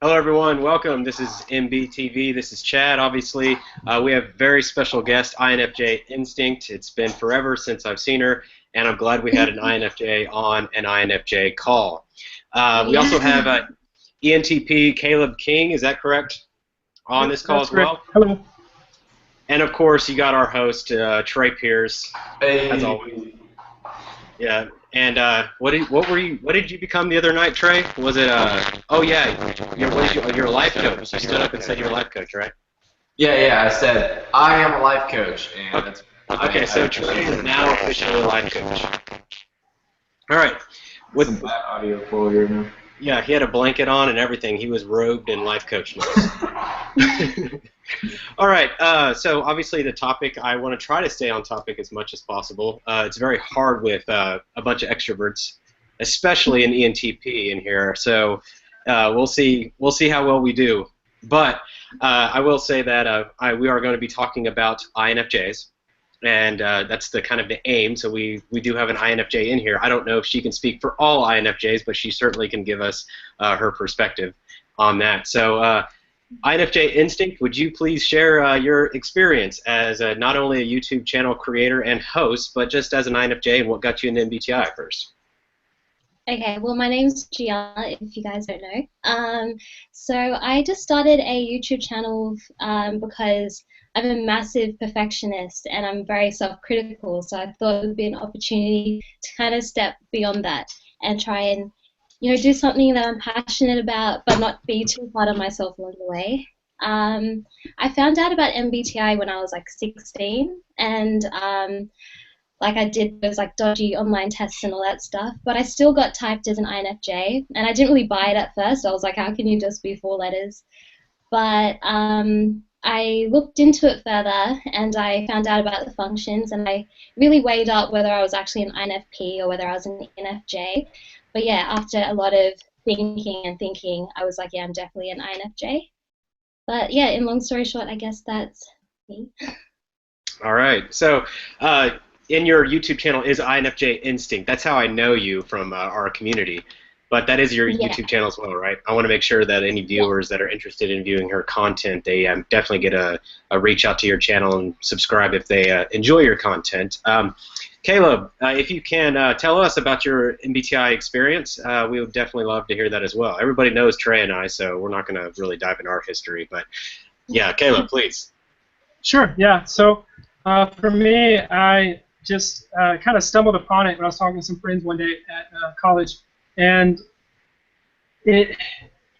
Hello, everyone. Welcome. This is MBTV. This is Chad. Obviously, we have very special guest, INFJ Instinct. It's been forever since I've seen her, and I'm glad we had an INFJ on an INFJ call. We also have ENTP Caleb King. Is that correct? On this call as well. Hello. And of course, you got our host, Trey Pierce, as always. Yeah. And what did you become the other night, Trey? Was it oh yeah, you're a life coach. You stood up and said you're a life coach, right? Yeah. I said I am a life coach, and that's okay. So Trey is now officially a life coach. All right. With some bad audio quality right now. Yeah, he had a blanket on and everything. He was robed in life coach mode. All right, so obviously the topic, I want to try to stay on topic as much as possible. It's very hard with a bunch of extroverts, especially an ENTP in here. So we'll see how well we do. But I will say that we are going to be talking about INFJs, and that's the kind of the aim. So we do have an INFJ in here. I don't know if she can speak for all INFJs, but she certainly can give us her perspective on that. So. INFJ Instinct, would you please share your experience as not only a YouTube channel creator and host, but just as an INFJ and what got you into MBTI first? Okay, well, my name's Gianna, if you guys don't know. So I just started a YouTube channel because I'm a massive perfectionist and I'm very self-critical, so I thought it would be an opportunity to kind of step beyond that and try and do something that I'm passionate about, but not be too hard on myself along the way. I found out about MBTI when I was like 16, and I did those dodgy online tests and all that stuff, but I still got typed as an INFJ, and I didn't really buy it at first. I was like, how can you just be 4 letters? But I looked into it further, and I found out about the functions, and I really weighed up whether I was actually an INFP or whether I was an ENFJ. But yeah, after a lot of thinking, I was like, yeah, I'm definitely an INFJ. But yeah, in long story short, I guess that's me. All right. So in your YouTube channel is INFJ Instinct. That's how I know you from our community. But that is your YouTube channel as well, right? I want to make sure that any viewers that are interested in viewing her content, they definitely get a reach out to your channel and subscribe if they enjoy your content. Caleb, if you can tell us about your MBTI experience, we would definitely love to hear that as well. Everybody knows Trey and I, so we're not going to really dive into our history. But yeah, Caleb, please. Sure, yeah. So for me, I just kind of stumbled upon it when I was talking to some friends one day at college. And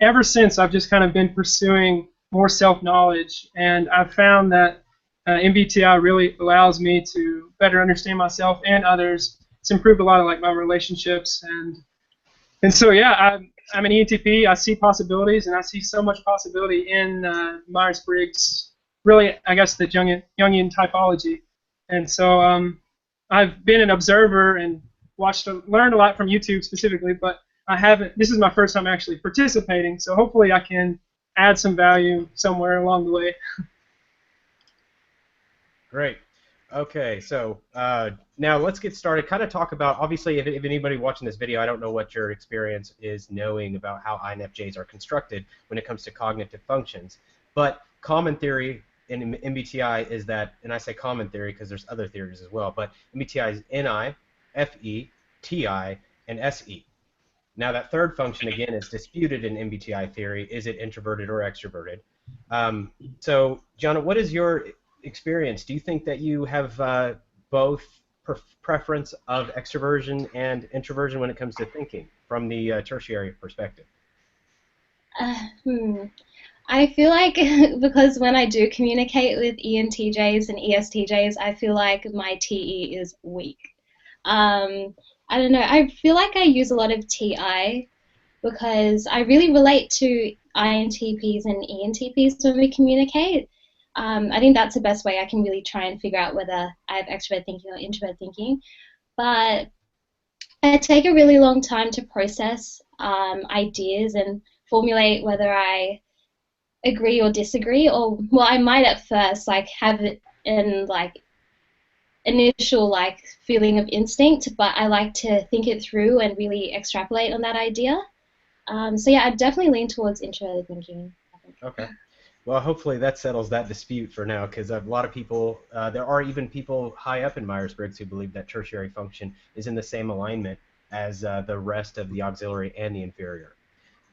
ever since, I've just kind of been pursuing more self-knowledge. And I've found that MBTI really allows me to better understand myself and others. It's improved a lot of my relationships, and so yeah, I'm an ENTP. I see possibilities, and I see so much possibility in Myers-Briggs. Really, I guess the Jungian typology, and so I've been an observer and learned a lot from YouTube specifically, but I haven't. This is my first time actually participating, so hopefully I can add some value somewhere along the way. Great. Okay, so now let's get started. Kind of talk about, obviously, if anybody watching this video, I don't know what your experience is knowing about how INFJs are constructed when it comes to cognitive functions. But common theory in MBTI is that, and I say common theory because there's other theories as well, but MBTI is NI, FE, TI, and SE. Now that third function, again, is disputed in MBTI theory. Is it introverted or extroverted? So, Gianna, what is your experience? Do you think that you have both preference of extroversion and introversion when it comes to thinking from the tertiary perspective? I feel like because when I do communicate with ENTJs and ESTJs, I feel like my TE is weak. I don't know. I feel like I use a lot of TI because I really relate to INTPs and ENTPs when we communicate. I think that's the best way I can really try and figure out whether I have extrovert thinking or introvert thinking. But I take a really long time to process ideas and formulate whether I agree or disagree, or well, I might at first have it in initial feeling of instinct, but I like to think it through and really extrapolate on that idea. So yeah, I definitely lean towards introverted thinking, I think. Okay. Well, hopefully that settles that dispute for now, because a lot of people, there are even people high up in Myers-Briggs who believe that tertiary function is in the same alignment as the rest of the auxiliary and the inferior.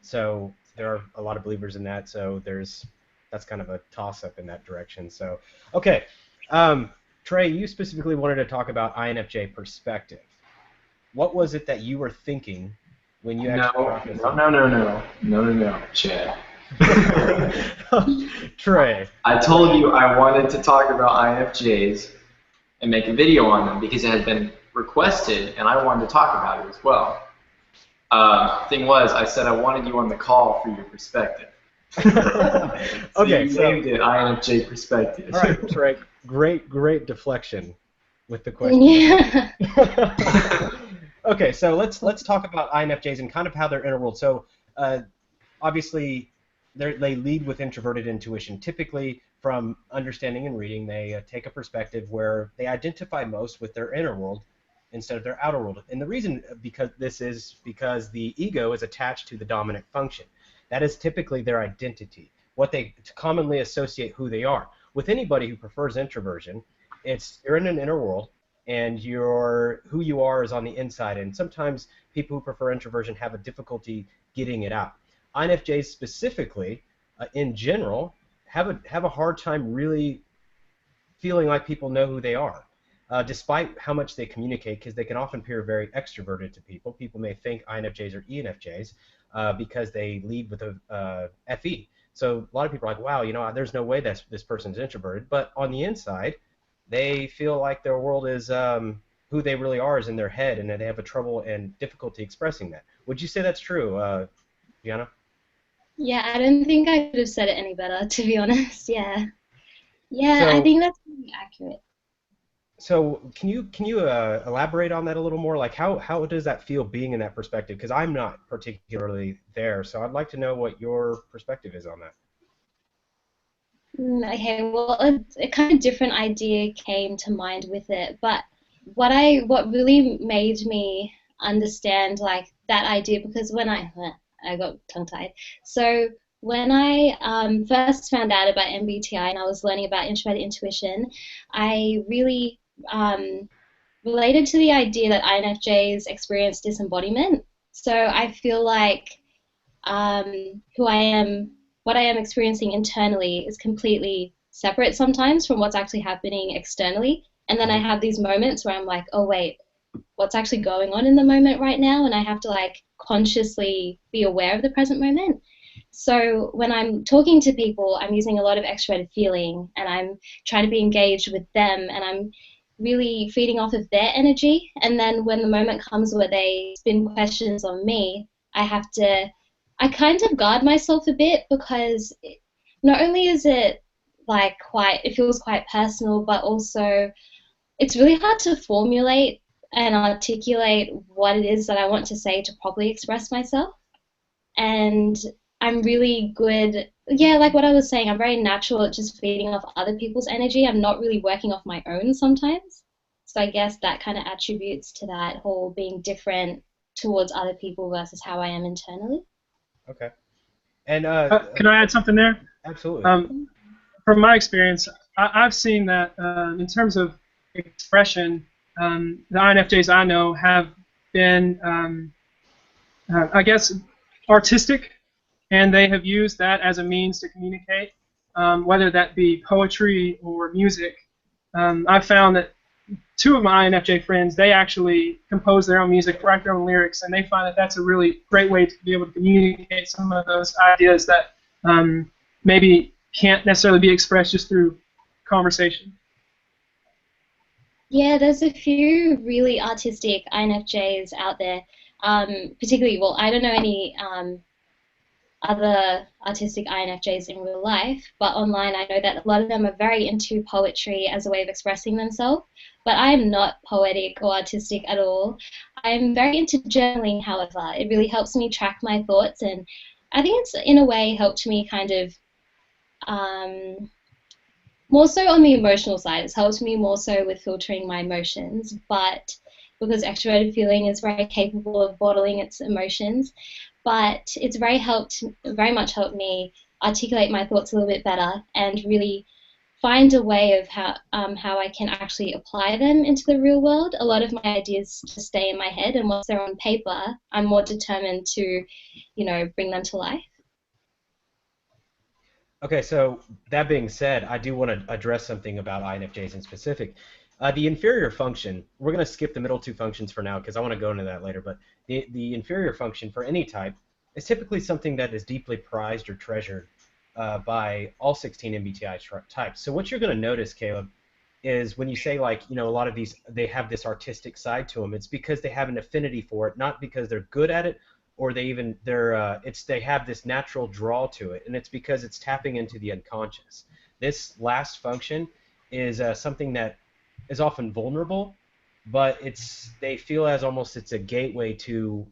So there are a lot of believers in that. So that's kind of a toss-up in that direction. So, okay. Trey, you specifically wanted to talk about INFJ perspective. What was it that you were thinking when you actually brought this up? No, Chad. Trey. I told you I wanted to talk about INFJs and make a video on them because it had been requested, and I wanted to talk about it as well. Thing was, I said I wanted you on the call for your perspective. Okay, so you named it INFJ perspective. All right, Trey. Great deflection with the question. Yeah. Okay, so let's talk about INFJs and kind of how they're interworld. So obviously they lead with introverted intuition. Typically, from understanding and reading, they take a perspective where they identify most with their inner world instead of their outer world. And the reason because the ego is attached to the dominant function. That is typically their identity, what they commonly associate who they are. With anybody who prefers introversion, you're in an inner world, and who you are is on the inside. And sometimes people who prefer introversion have a difficulty getting it out. INFJs specifically, in general, have a hard time really feeling like people know who they are, despite how much they communicate, because they can often appear very extroverted to people. People may think INFJs are ENFJs because they lead with a FE. So a lot of people are like, wow, there's no way that this person's introverted. But on the inside, they feel like their world is who they really are is in their head, and that they have a trouble and difficulty expressing that. Would you say that's true, Gianna? Yeah, I don't think I could have said it any better, to be honest. Yeah. Yeah, So, I think that's pretty accurate. So can you elaborate on that a little more? Like how does that feel being in that perspective? Because I'm not particularly there, so I'd like to know what your perspective is on that. Okay, well, a kind of different idea came to mind with it, but what really made me understand like that idea, because when I got tongue-tied. So when I first found out about MBTI and I was learning about introverted intuition, I really related to the idea that INFJs experience disembodiment. So I feel like who I am, what I am experiencing internally is completely separate sometimes from what's actually happening externally. And then I have these moments where I'm like, oh wait, what's actually going on in the moment right now? And I have to like consciously be aware of the present moment. So when I'm talking to people, I'm using a lot of extroverted feeling, and I'm trying to be engaged with them, and I'm really feeding off of their energy. And then when the moment comes where they spin questions on me, I kind of guard myself a bit, because not only is it like it feels quite personal, but also it's really hard to formulate and articulate what it is that I want to say to properly express myself. And I'm really good, like what I was saying, I'm very natural at just feeding off other people's energy. I'm not really working off my own sometimes. So I guess that kind of attributes to that whole being different towards other people versus how I am internally. Okay. And can I add something there? Absolutely. From my experience, I've seen that in terms of expression, the INFJs I know have been, I guess, artistic, and they have used that as a means to communicate, whether that be poetry or music. I've found that two of my INFJ friends, they actually compose their own music, write their own lyrics, and they find that that's a really great way to be able to communicate some of those ideas that maybe can't necessarily be expressed just through conversation. Yeah, there's a few really artistic INFJs out there, particularly, well, I don't know any other artistic INFJs in real life, but online I know that a lot of them are very into poetry as a way of expressing themselves, but I am not poetic or artistic at all. I'm very into journaling, however. It really helps me track my thoughts, and I think it's in a way helped me kind of more so on the emotional side. It's helped me more so with filtering my emotions, but because extroverted feeling is very capable of bottling its emotions. but it's very much helped me articulate my thoughts a little bit better and really find a way of how I can actually apply them into the real world. A lot of my ideas just stay in my head, and once they're on paper, I'm more determined to, bring them to life. Okay, so that being said, I do want to address something about INFJs in specific. The inferior function, we're going to skip the middle two functions for now because I want to go into that later, but the inferior function for any type is typically something that is deeply prized or treasured by all 16 MBTI types. So what you're going to notice, Caleb, is when you say, like, a lot of these, they have this artistic side to them, it's because they have an affinity for it, not because they're good at it, or they have this natural draw to it, and it's because it's tapping into the unconscious. This last function is something that is often vulnerable, but they feel as almost it's a gateway to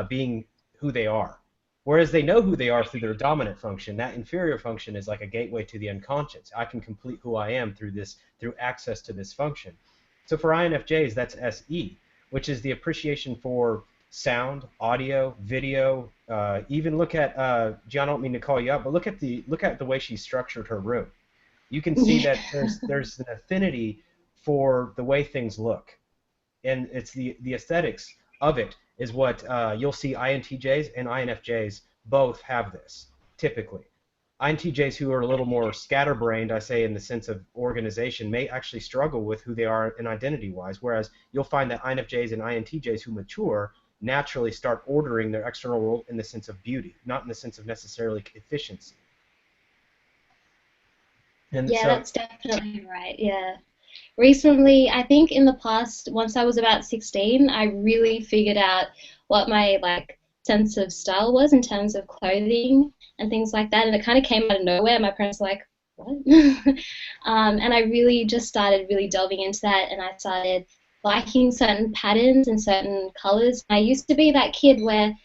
being who they are. Whereas they know who they are through their dominant function, that inferior function is like a gateway to the unconscious. I can complete who I am through access to this function. So for INFJs, that's SE, which is the appreciation for sound, audio, video. Even look at John. I don't mean to call you out, but look at the way she structured her room. You can see that there's an affinity for the way things look, and it's the aesthetics of it is what you'll see. INTJs and INFJs both have this typically. INTJs who are a little more scatterbrained, I say in the sense of organization, may actually struggle with who they are in identity-wise, whereas you'll find that INFJs and INTJs who mature naturally start ordering their external world in the sense of beauty, not in the sense of necessarily efficiency. And yeah, so, that's definitely right. Yeah. Recently, I think in the past, once I was about 16, I really figured out what my sense of style was in terms of clothing and things like that, and it kind of came out of nowhere. My parents were like, what? And I really just started really delving into that, and I started liking certain patterns and certain colors. I used to be that kid where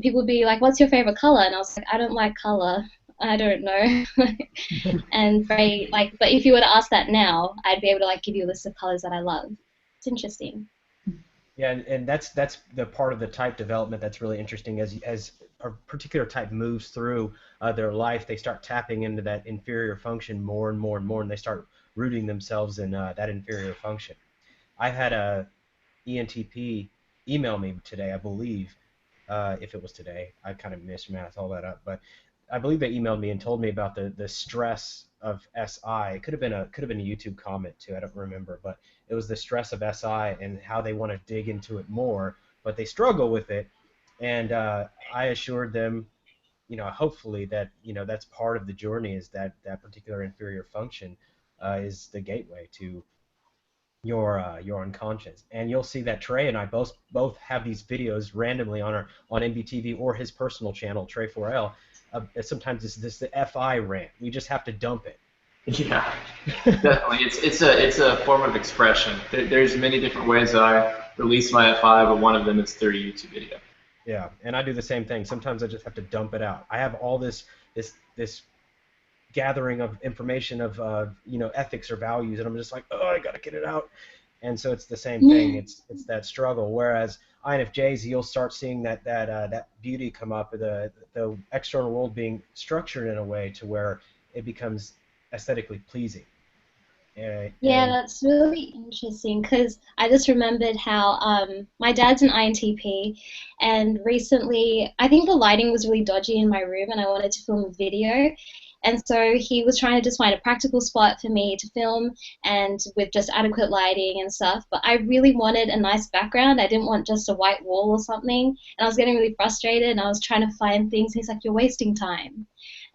people would be like, what's your favorite color? And I was like, I don't like color. I don't know. And but if you were to ask that now, I'd be able to give you a list of colors that I love. It's interesting. Yeah, and that's the part of the type development that's really interesting. As a particular type moves through their life, they start tapping into that inferior function more and more and more, and they start rooting themselves in that inferior function. I had a ENTP email me today, I believe. If it was today, I kind of mismatched all that up, but I believe they emailed me and told me about the stress of SI. It could have been a YouTube comment too. I don't remember, but it was the stress of SI and how they want to dig into it more, but they struggle with it. And I assured them, hopefully that that's part of the journey, is that particular inferior function is the gateway to your unconscious. And you'll see that Trey and I both have these videos randomly on MBTV or his personal channel, Trey4L. Sometimes it's the FI rant. We just have to dump it. Yeah, definitely. It's a form of expression. There's many different ways that I release my FI, but one of them is through a YouTube video. Yeah, and I do the same thing. Sometimes I just have to dump it out. I have all this gathering of information of ethics or values, and I'm just like, oh, I gotta get it out. And so it's the same thing. It's that struggle. Whereas INFJs, you'll start seeing that beauty come up, the external world being structured in a way to where it becomes aesthetically pleasing. Yeah, that's really interesting, because I just remembered how my dad's an INTP, and recently I think the lighting was really dodgy in my room and I wanted to film a video. And so he was trying to just find a practical spot for me to film, and with just adequate lighting and stuff. But I really wanted a nice background. I didn't want just a white wall or something. And I was getting really frustrated, and I was trying to find things. He's like, you're wasting time.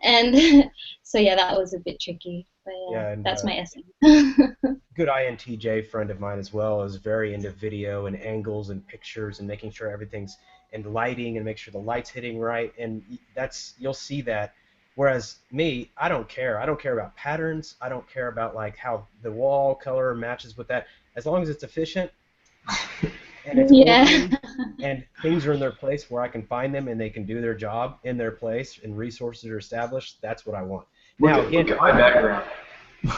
And so, yeah, that was a bit tricky. But yeah, and, that's my essence. Good INTJ friend of mine as well is very into video and angles and pictures and making sure everything's and lighting and make sure the light's hitting right. And you'll see that. Whereas me, I don't care. I don't care about patterns. I don't care about how the wall color matches with that. As long as it's efficient and it's orderly and things are in their place where I can find them and they can do their job in their place and resources are established, that's what I want. Now, again, look at my background.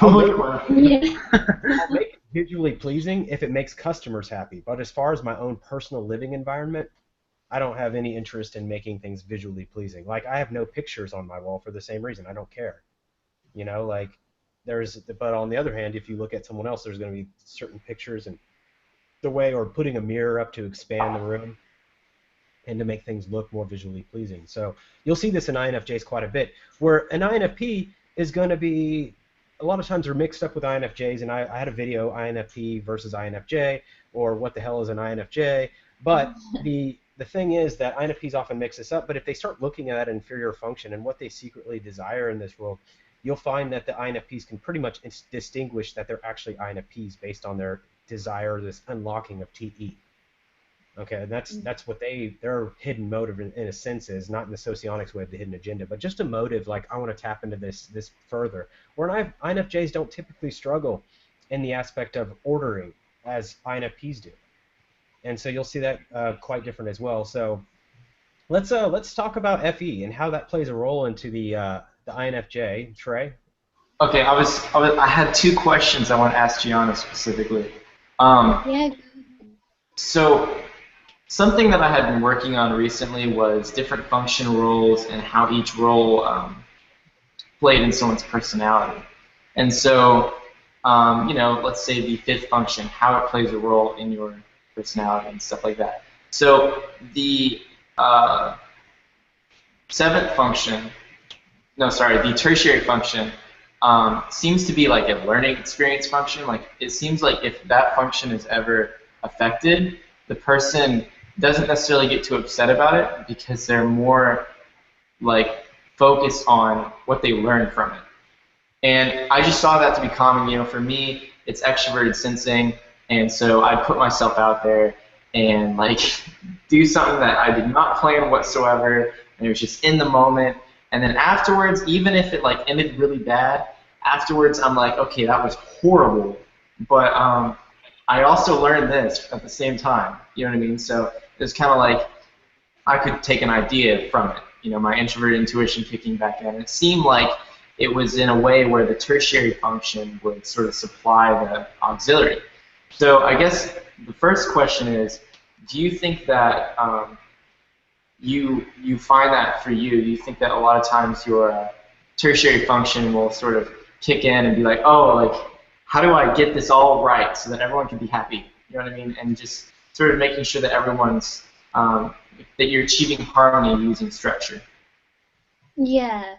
I'll make it visually pleasing if it makes customers happy. But as far as my own personal living environment, I don't have any interest in making things visually pleasing. Like, I have no pictures on my wall for the same reason. I don't care. You know, like, but on the other hand, if you look at someone else, there's going to be certain pictures and the way, or putting a mirror up to expand the room and to make things look more visually pleasing. So you'll see this in INFJs quite a bit, where an INFP is going to be, a lot of times they're mixed up with INFJs, and I had a video, INFP versus INFJ, or what the hell is an INFJ, but the thing is that INFPs often mix this up, but if they start looking at inferior function and what they secretly desire in this world, you'll find that the INFPs can pretty much distinguish that they're actually INFPs based on their desire, this unlocking of TE. Okay, and that's what their hidden motive in a sense is, not in the Socionics way of the hidden agenda, but just a motive like, I want to tap into this further. Where INFJs don't typically struggle in the aspect of ordering as INFPs do, and so you'll see that quite different as well. So let's talk about FE and how that plays a role into the INFJ. Trey. Okay, I had two questions I want to ask Gianna specifically. Yeah. So something that I had been working on recently was different function roles and how each role played in someone's personality. And so, you know, let's say the fifth function, how it plays a role in your personality and stuff like that. So the seventh function, no, sorry, the tertiary function seems to be like a learning experience function. Like, it seems like if that function is ever affected, the person doesn't necessarily get too upset about it because they're more like focused on what they learned from it. And I just saw that to be common. You know, for me, it's extroverted sensing, and so I put myself out there and like do something that I did not plan whatsoever, and it was just in the moment. And then afterwards, even if it like ended really bad, afterwards I'm like, okay, that was horrible, but I also learned this at the same time. You know what I mean? So it was kind of like I could take an idea from it. You know, my introverted intuition kicking back in. And it seemed like it was in a way where the tertiary function would sort of supply the auxiliary. So I guess the first question is, do you think that you find that for you? Do you think that a lot of times your tertiary function will sort of kick in and be like, oh, like, how do I get this all right so that everyone can be happy? You know what I mean? And just sort of making sure that everyone's, that you're achieving harmony using structure. Yeah.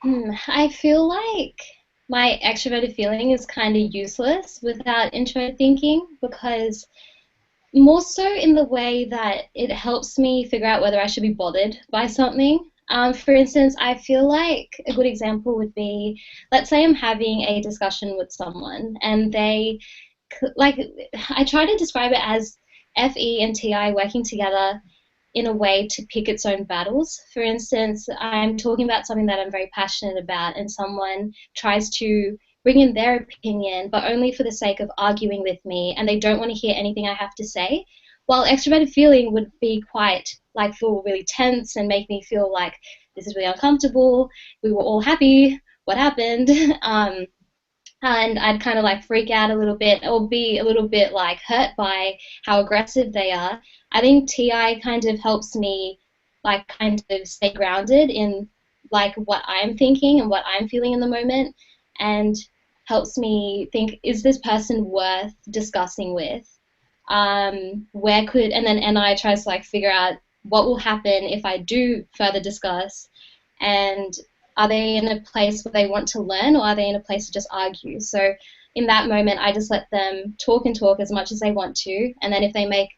I feel like my extroverted feeling is kind of useless without introverted thinking, because more so in the way that it helps me figure out whether I should be bothered by something. For instance, I feel like a good example would be, let's say I'm having a discussion with someone and they, like, I try to describe it as FE and TI working together in a way to pick its own battles. For instance, I'm talking about something that I'm very passionate about and someone tries to bring in their opinion, but only for the sake of arguing with me, and they don't want to hear anything I have to say. While extroverted feeling would be quite, like, feel really tense and make me feel like this is really uncomfortable, we were all happy, what happened? And I'd kind of like freak out a little bit or be a little bit like hurt by how aggressive they are. I think TI kind of helps me like kind of stay grounded in like what I'm thinking and what I'm feeling in the moment, and helps me think, is this person worth discussing with? Where could, and then NI tries to like figure out what will happen if I do further discuss, and are they in a place where they want to learn, or are they in a place to just argue? So in that moment, I just let them talk and talk as much as they want to, and then if they make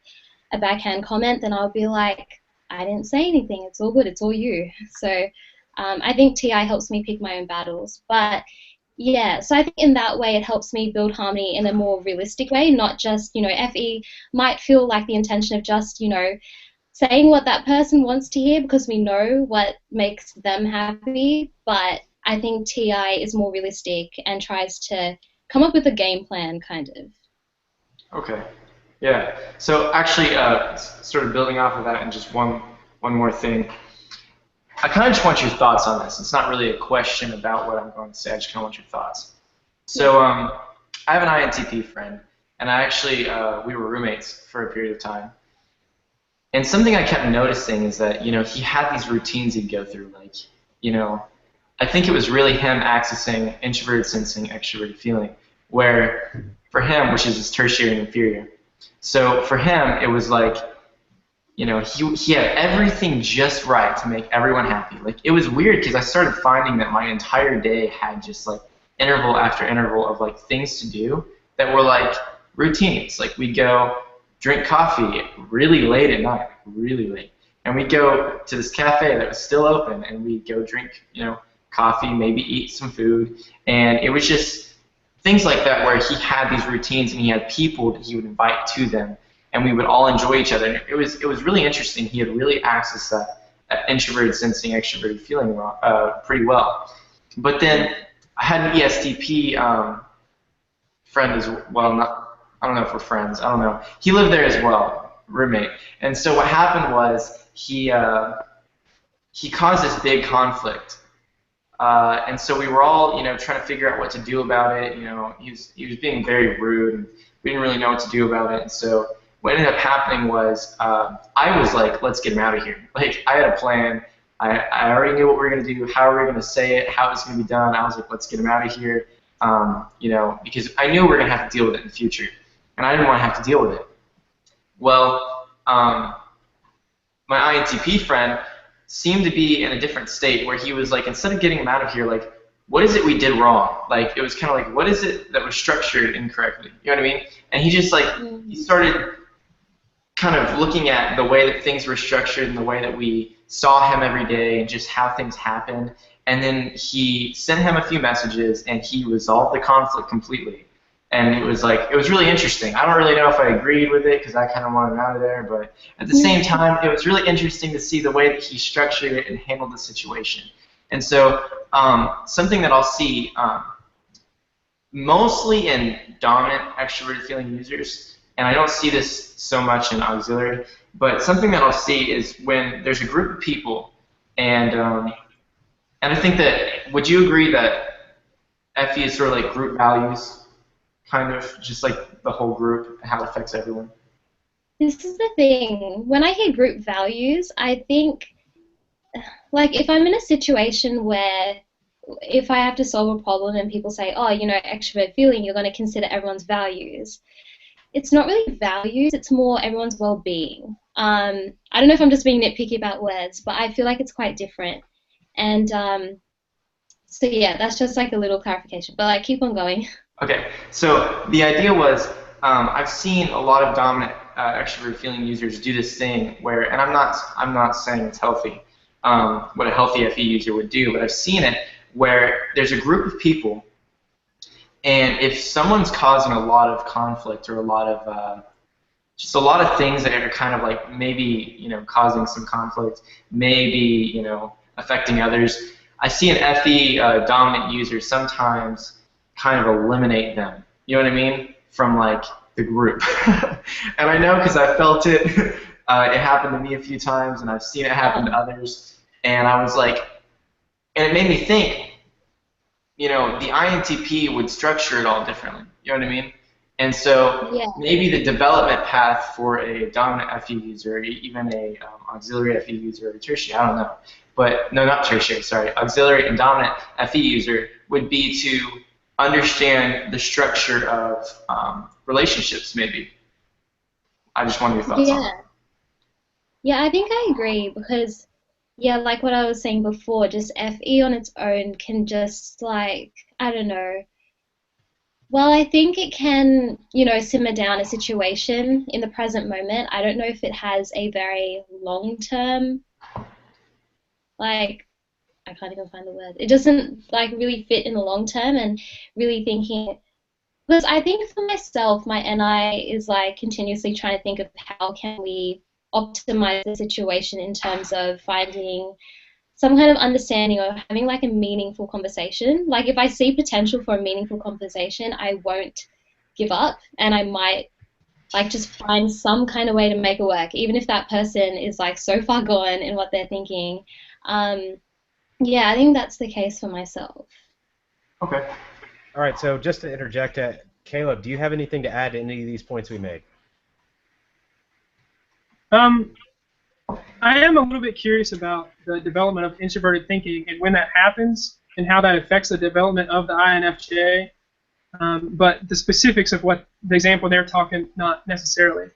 a backhand comment, then I'll be like, I didn't say anything, it's all good, it's all you. So I think TI helps me pick my own battles. But yeah, so I think in that way it helps me build harmony in a more realistic way, not just, you know, FE might feel like the intention of just, you know, saying what that person wants to hear because we know what makes them happy, but I think TI is more realistic and tries to come up with a game plan, kind of. Okay. Yeah. So actually, sort of building off of that, and just one more thing. I kind of just want your thoughts on this. It's not really a question about what I'm going to say. I just kind of want your thoughts. So I have an INTP friend, and I actually we were roommates for a period of time. And something I kept noticing is that, he had these routines he'd go through. Like, I think it was really him accessing introverted sensing, extroverted feeling, where for him, which is his tertiary and inferior. So for him, it was like, he had everything just right to make everyone happy. Like, it was weird because I started finding that my entire day had just like interval after interval of like things to do that were like routines. Like, we'd go drink coffee really late at night, really late. And we'd go to this cafe that was still open, and we'd go drink, coffee, maybe eat some food. And it was just things like that where he had these routines and he had people that he would invite to them, and we would all enjoy each other. And it was really interesting. He had really accessed that introverted sensing, extroverted feeling pretty well. But then I had an ESTP friend as well. I don't know if we're friends. I don't know. He lived there as well, roommate. And so what happened was he caused this big conflict. And so we were all, trying to figure out what to do about it. He was being very rude, and we didn't really know what to do about it. And so what ended up happening was I was like, let's get him out of here. Like, I had a plan. I already knew what we were going to do, how we were going to say it, how it was going to be done. I was like, let's get him out of here, because I knew we were going to have to deal with it in the future, and I didn't want to have to deal with it. Well, my INTP friend seemed to be in a different state where he was like, instead of getting him out of here, like, what is it we did wrong? Like, it was kind of like, what is it that was structured incorrectly? You know what I mean? And he just like, he started kind of looking at the way that things were structured and the way that we saw him every day and just how things happened. And then he sent him a few messages, and he resolved the conflict completely. And it was really interesting. I don't really know if I agreed with it because I kind of wanted him out of there, but at the same time, it was really interesting to see the way that he structured it and handled the situation. And so something that I'll see mostly in dominant extroverted feeling users, and I don't see this so much in auxiliary, but something that I'll see is when there's a group of people, and I think that, would you agree that FE is sort of like group values? Kind of just like the whole group, how it affects everyone. This is the thing. When I hear group values, I think, like, if I'm in a situation where if I have to solve a problem and people say, oh, extrovert feeling, you're going to consider everyone's values. It's not really values, it's more everyone's well-being. I don't know if I'm just being nitpicky about words, but I feel like it's quite different. And so yeah, that's just like a little clarification, but like, keep on going. Okay, so the idea was, I've seen a lot of dominant extrovert feeling users do this thing where, and I'm not saying it's healthy, what a healthy FE user would do, but I've seen it where there's a group of people, and if someone's causing a lot of conflict or a lot of just a lot of things that are kind of like maybe causing some conflict, maybe affecting others, I see an FE dominant user sometimes kind of eliminate them, you know what I mean, from like the group. And I know because I felt it. It happened to me a few times, and I've seen it happen to others. And I was like, and it made me think, the INTP would structure it all differently, you know what I mean? And so maybe the development path for a dominant FE user, even a auxiliary FE user, or tertiary, I don't know, but no, not tertiary, sorry, auxiliary and dominant FE user would be to understand the structure of relationships, maybe. I just wanted your thoughts on that. Yeah, I think I agree because, like what I was saying before, just FE on its own can just, like, I don't know. Well, I think it can, simmer down a situation in the present moment. I don't know if it has a very long-term, like, I can't even find the word. It doesn't like really fit in the long term, and really thinking, because I think for myself, my NI is like continuously trying to think of how can we optimize the situation in terms of finding some kind of understanding or having like a meaningful conversation. Like if I see potential for a meaningful conversation, I won't give up, and I might like just find some kind of way to make it work, even if that person is like so far gone in what they're thinking. Yeah, I think that's the case for myself. Okay. All right, so just to interject, Caleb, do you have anything to add to any of these points we made? I am a little bit curious about the development of introverted thinking and when that happens and how that affects the development of the INFJ. But the specifics of what the example they're talking, not necessarily.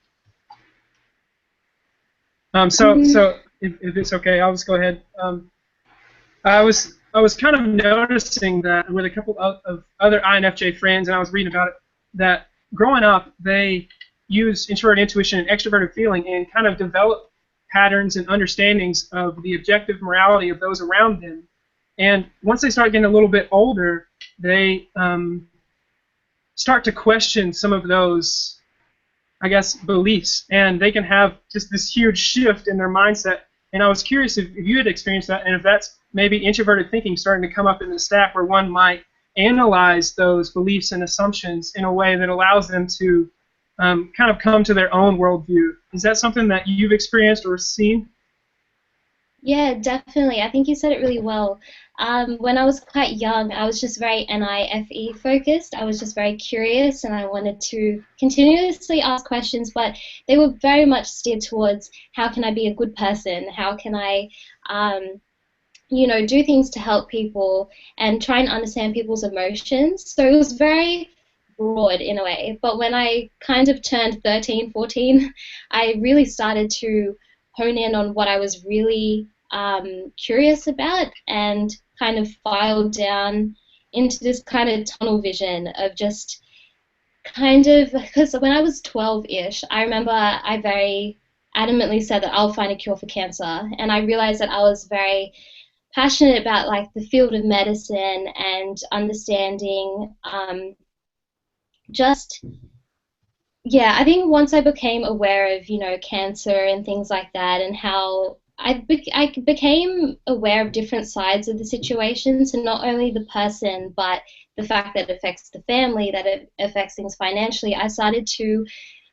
So if it's okay, I'll just go ahead. I was kind of noticing that with a couple of other INFJ friends, and I was reading about it, that growing up they use introverted intuition and extroverted feeling and kind of develop patterns and understandings of the objective morality of those around them. And once they start getting a little bit older, they start to question some of those, I guess, beliefs, and they can have just this huge shift in their mindset. And I was curious if you had experienced that, and if that's maybe introverted thinking starting to come up in the stack where one might analyze those beliefs and assumptions in a way that allows them to kind of come to their own worldview. Is that something that you've experienced or seen? Yeah, definitely. I think you said it really well. When I was quite young, I was just very NIFE focused. I was just very curious, and I wanted to continuously ask questions, but they were very much steered towards how can I be a good person? How can I, do things to help people and try and understand people's emotions? So it was very broad in a way. But when I kind of turned 13, 14, I really started to hone in on what I was really curious about and kind of filed down into this kind of tunnel vision of just kind of, because when I was 12-ish, I remember I very adamantly said that I'll find a cure for cancer, and I realized that I was very passionate about like the field of medicine and understanding I think once I became aware of, cancer and things like that, and how I became aware of different sides of the situation, so not only the person, but the fact that it affects the family, that it affects things financially, I started to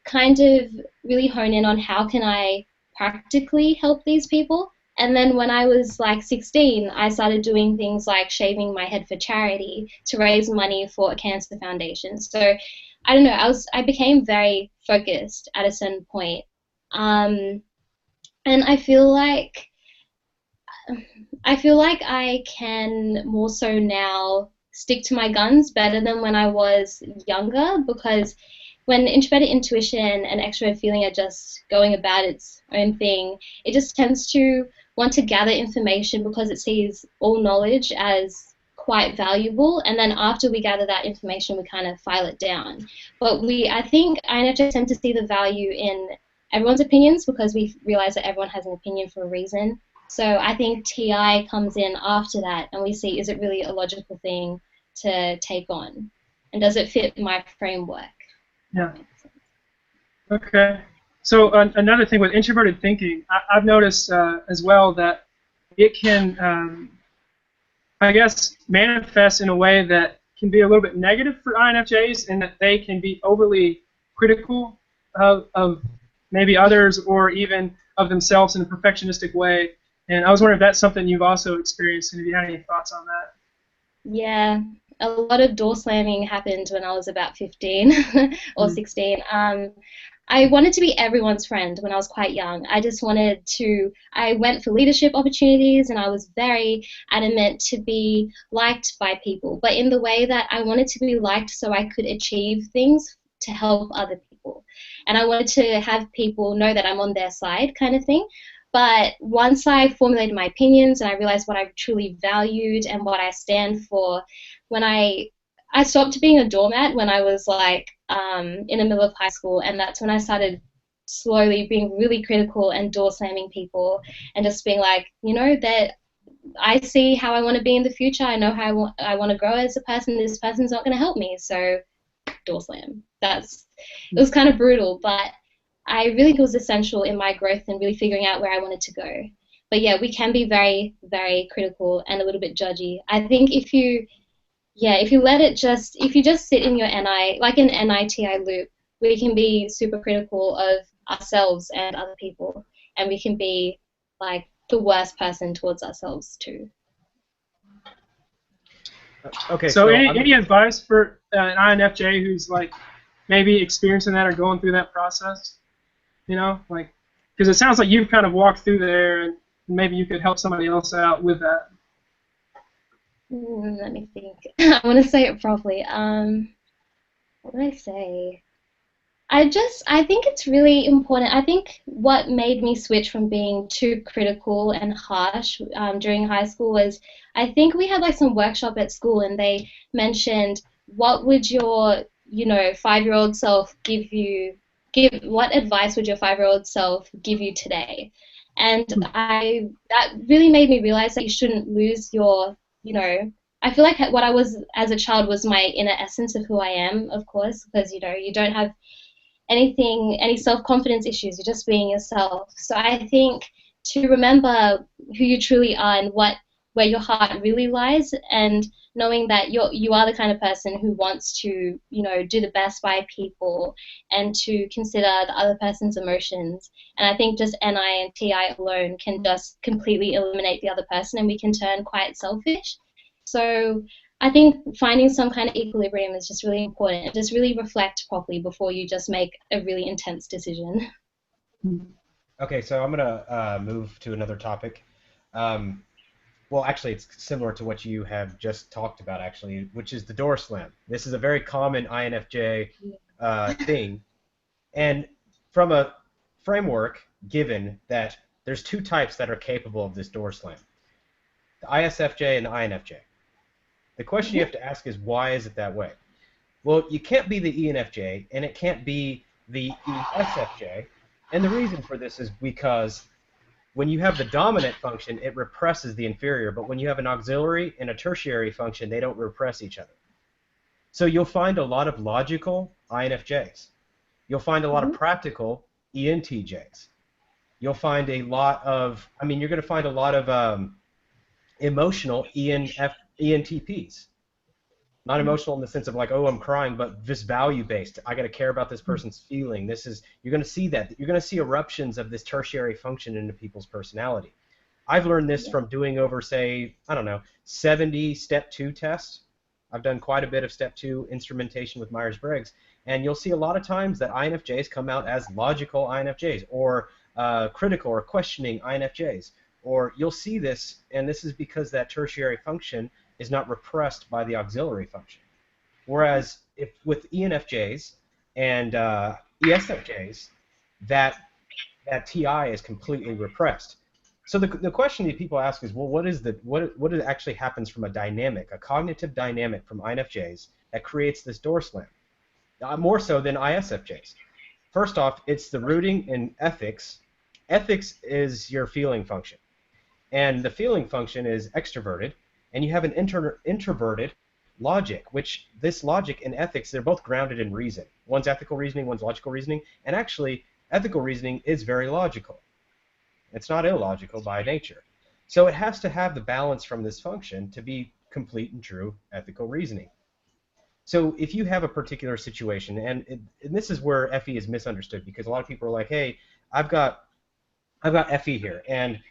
kind of really hone in on how can I practically help these people. And then when I was like 16, I started doing things like shaving my head for charity to raise money for a cancer foundation. So I don't know, I became very focused at a certain point. And I feel like I can more so now stick to my guns better than when I was younger, because when introverted intuition and extroverted feeling are just going about its own thing, it just tends to want to gather information because it sees all knowledge as quite valuable, and then after we gather that information, we kind of file it down. But I think INFJs tend to see the value in everyone's opinions because we realize that everyone has an opinion for a reason. So I think TI comes in after that, and we see, is it really a logical thing to take on? And does it fit my framework? Yeah. Okay. So another thing with introverted thinking, I've noticed as well that it can, I guess, manifest in a way that can be a little bit negative for INFJs, in that they can be overly critical of maybe others or even of themselves in a perfectionistic way. And I was wondering if that's something you've also experienced, and if you had any thoughts on that. Yeah, a lot of door slamming happened when I was about 15 or 16. I wanted to be everyone's friend when I was quite young. I went for leadership opportunities, and I was very adamant to be liked by people, but in the way that I wanted to be liked so I could achieve things to help other people. And I wanted to have people know that I'm on their side, kind of thing. But once I formulated my opinions and I realized what I truly valued and what I stand for, when I stopped being a doormat when I was like in the middle of high school, and that's when I started slowly being really critical and door slamming people and just being like, that I see how I want to be in the future. I know how I want to grow as a person. This person's not going to help me, so door slam. It was kind of brutal, but I really think it was essential in my growth and really figuring out where I wanted to go. But yeah, we can be very, very critical and a little bit judgy. I think if you just sit in your like an NITI loop, we can be super critical of ourselves and other people, and we can be like the worst person towards ourselves too. Okay. So any advice for an INFJ who's like maybe experiencing that or going through that process? Like Because it sounds like you've kind of walked through there, and maybe you could help somebody else out with that. Let me think. I want to say it properly. What would I say? I think it's really important. I think what made me switch from being too critical and harsh during high school was, I think we had like some workshop at school, and they mentioned, what would your 5-year-old self what advice would your 5-year-old self give you today? And that really made me realize that you shouldn't lose I feel like what I was as a child was my inner essence of who I am, of course, because you don't have any self-confidence issues. You're just being yourself. So I think to remember who you truly are and where your heart really lies, and knowing that you are the kind of person who wants to do the best by people and to consider the other person's emotions. And I think just NI and TI alone can just completely eliminate the other person, and we can turn quite selfish. So I think finding some kind of equilibrium is just really important, and just really reflect properly before you just make a really intense decision. Okay, so I'm going to move to another topic. Well, actually, it's similar to what you have just talked about, actually, which is the door slam. This is a very common INFJ thing. And from a framework given that there's two types that are capable of this door slam, the ISFJ and the INFJ. The question you have to ask is, why is it that way? Well, you can't be the ENFJ, and it can't be the ESFJ. And the reason for this is because when you have the dominant function, it represses the inferior. But when you have an auxiliary and a tertiary function, they don't repress each other. So you'll find a lot of logical INFJs. You'll find a lot of practical ENTJs. You'll find a lot of, you're going to find a lot of emotional ENTPs. Not emotional in the sense of like, oh, I'm crying, but just value-based. I got to care about this person's feeling. You're going to see that. You're going to see eruptions of this tertiary function into people's personality. I've learned this from doing over, say, 70 Step 2 tests. I've done quite a bit of Step 2 instrumentation with Myers-Briggs, and you'll see a lot of times that INFJs come out as logical INFJs, or critical or questioning INFJs. Or you'll see this, and this is because that tertiary function is not repressed by the auxiliary function. Whereas if with ENFJs and ESFJs, that TI is completely repressed. So the question that people ask is, well, what actually happens from a cognitive dynamic from INFJs that creates this door slam? More so than ISFJs. First off, it's the rooting in ethics. Ethics is your feeling function. And the feeling function is extroverted, and you have an introverted logic, which this logic and ethics, they're both grounded in reason. One's ethical reasoning, one's logical reasoning, and actually ethical reasoning is very logical. It's not illogical by nature. So it has to have the balance from this function to be complete and true ethical reasoning. So if you have a particular situation, and this is where FE is misunderstood, because a lot of people are like, hey, I've got FE here, and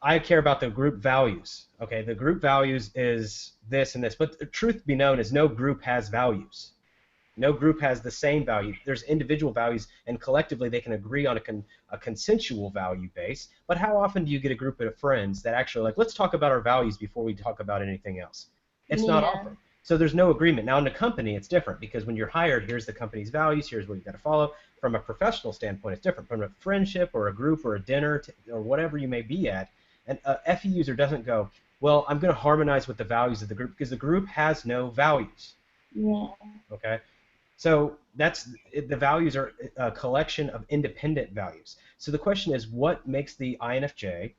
I care about the group values. Okay, the group values is this and this, but the truth be known is no group has values. No group has the same value. There's individual values, and collectively they can agree on a consensual value base. But how often do you get a group of friends that actually like, let's talk about our values before we talk about anything else? It's not often. So there's no agreement. Now in a company, it's different, because when you're hired, here's the company's values, here's what you've got to follow. From a professional standpoint, it's different. From a friendship or a group or a dinner or whatever you may be at, an FE user doesn't go, well, I'm going to harmonize with the values of the group, because the group has no values. Yeah. Okay? So the values are a collection of independent values. So the question is, what makes the INFJ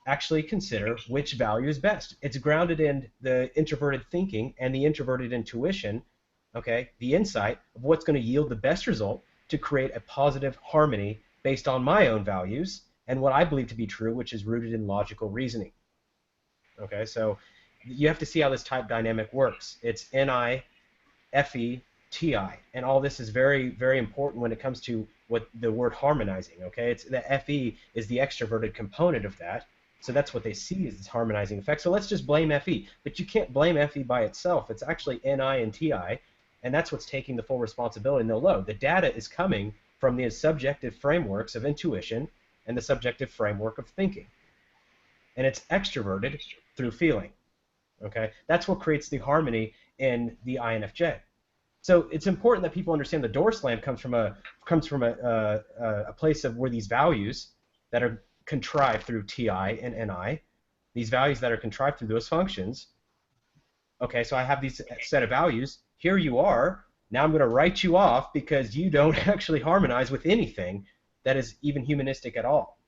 actually consider which value is best? It's grounded in the introverted thinking and the introverted intuition, okay, the insight of what's going to yield the best result to create a positive harmony based on my own values and what I believe to be true, which is rooted in logical reasoning. Okay, so you have to see how this type dynamic works. It's NI, FE, TI, and all this is very, very important when it comes to what the word harmonizing. Okay, it's the FE is the extroverted component of that, so that's what they see as this harmonizing effect. So let's just blame FE, but you can't blame FE by itself. It's actually NI and TI, and that's what's taking the full responsibility. And they'll know the data is coming from the subjective frameworks of intuition and the subjective framework of thinking. And it's extroverted through feeling. Okay? That's what creates the harmony in the INFJ. So it's important that people understand the door slam comes from a place of where these values that are contrived through TI and NI, these values that are contrived through those functions. Okay, so I have these set of values. Here you are. Now I'm going to write you off because you don't actually harmonize with anything that is even humanistic at all.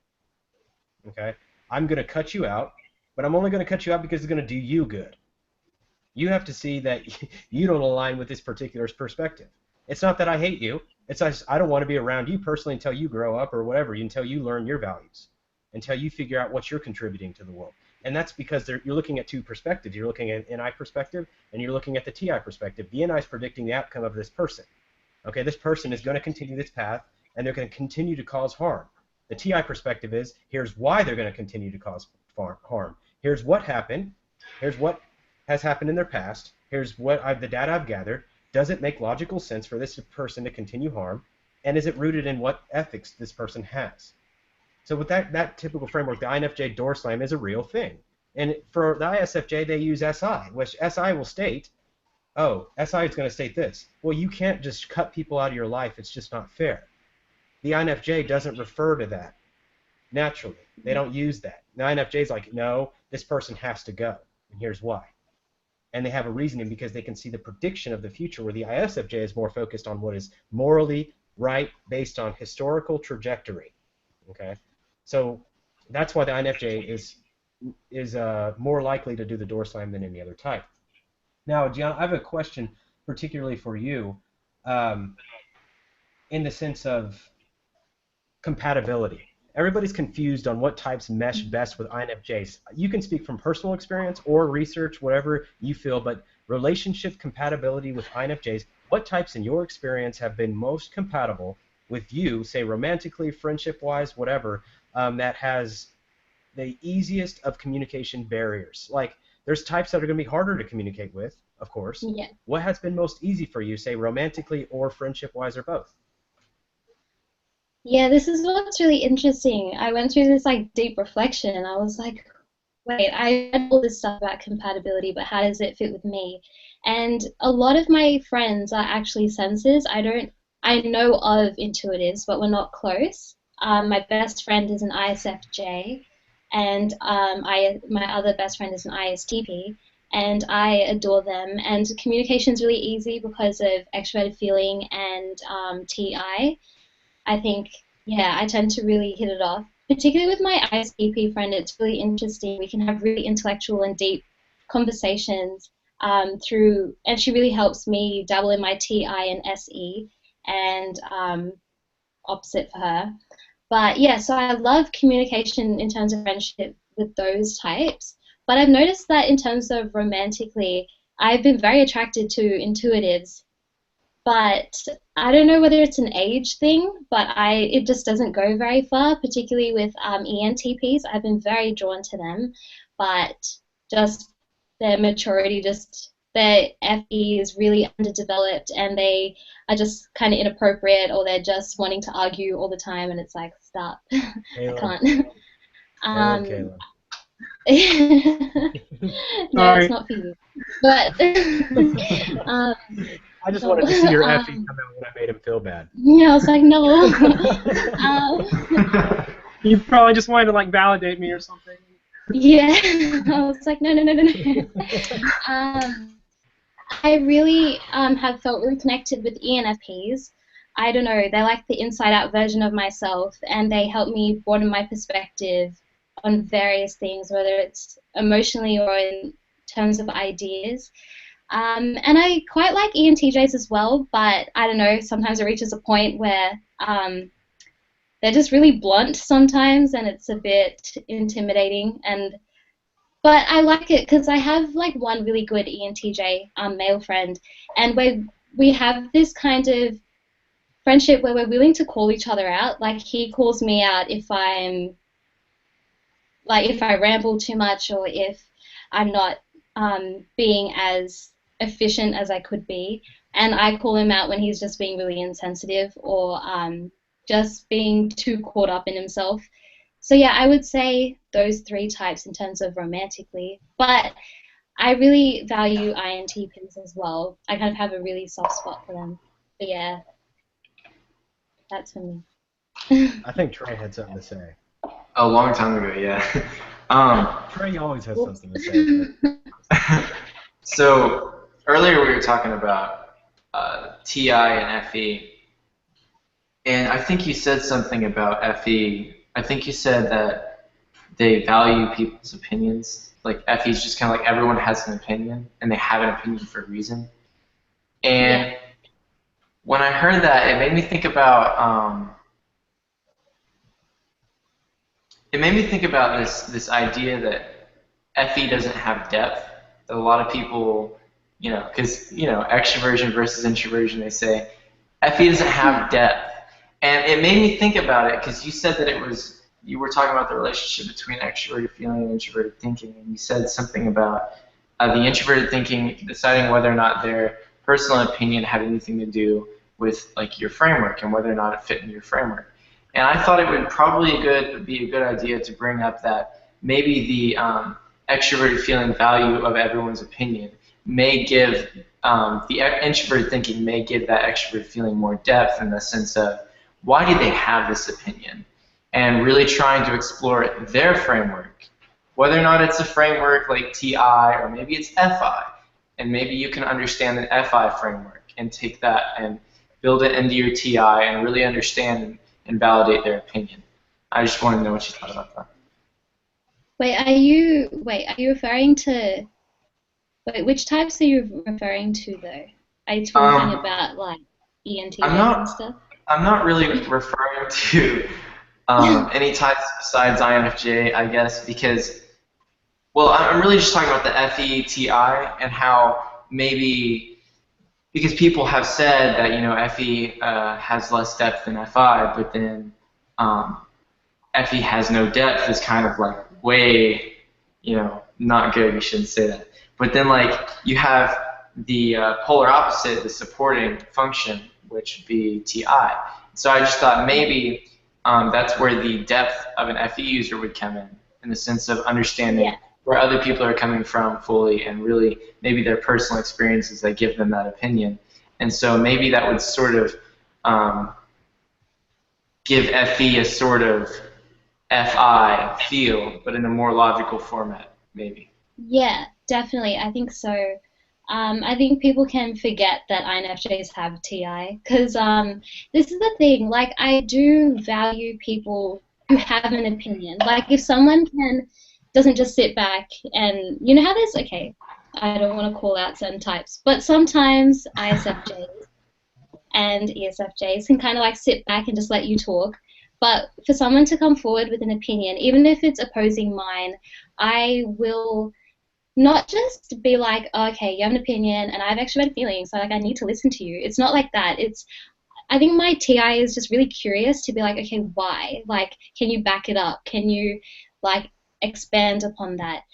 Okay, I'm going to cut you out, but I'm only going to cut you out because it's going to do you good. You have to see that you don't align with this particular perspective. It's not that I hate you. It's I don't want to be around you personally until you grow up or whatever, until you learn your values, until you figure out what you're contributing to the world. And that's because you're looking at two perspectives. You're looking at an NI perspective, and you're looking at the TI perspective. The NI is predicting the outcome of this person. Okay, this person is going to continue this path, and they're going to continue to cause harm. The TI perspective is, here's why they're going to continue to cause harm. Here's what happened. Here's what has happened in their past. Here's what the data I've gathered. Does it make logical sense for this person to continue harm? And is it rooted in what ethics this person has? So with that typical framework, the INFJ door slam is a real thing. And for the ISFJ, they use SI, which SI will state, oh, SI is going to state this. Well, you can't just cut people out of your life. It's just not fair. The INFJ doesn't refer to that naturally. They don't use that. The INFJ is like, no, this person has to go, and here's why. And they have a reasoning because they can see the prediction of the future, where the ISFJ is more focused on what is morally right based on historical trajectory. Okay, so that's why the INFJ is more likely to do the door slam than any other type. Now, Gian, I have a question particularly for you, in the sense of compatibility. Everybody's confused on what types mesh best with INFJs. You can speak from personal experience or research, whatever you feel, but relationship compatibility with INFJs, what types in your experience have been most compatible with you, say romantically, friendship-wise, whatever, that has the easiest of communication barriers? Like, there's types that are going to be harder to communicate with, of course. Yeah. What has been most easy for you, say romantically or friendship-wise or both? Yeah, this is what's really interesting. I went through this like deep reflection, and I was like, wait, I read all this stuff about compatibility, but how does it fit with me? And a lot of my friends are actually sensors. I know of intuitives, but we're not close. My best friend is an ISFJ, and my other best friend is an ISTP, and I adore them. And communication is really easy because of extroverted feeling and TI. I think, yeah, I tend to really hit it off. Particularly with my ISTP friend, it's really interesting. We can have really intellectual and deep conversations and she really helps me dabble in my TI and SE, and opposite for her. But yeah, so I love communication in terms of friendship with those types. But I've noticed that in terms of romantically, I've been very attracted to intuitives. But I don't know whether it's an age thing, but it just doesn't go very far, particularly with ENTPs. I've been very drawn to them, but just their maturity, their FE is really underdeveloped, and they are just kind of inappropriate, or they're just wanting to argue all the time, and it's like, stop. I can't. Kayla. No, it's not for you. But I just wanted to see your FE come out when I made him feel bad. Yeah, I was like, no. You probably just wanted to like validate me or something. Yeah, I was like, no. I really have felt really connected with ENFPs. I don't know, they're like the inside-out version of myself, and they help me broaden my perspective on various things, whether it's emotionally or in terms of ideas. And I quite like ENTJs as well, but I don't know, sometimes it reaches a point where they're just really blunt sometimes, and it's a bit intimidating. But I like it because I have like one really good ENTJ male friend, and we have this kind of friendship where we're willing to call each other out. Like, he calls me out if I ramble too much, or if I'm not being as efficient as I could be, and I call him out when he's just being really insensitive or just being too caught up in himself. So yeah, I would say those 3 types in terms of romantically. But I really value INTPs as well. I kind of have a really soft spot for them. But yeah, that's for me. I think Trey had something to say. A long time ago, yeah. Trey always has something to say. So earlier we were talking about TI and FE, and I think you said something about FE. I think you said that they value people's opinions. Like FE is just kind of like everyone has an opinion, and they have an opinion for a reason. And when I heard that, it made me think about this idea that FE doesn't have depth. That a lot of people, because extroversion versus introversion, they say FE doesn't have depth, and it made me think about it because you said that you were talking about the relationship between extroverted feeling and introverted thinking, and you said something about the introverted thinking deciding whether or not their personal opinion had anything to do with like your framework and whether or not it fit in your framework. And I thought it would probably be a good idea to bring up that maybe the extroverted feeling value of everyone's opinion may give the introverted thinking may give that extroverted feeling more depth in the sense of why do they have this opinion, and really trying to explore their framework, whether or not it's a framework like TI or maybe it's FI, and maybe you can understand an FI framework and take that and build it into your TI and really understand and validate their opinion. I just want to know what you thought about that. Wait, are you referring to? Wait, which types are you referring to though? Are you talking about like ENTJs and stuff? I'm not really referring to any types besides INFJ, I guess, because, well, I'm really just talking about the FE, TI, and how maybe, because people have said that, FE has less depth than FI, but then FE has no depth is kind of like way, not good, you shouldn't say that. But then like you have the polar opposite, the supporting function, which would be TI. So I just thought maybe that's where the depth of an FE user would come in the sense of understanding where other people are coming from fully and really maybe their personal experiences that give them that opinion. And so maybe that would sort of give FE a sort of FI feel, but in a more logical format, maybe. Yeah, definitely. I think so. I think people can forget that INFJs have TI because this is the thing. Like, I do value people who have an opinion. Like, if someone doesn't just sit back and how there's I don't want to call out certain types, but sometimes ISFJs and ESFJs can kind of like sit back and just let you talk. But for someone to come forward with an opinion, even if it's opposing mine, I will not just be like, oh, okay, you have an opinion and I have extroverted feelings, so like I need to listen to you. It's not like that. I think my TI is just really curious to be like, okay, why? Like, can you back it up? Can you like expand upon that?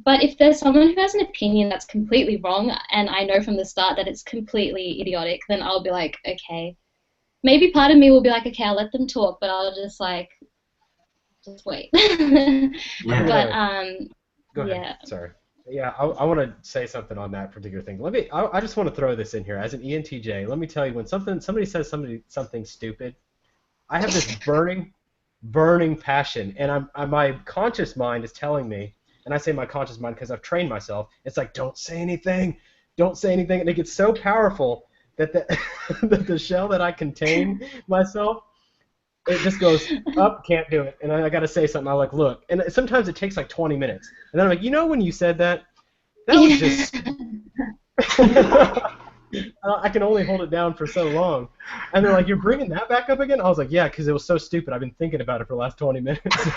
But if there's someone who has an opinion that's completely wrong and I know from the start that it's completely idiotic, then I'll be like, okay. Maybe part of me will be like, okay, I'll let them talk, but I'll just like, just wait. Yeah. But Go ahead. yeah. Sorry. Yeah, I want to say something on that particular thing. I just want to throw this in here as an ENTJ. Let me tell you, when somebody says something stupid, I have this burning passion, and my conscious mind is telling me, and I say my conscious mind because I've trained myself. It's like, don't say anything, and it gets so powerful that the shell that I contain myself, it just goes up, can't do it, and I got to say something. I'm like, look, and sometimes it takes like 20 minutes, and then I'm like, when you said that was just, I can only hold it down for so long, and they're like, you're bringing that back up again? I was like, yeah, because it was so stupid. I've been thinking about it for the last 20 minutes.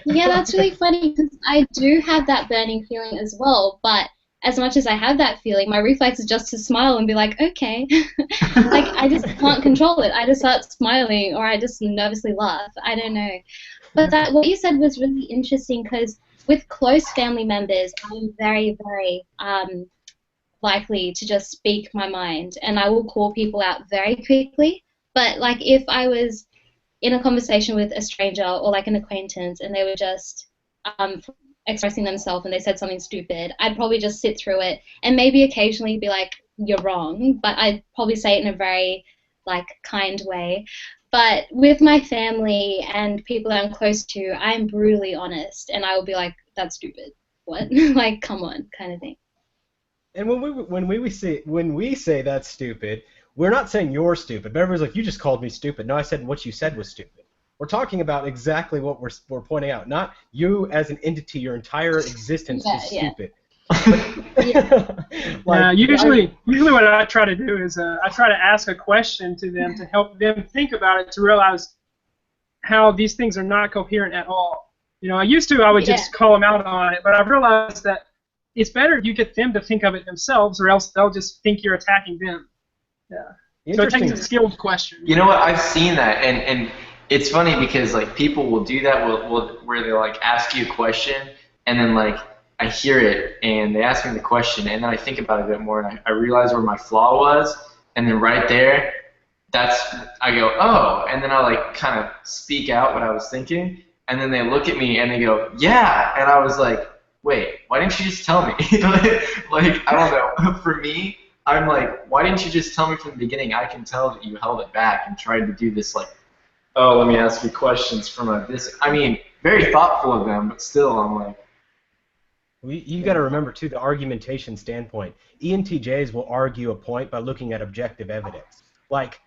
Yeah, that's really funny because I do have that burning feeling as well, but as much as I have that feeling, my reflex is just to smile and be like, okay. Like, I just can't control it. I just start smiling or I just nervously laugh. I don't know. But what you said was really interesting because with close family members, I'm very, very likely to just speak my mind, and I will call people out very quickly. But like if I was in a conversation with a stranger or like an acquaintance and they were just expressing themselves and they said something stupid, I'd probably just sit through it and maybe occasionally be like, you're wrong, but I'd probably say it in a very like kind way. But with my family and people that I'm close to, I'm brutally honest, and I will be like, that's stupid. What? Like, come on, kind of thing. And when we say that's stupid, we're not saying you're stupid. But everyone's like, you just called me stupid. No, I said what you said was stupid. We're talking about exactly what we're pointing out, not you as an entity. Your entire existence is stupid. Usually what I try to do is I try to ask a question to them to help them think about it, to realize how these things are not coherent at all. You know, I would just call them out on it, but I've realized that it's better if you get them to think of it themselves, or else they'll just think you're attacking them. Yeah. So it takes a skilled question. You know what? I've seen that, and it's funny because like people will do that, where they like ask you a question, and then like I hear it, and they ask me the question, and then I think about it a bit more, and I realize where my flaw was, and then right there, I go, oh, and then I like kind of speak out what I was thinking, and then they look at me and they go, yeah, and I was like, wait, why didn't you just tell me? Like, I don't know. For me, I'm like, why didn't you just tell me from the beginning? I can tell that you held it back and tried to do this, like, oh, let me ask you questions from this. I mean, very thoughtful of them, but still, I'm like. You got to remember, too, the argumentation standpoint. ENTJs will argue a point by looking at objective evidence. Like,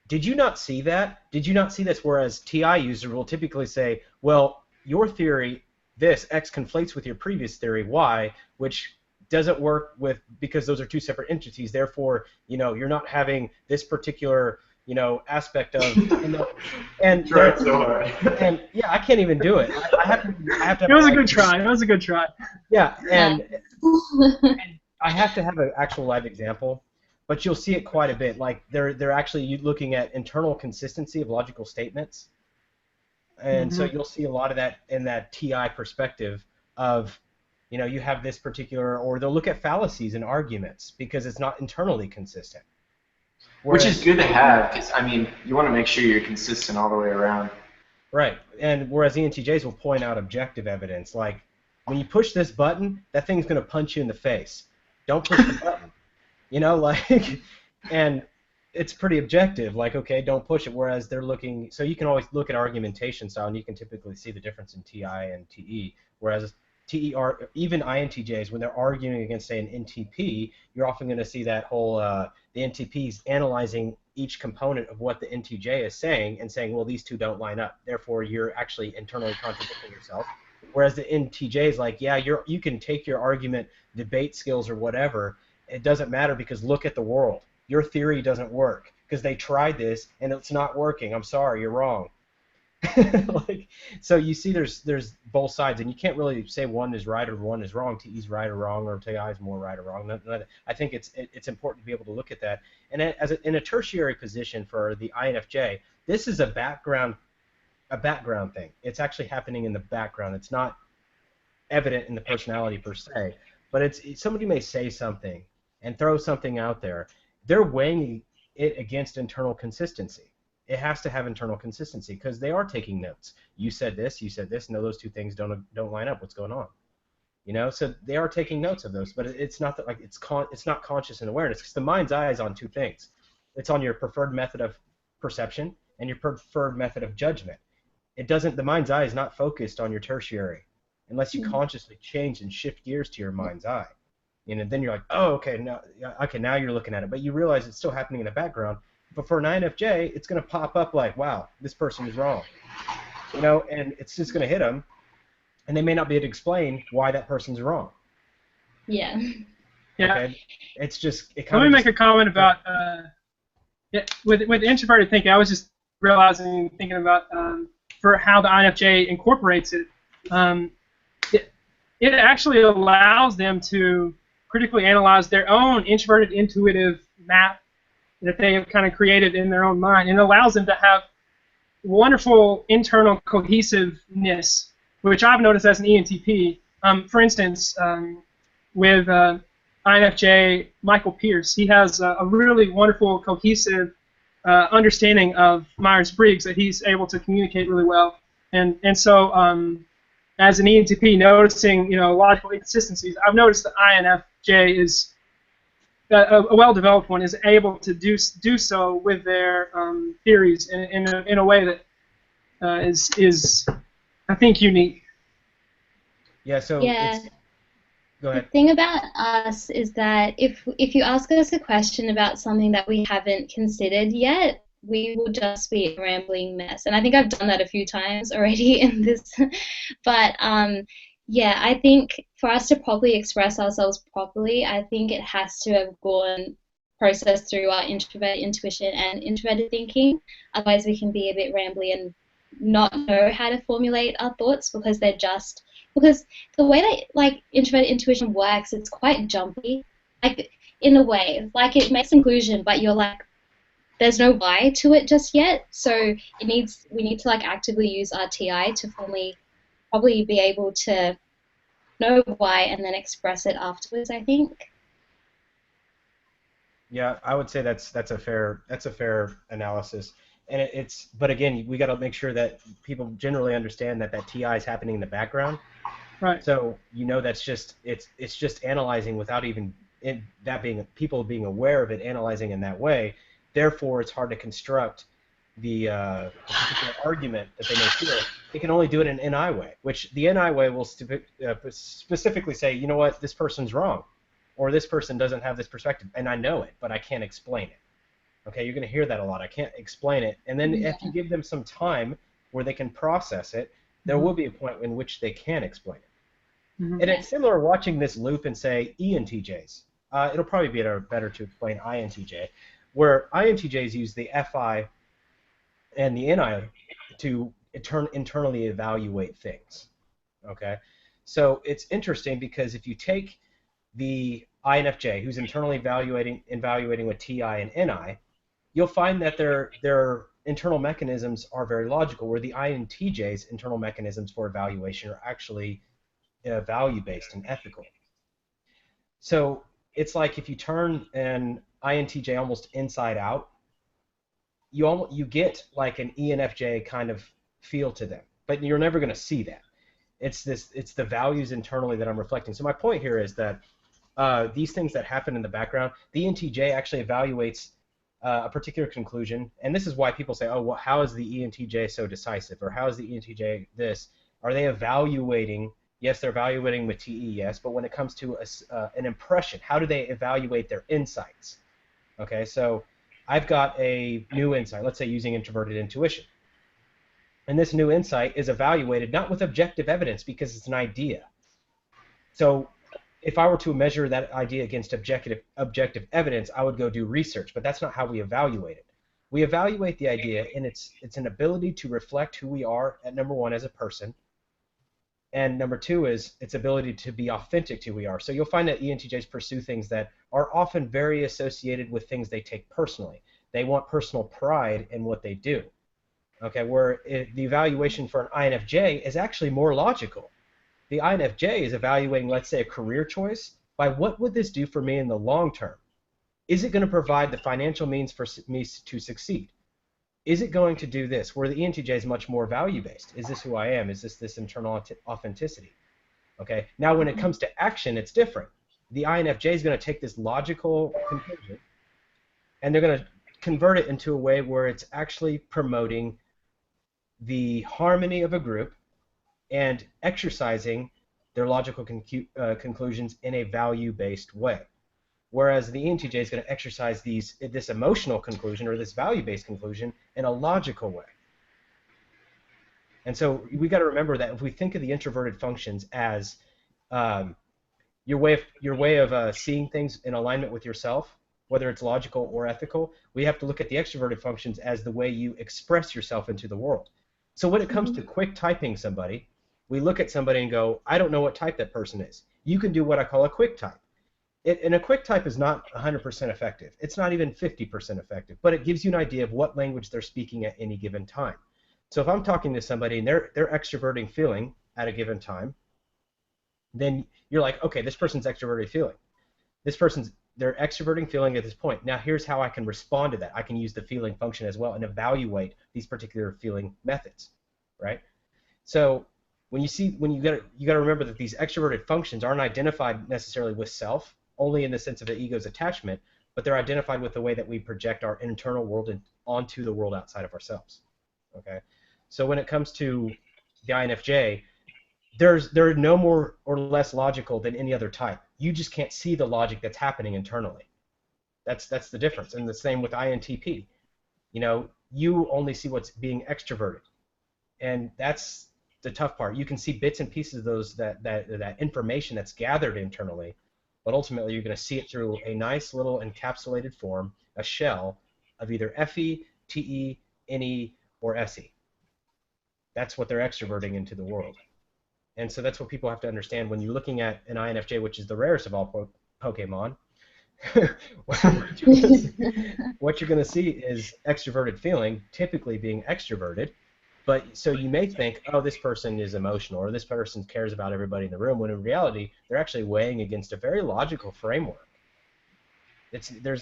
did you not see that? Did you not see this? Whereas TI users will typically say, well, your theory, this, X conflates with your previous theory, Y, which doesn't work with, because those are two separate entities. Therefore, you know, you're not having this particular, you know, aspect of, and tried so hard. And yeah, I can't even do it. I have to. It was a good try. It was a good try. Yeah, and I have to have an actual live example, but you'll see it quite a bit. Like they're actually looking at internal consistency of logical statements, and so you'll see a lot of that in that TI perspective of, you know, you have this particular, or they'll look at fallacies in arguments because it's not internally consistent. Which is good to have, because, I mean, you want to make sure you're consistent all the way around. Right, and whereas ENTJs will point out objective evidence, like, when you push this button, that thing's going to punch you in the face. Don't push the button. You know, like, and it's pretty objective, like, okay, don't push it, whereas they're looking, so you can always look at argumentation style, and you can typically see the difference in TI and TE, whereas TER, even INTJs, when they're arguing against, say, an NTP, you're often going to see that whole, the NTPs analyzing each component of what the NTJ is saying and saying, well, these two don't line up. Therefore, you're actually internally contradicting yourself. Whereas the NTJ is like, yeah, you can take your argument, debate skills or whatever. It doesn't matter because look at the world. Your theory doesn't work because they tried this and it's not working. I'm sorry, you're wrong. Like, so you see there's both sides, and you can't really say one is right or one is wrong. TE's right or wrong, or TI is more right or wrong. I think it's important to be able to look at that. And in a tertiary position for the INFJ, this is a background thing. It's actually happening in the background. It's not evident in the personality per se, but somebody may say something and throw something out there. They're weighing it against internal consistency. It has to have internal consistency because they are taking notes. You said this, no, those two things don't line up. What's going on? You know, so they are taking notes of those, but it's not that, like, it's not conscious and awareness, because the mind's eye is on two things. It's on your preferred method of perception and your preferred method of judgment. The mind's eye is not focused on your tertiary unless you consciously change and shift gears to your mind's eye. You know, then you're like, oh, okay, now you're looking at it, but you realize it's still happening in the background. But for an INFJ, it's going to pop up like, wow, this person is wrong. You know, and it's just going to hit them, and they may not be able to explain why that person's wrong. Yeah. Okay? It's just... Let me make a comment about... with introverted thinking, I was just thinking about for how the INFJ incorporates it. It actually allows them to critically analyze their own introverted intuitive map that they have kind of created in their own mind, and it allows them to have wonderful internal cohesiveness, which I've noticed as an ENTP. For instance, with INFJ Michael Pierce. He has a really wonderful, cohesive understanding of Myers-Briggs that he's able to communicate really well. And so as an ENTP, noticing logical inconsistencies, I've noticed that INFJ is a well-developed one is able to do so with their theories in a way that is I think unique. Yeah. So Yeah. Go ahead. The thing about us is that if you ask us a question about something that we haven't considered yet, we will just be a rambling mess. And I think I've done that a few times already in this. But yeah, I think for us to properly express ourselves properly, I think it has to have gone processed through our introverted intuition and introverted thinking. Otherwise, we can be a bit rambly and not know how to formulate our thoughts because the way that like introverted intuition works, it's quite jumpy, like in a way, like it makes conclusion, but you're like, there's no why to it just yet. So we need to like actively use our TI to probably be able to know why and then express it afterwards, I think. Yeah, I would say that's a fair analysis, and but again, we got to make sure that people generally understand that TI is happening in the background. Right. So that's just it's just analyzing without even people being aware of it, analyzing in that way. Therefore, it's hard to construct the particular argument that they may feel. They can only do it in an NI way, which the NI way will specifically say, you know what, this person's wrong, or this person doesn't have this perspective, and I know it, but I can't explain it. Okay, you're going to hear that a lot. I can't explain it. And then if you give them some time where they can process it, there will be a point in which they can explain it. Mm-hmm. And it's similar watching this loop and say ENTJs. It'll probably be better to explain INTJ, where INTJs use the FI and the NI to internally evaluate things. Okay, so it's interesting because if you take the INFJ, who's internally evaluating with TI and NI, you'll find that their internal mechanisms are very logical, where the INTJ's internal mechanisms for evaluation are actually value-based and ethical. So it's like if you turn an INTJ almost inside out, you get like an ENFJ kind of feel to them, but you're never going to see that. It's the values internally that I'm reflecting. So my point here is that these things that happen in the background, the ENTJ actually evaluates a particular conclusion, and this is why people say, oh, well, how is the ENTJ so decisive, or how is the ENTJ this? Are they evaluating? Yes, they're evaluating with TE, yes, but when it comes to an impression, how do they evaluate their insights? Okay, so I've got a new insight, let's say using introverted intuition. And this new insight is evaluated not with objective evidence because it's an idea. So if I were to measure that idea against objective evidence, I would go do research, but that's not how we evaluate it. We evaluate the idea, and it's an ability to reflect who we are, at number one, as a person, and number two is its ability to be authentic to who we are. So you'll find that ENTJs pursue things that are often very associated with things they take personally. They want personal pride in what they do. Okay, where the evaluation for an INFJ is actually more logical. The INFJ is evaluating, let's say, a career choice by what would this do for me in the long term? Is it going to provide the financial means for me to succeed? Is it going to do this? Where the ENTJ is much more value-based. Is this who I am? Is this internal authenticity? Okay. Now, when it comes to action, it's different. The INFJ is going to take this logical conclusion, and they're going to convert it into a way where it's actually promoting the harmony of a group and exercising their logical conclusions in a value-based way. Whereas the ENTJ is going to exercise this emotional conclusion or this value-based conclusion in a logical way. And so we got to remember that if we think of the introverted functions as your way of seeing things in alignment with yourself, whether it's logical or ethical, we have to look at the extroverted functions as the way you express yourself into the world. So when it comes to quick typing somebody, we look at somebody and go, I don't know what type that person is. You can do what I call a quick type. And a quick type is not 100% effective. It's not even 50% effective, but it gives you an idea of what language they're speaking at any given time. So if I'm talking to somebody and they're extroverting feeling at a given time, then you're like, okay, this person's extroverted feeling. they're extroverting feeling at this point. Now here's how I can respond to that. I can use the feeling function as well and evaluate these particular feeling methods, right? So when you got to remember that these extroverted functions aren't identified necessarily with self, only in the sense of the ego's attachment, but they're identified with the way that we project our internal world onto the world outside of ourselves. Okay, so when it comes to the INFJ, they're no more or less logical than any other type. You just can't see the logic that's happening internally. That's the difference. And the same with INTP. You know, you only see what's being extroverted, and that's the tough part. You can see bits and pieces of those that information that's gathered internally, but ultimately you're going to see it through a nice little encapsulated form, a shell of either FE, TE, NE, or SE. That's what they're extroverting into the world. And so that's what people have to understand when you're looking at an INFJ, which is the rarest of all Pokemon. What you're going to see is extroverted feeling, typically being extroverted. But so you may think, oh, this person is emotional, or this person cares about everybody in the room, when in reality, they're actually weighing against a very logical framework.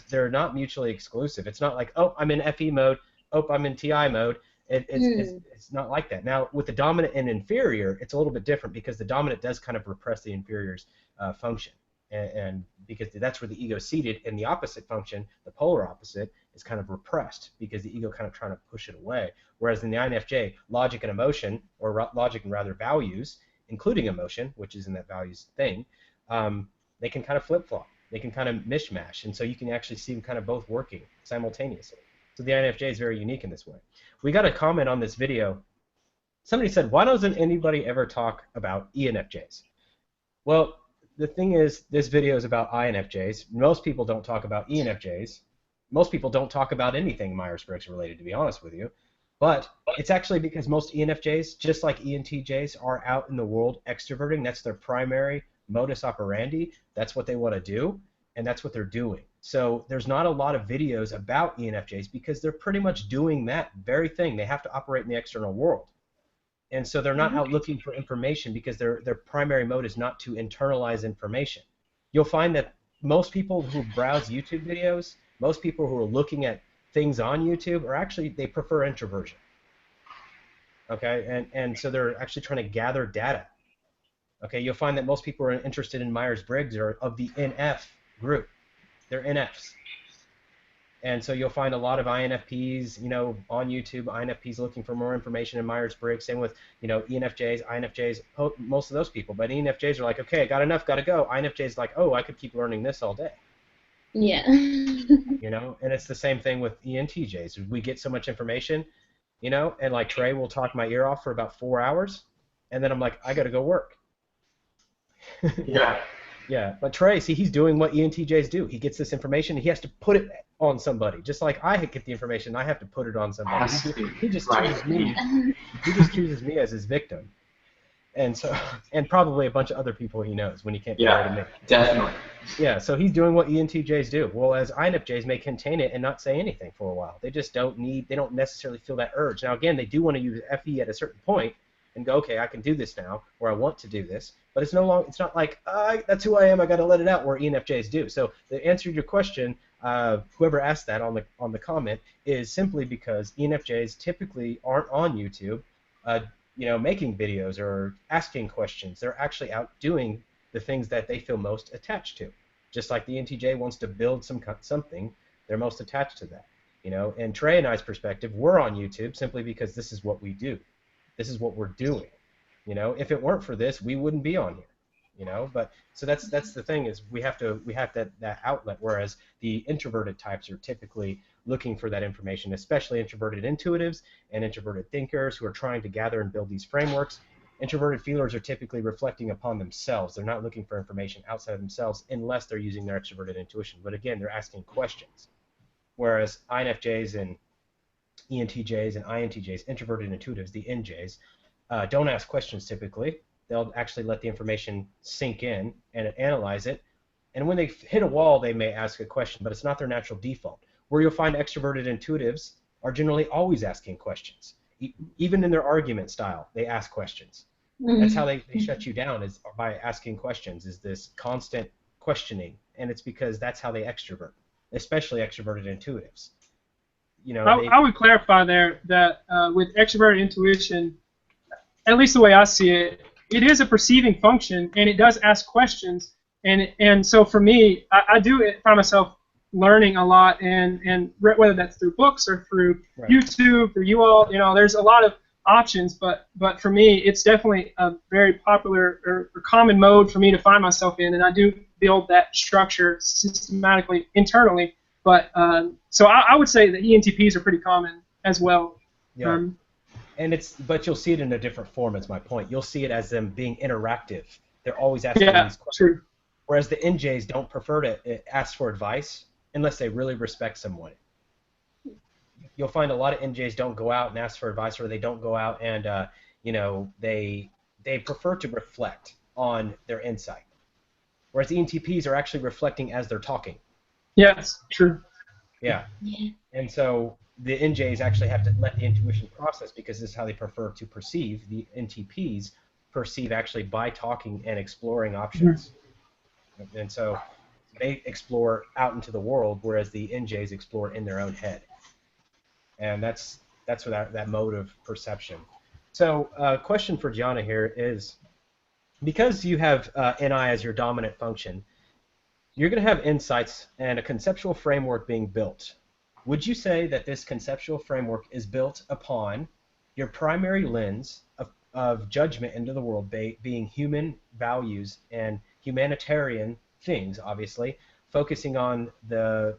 They're not mutually exclusive. It's not like, oh, I'm in FE mode, oh, I'm in TI mode. It's not like that. Now, with the dominant and inferior, it's a little bit different because the dominant does kind of repress the inferior's function. And because that's where the ego is seated, and the opposite function, the polar opposite, is kind of repressed because the ego kind of trying to push it away. Whereas in the INFJ, logic and emotion, or logic and rather values, including emotion, which is in that values thing, they can kind of flip-flop. They can kind of mishmash, and so you can actually see them kind of both working simultaneously. So the INFJ is very unique in this way. We got a comment on this video. Somebody said, why doesn't anybody ever talk about ENFJs? Well, the thing is, this video is about INFJs. Most people don't talk about ENFJs. Most people don't talk about anything Myers-Briggs related, to be honest with you. But it's actually because most ENFJs, just like ENTJs, are out in the world extroverting. That's their primary modus operandi. That's what they want to do, and that's what they're doing. So there's not a lot of videos about ENFJs because they're pretty much doing that very thing. They have to operate in the external world. And so they're not out looking for information because their primary mode is not to internalize information. You'll find that most people who browse YouTube videos, most people who are looking at things on YouTube are actually, they prefer introversion. Okay, and so they're actually trying to gather data. Okay, you'll find that most people who are interested in Myers-Briggs are of the NF group. They're NFs. And so you'll find a lot of INFPs, you know, on YouTube, INFPs looking for more information in Myers-Briggs. Same with, you know, ENFJs, INFJs, most of those people. But ENFJs are like, okay, I got enough, got to go. INFJs like, oh, I could keep learning this all day. Yeah. You know, and it's the same thing with ENTJs. We get so much information, you know, and like Trey will talk my ear off for about 4 hours, and then I'm like, I got to go work. Yeah. Yeah, but Trey, see, he's doing what ENTJs do. He gets this information, and he has to put it on somebody. Just like I get the information, I have to put it on somebody. He just chooses me. He just chooses me as his victim, and so, and probably a bunch of other people he knows when he can't get rid of me. Definitely. Yeah, so he's doing what ENTJs do. Well, as INFJs may contain it and not say anything for a while. They just don't necessarily feel that urge. Now, again, they do want to use FE at a certain point and go, okay, I can do this now, or I want to do this. But it's it's not like, that's who I am, I got to let it out, where ENFJs do. So the answer to your question, whoever asked that on the comment, is simply because ENFJs typically aren't on YouTube, you know, making videos or asking questions. They're actually out doing the things that they feel most attached to. Just like the ENTJ wants to build something, they're most attached to that. You know, and Trey and I's perspective, we're on YouTube simply because this is what we do. This is what we're doing. You know, if it weren't for this, we wouldn't be on here. You know, but so that's the thing, is we have that outlet, whereas the introverted types are typically looking for that information, especially introverted intuitives and introverted thinkers who are trying to gather and build these frameworks. Introverted feelers are typically reflecting upon themselves. They're not looking for information outside of themselves unless they're using their extroverted intuition. But again, they're asking questions. Whereas INFJs and ENTJs and INTJs, introverted intuitives, the NJs, don't ask questions typically. They'll actually let the information sink in and analyze it. And when they hit a wall, they may ask a question, but it's not their natural default. Where you'll find extroverted intuitives are generally always asking questions. Even in their argument style, they ask questions. That's how they shut you down, is by asking questions, is this constant questioning and it's because that's how they extrovert, especially extroverted intuitives. You know, I would clarify there that with extroverted intuition, at least the way I see it, it is a perceiving function, and it does ask questions. And so for me, I do find myself learning a lot, and whether that's through books or through YouTube, through you all, there's a lot of options. But for me, it's definitely a very popular or common mode for me to find myself in, and I do build that structure systematically internally. But so I would say that ENTPs are pretty common as well. Yeah. But you'll see it in a different form, is my point. You'll see it as them being interactive. They're always asking these questions. True. Whereas the NJs don't prefer to ask for advice unless they really respect someone. You'll find a lot of NJs don't go out and ask for advice, or they don't go out and, they prefer to reflect on their insight. Whereas the ENTPs are actually reflecting as they're talking. Yes, true. Yeah. And so the NJs actually have to let the intuition process, because this is how they prefer to perceive. The NTPs perceive actually by talking and exploring options. And so they explore out into the world, whereas the NJs explore in their own head. And that's what that mode of perception. So question for Gianna here is, because you have NI as your dominant function, you're going to have insights and a conceptual framework being built. Would you say that this conceptual framework is built upon your primary lens of judgment into the world being human values and humanitarian things, obviously, focusing on the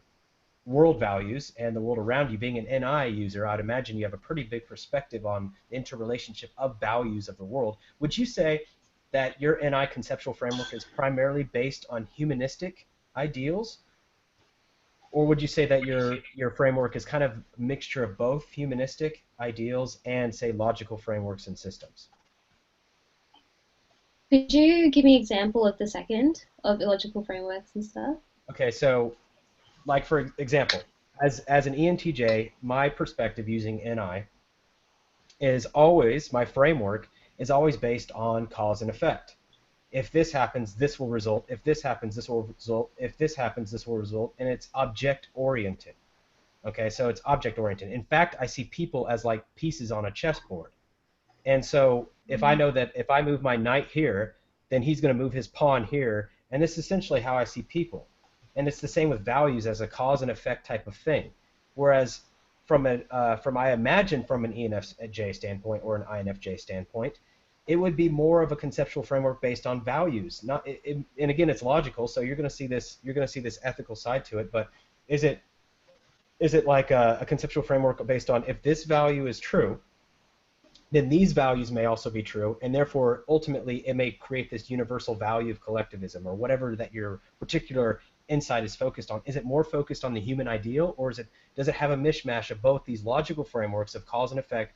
world values and the world around you? Being an NI user, I'd imagine you have a pretty big perspective on the interrelationship of values of the world. Would you say that your NI conceptual framework is primarily based on humanistic ideals? Or would you say that your framework is kind of a mixture of both humanistic ideals and, say, logical frameworks and systems? Could you give me an example of the second, of illogical frameworks and stuff? Okay, so, like for example, as an ENTJ, my perspective using NI is always, my framework is always based on cause and effect. If this happens, this will result. If this happens, this will result. If this happens, this will result. And it's object-oriented. Okay, so it's object-oriented. In fact, I see people as like pieces on a chessboard. And so if I know that if I move my knight here, then he's going to move his pawn here. And this is essentially how I see people. And it's the same with values as a cause and effect type of thing. Whereas I imagine from an ENFJ standpoint or an INFJ standpoint, it would be more of a conceptual framework based on values. And again, it's logical, so you're going to see this ethical side to it. But is it like a conceptual framework based on, if this value is true, then these values may also be true, and therefore ultimately it may create this universal value of collectivism, or whatever that your particular insight is focused on? Is it more focused on the human ideal, or does it have a mishmash of both these logical frameworks of cause and effect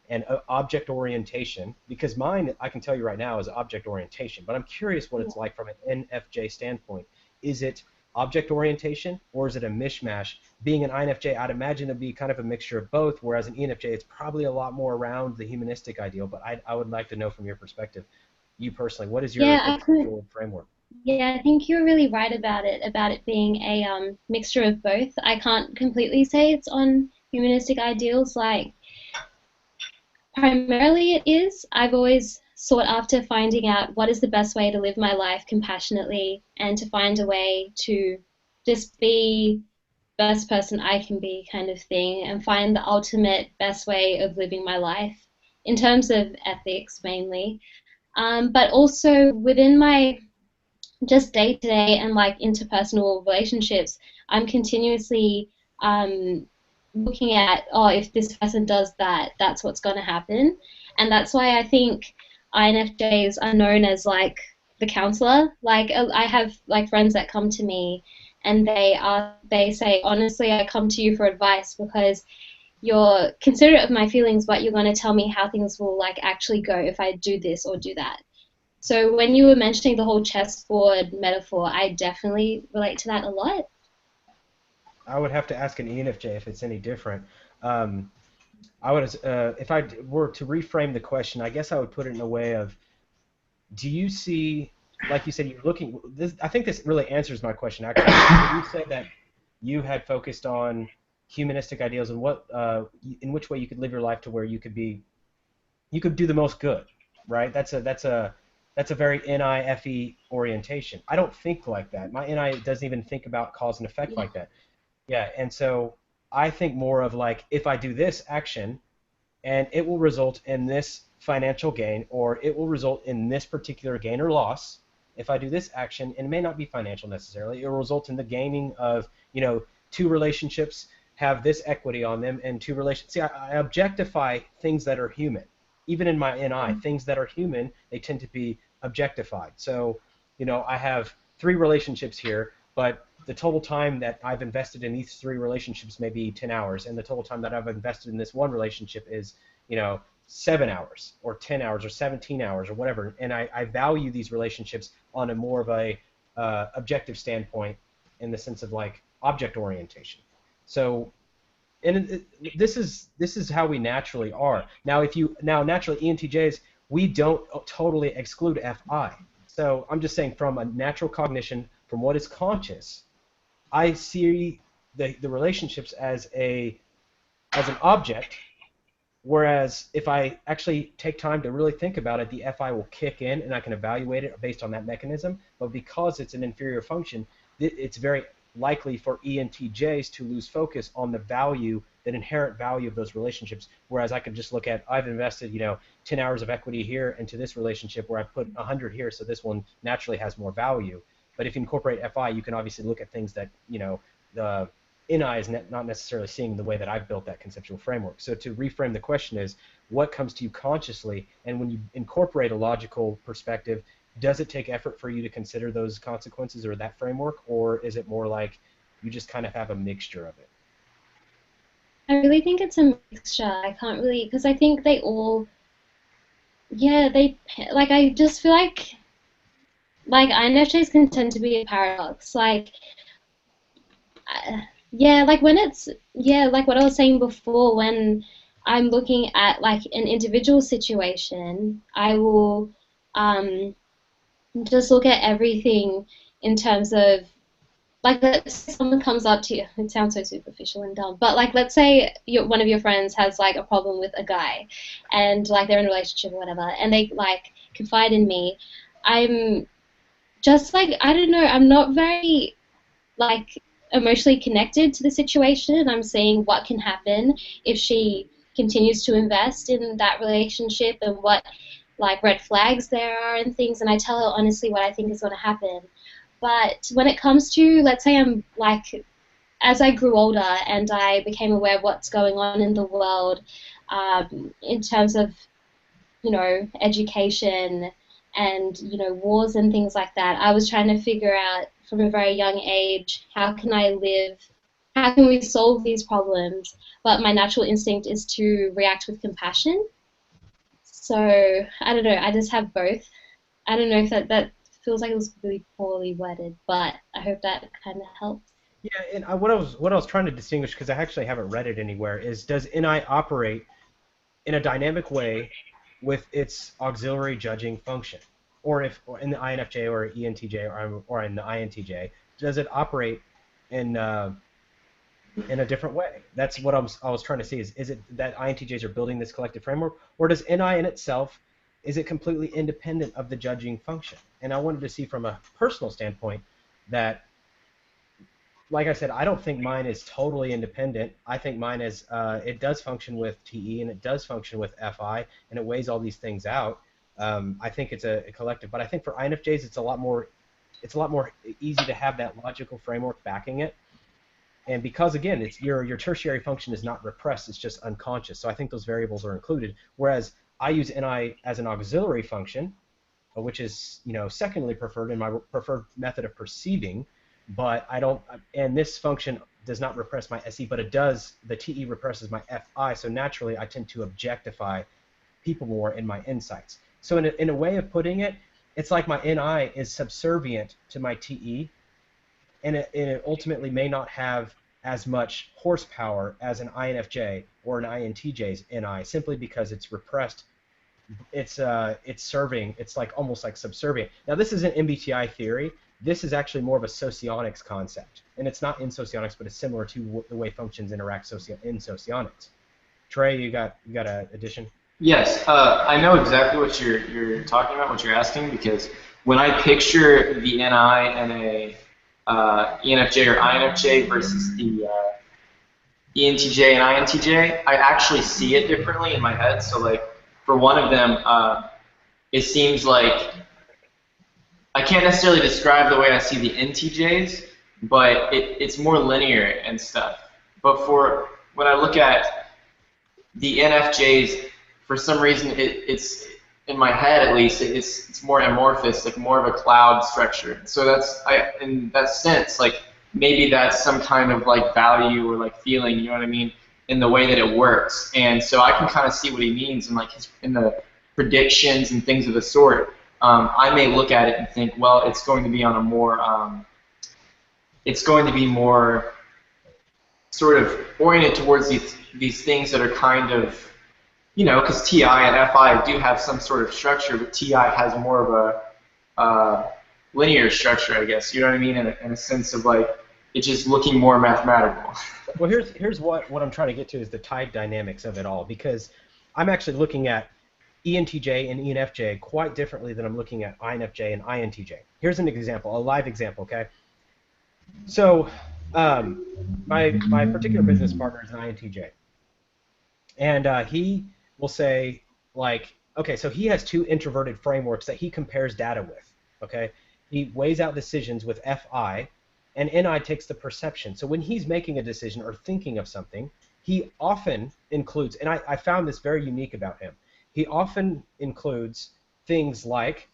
and object orientation? Because mine, I can tell you right now, is object orientation, but I'm curious what it's like from an NFJ standpoint. Is it object orientation, or is it a mishmash? Being an INFJ, I'd imagine it'd be kind of a mixture of both, whereas an ENFJ, it's probably a lot more around the humanistic ideal. But I would like to know from your perspective, you personally, what is your conceptual framework? Yeah, I think you're really right about it being a mixture of both. I can't completely say it's on humanistic ideals, like primarily it is. I've always sought after finding out what is the best way to live my life compassionately, and to find a way to just be the best person I can be, kind of thing, and find the ultimate best way of living my life in terms of ethics mainly. But also within my just day-to-day and like interpersonal relationships, I'm continuously looking at, if this person does that, that's what's going to happen. And that's why I think INFJs are known as like the counselor. Like I have like friends that come to me and they say, honestly, I come to you for advice because you're considerate of my feelings, but you're going to tell me how things will like actually go if I do this or do that. So when you were mentioning the whole chessboard metaphor, I definitely relate to that a lot. I would have to ask an ENFJ if it's any different. I would, if I were to reframe the question, I guess I would put it in a way of, do you see like you said, you're looking. I think this really answers my question. Actually, you said that you had focused on humanistic ideals and in which way you could live your life to where you could do the most good, right? That's a very NIFE orientation. I don't think like that. My NI doesn't even think about cause and effect like that. Yeah, and so I think more of like, if I do this action, and it will result in this financial gain, or it will result in this particular gain or loss. If I do this action, and it may not be financial necessarily, it will result in the gaining of, two relationships have this equity on them, and two relations. See, I objectify things that are human. Even in my NI, things that are human, they tend to be objectified. So, I have 3 relationships here, but the total time that I've invested in these 3 relationships may be 10 hours, and the total time that I've invested in this one relationship is, 7 hours, or 10 hours, or 17 hours, or whatever. And I value these relationships on a more of a objective standpoint, in the sense of like object orientation. So, and this is how we naturally are. Now, naturally ENTJs, we don't totally exclude FI. So I'm just saying, from a natural cognition, from what is conscious, I see the relationships as an object, whereas if I actually take time to really think about it, the FI will kick in and I can evaluate it based on that mechanism. But because it's an inferior function, it's very likely for ENTJs to lose focus on the value, that inherent value of those relationships, whereas I could just look at, I've invested 10 hours of equity here into this relationship, where I put 100 here, so this one naturally has more value. But if you incorporate FI, you can obviously look at things that the NI is not necessarily seeing the way that I've built that conceptual framework. So to reframe the question is, what comes to you consciously, and when you incorporate a logical perspective, does it take effort for you to consider those consequences or that framework, or is it more like you just kind of have a mixture of it? I really think it's a mixture. I can't really, because I think they all, I just feel like INFJs can tend to be a paradox. Like when it's, like what I was saying before, when I'm looking at like an individual situation, I will just look at everything in terms of, like, let's say someone comes up to you, it sounds so superficial and dumb, but like, let's say one of your friends has like a problem with a guy, and like they're in a relationship or whatever, and they like confide in me. I'm just like, I don't know, I'm not very like emotionally connected to the situation. I'm seeing what can happen if she continues to invest in that relationship, and what like red flags there are and things, and I tell her honestly what I think is going to happen. But when it comes to, let's say I'm like, as I grew older and I became aware of what's going on in the world, in terms of, education and, wars and things like that, I was trying to figure out from a very young age, how can we solve these problems? But my natural instinct is to react with compassion. So, I don't know, I just have both. I don't know if that feels like it was really poorly worded, but I hope that kind of helps. Yeah, and what I was trying to distinguish, because I actually haven't read it anywhere, is, does NI operate in a dynamic way with its auxiliary judging function, or in the INFJ or ENTJ or in the INTJ, does it operate in a different way? That's what I was trying to see. Is it that INTJs are building this collective framework, or does NI in itself, is it completely independent of the judging function? And I wanted to see from a personal standpoint that, like I said, I don't think mine is totally independent. I think mine is, it does function with TE, and it does function with FI, and it weighs all these things out. I think it's a collective, but I think for INFJs it's a lot more easy to have that logical framework backing it. And because, again, it's your tertiary function is not repressed, it's just unconscious. So I think those variables are included. Whereas I use NI as an auxiliary function, which is, secondly preferred in my preferred method of perceiving, but I don't, and this function does not repress my SE, but it does, the TE represses my FI, so naturally I tend to objectify people more in my insights. So in a way of putting it, it's like my NI is subservient to my TE, and it ultimately may not have as much horsepower as an INFJ or an INTJ's NI, simply because it's repressed it's serving. It's like almost like subservient. Now this isn't MBTI theory. This is actually more of a socionics concept, and it's not in socionics, but it's similar to the way functions interact in socionics. Trey, you got an addition? Yes, I know exactly what you're talking about, what you're asking, because when I picture the NI and a ENFJ or INFJ versus the ENTJ and INTJ, I actually see it differently in my head. So like for one of them, it seems like I can't necessarily describe the way I see the NTJs, but it's more linear and stuff. But for when I look at the NFJs, for some reason it's in my head at least it's more amorphous, like more of a cloud structure. So that's in that sense, like maybe that's some kind of like value or like feeling, you know what I mean, in the way that it works. And so I can kind of see what he means in like in the predictions and things of the sort. I may look at it and think, well, it's going to be on a more it's going to be more sort of oriented towards these things that are kind of, you know, because TI and FI do have some sort of structure, but TI has more of a linear structure, I guess. You know what I mean? In a sense of like it's just looking more mathematical. Well, here's what I'm trying to get to is the tide dynamics of it all, because I'm actually looking at ENTJ and ENFJ quite differently than I'm looking at INFJ and INTJ. Here's an example, a live example, okay? So my particular business partner is an INTJ, and he will say, like, okay, so he has two introverted frameworks that he compares data with, okay? He weighs out decisions with FI, and NI takes the perception. So when he's making a decision or thinking of something, he often includes, and I found this very unique about him, he often includes things like,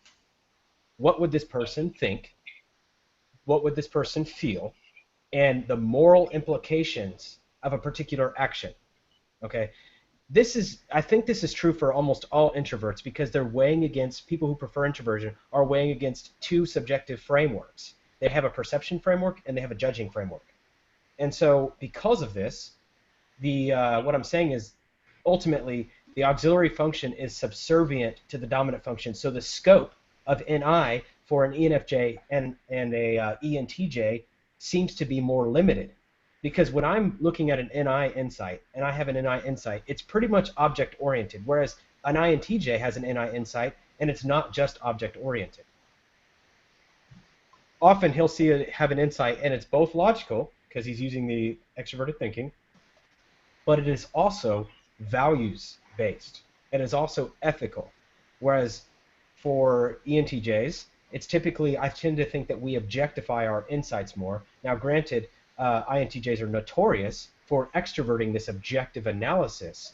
what would this person think? What would this person feel? And the moral implications of a particular action, okay? I think this is true for almost all introverts, because they're weighing against, people who prefer introversion are weighing against two subjective frameworks. They have a perception framework and they have a judging framework. And so because of this, what I'm saying is ultimately the auxiliary function is subservient to the dominant function. So the scope of NI for an ENFJ and a ENTJ seems to be more limited. Because when I'm looking at an NI insight, and I have an NI insight, it's pretty much object-oriented, whereas an INTJ has an NI insight, and it's not just object-oriented. Often he'll have an insight, and it's both logical, because he's using the extroverted thinking, but it is also values-based. It is also ethical. Whereas for ENTJs, it's typically, I tend to think that we objectify our insights more. Now, granted, INTJs are notorious for extroverting this objective analysis,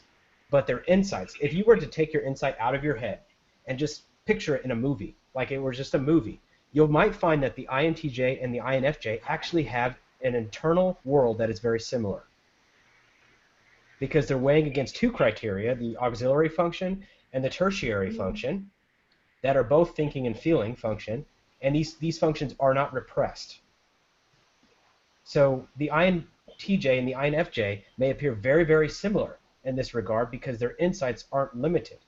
but their insights, if you were to take your insight out of your head and just picture it in a movie, like it was just a movie, you might find that the INTJ and the INFJ actually have an internal world that is very similar, because they're weighing against two criteria, the auxiliary function and the tertiary function, that are both thinking and feeling function, and these functions are not repressed. So the INTJ and the INFJ may appear very, very similar in this regard because their insights aren't limited.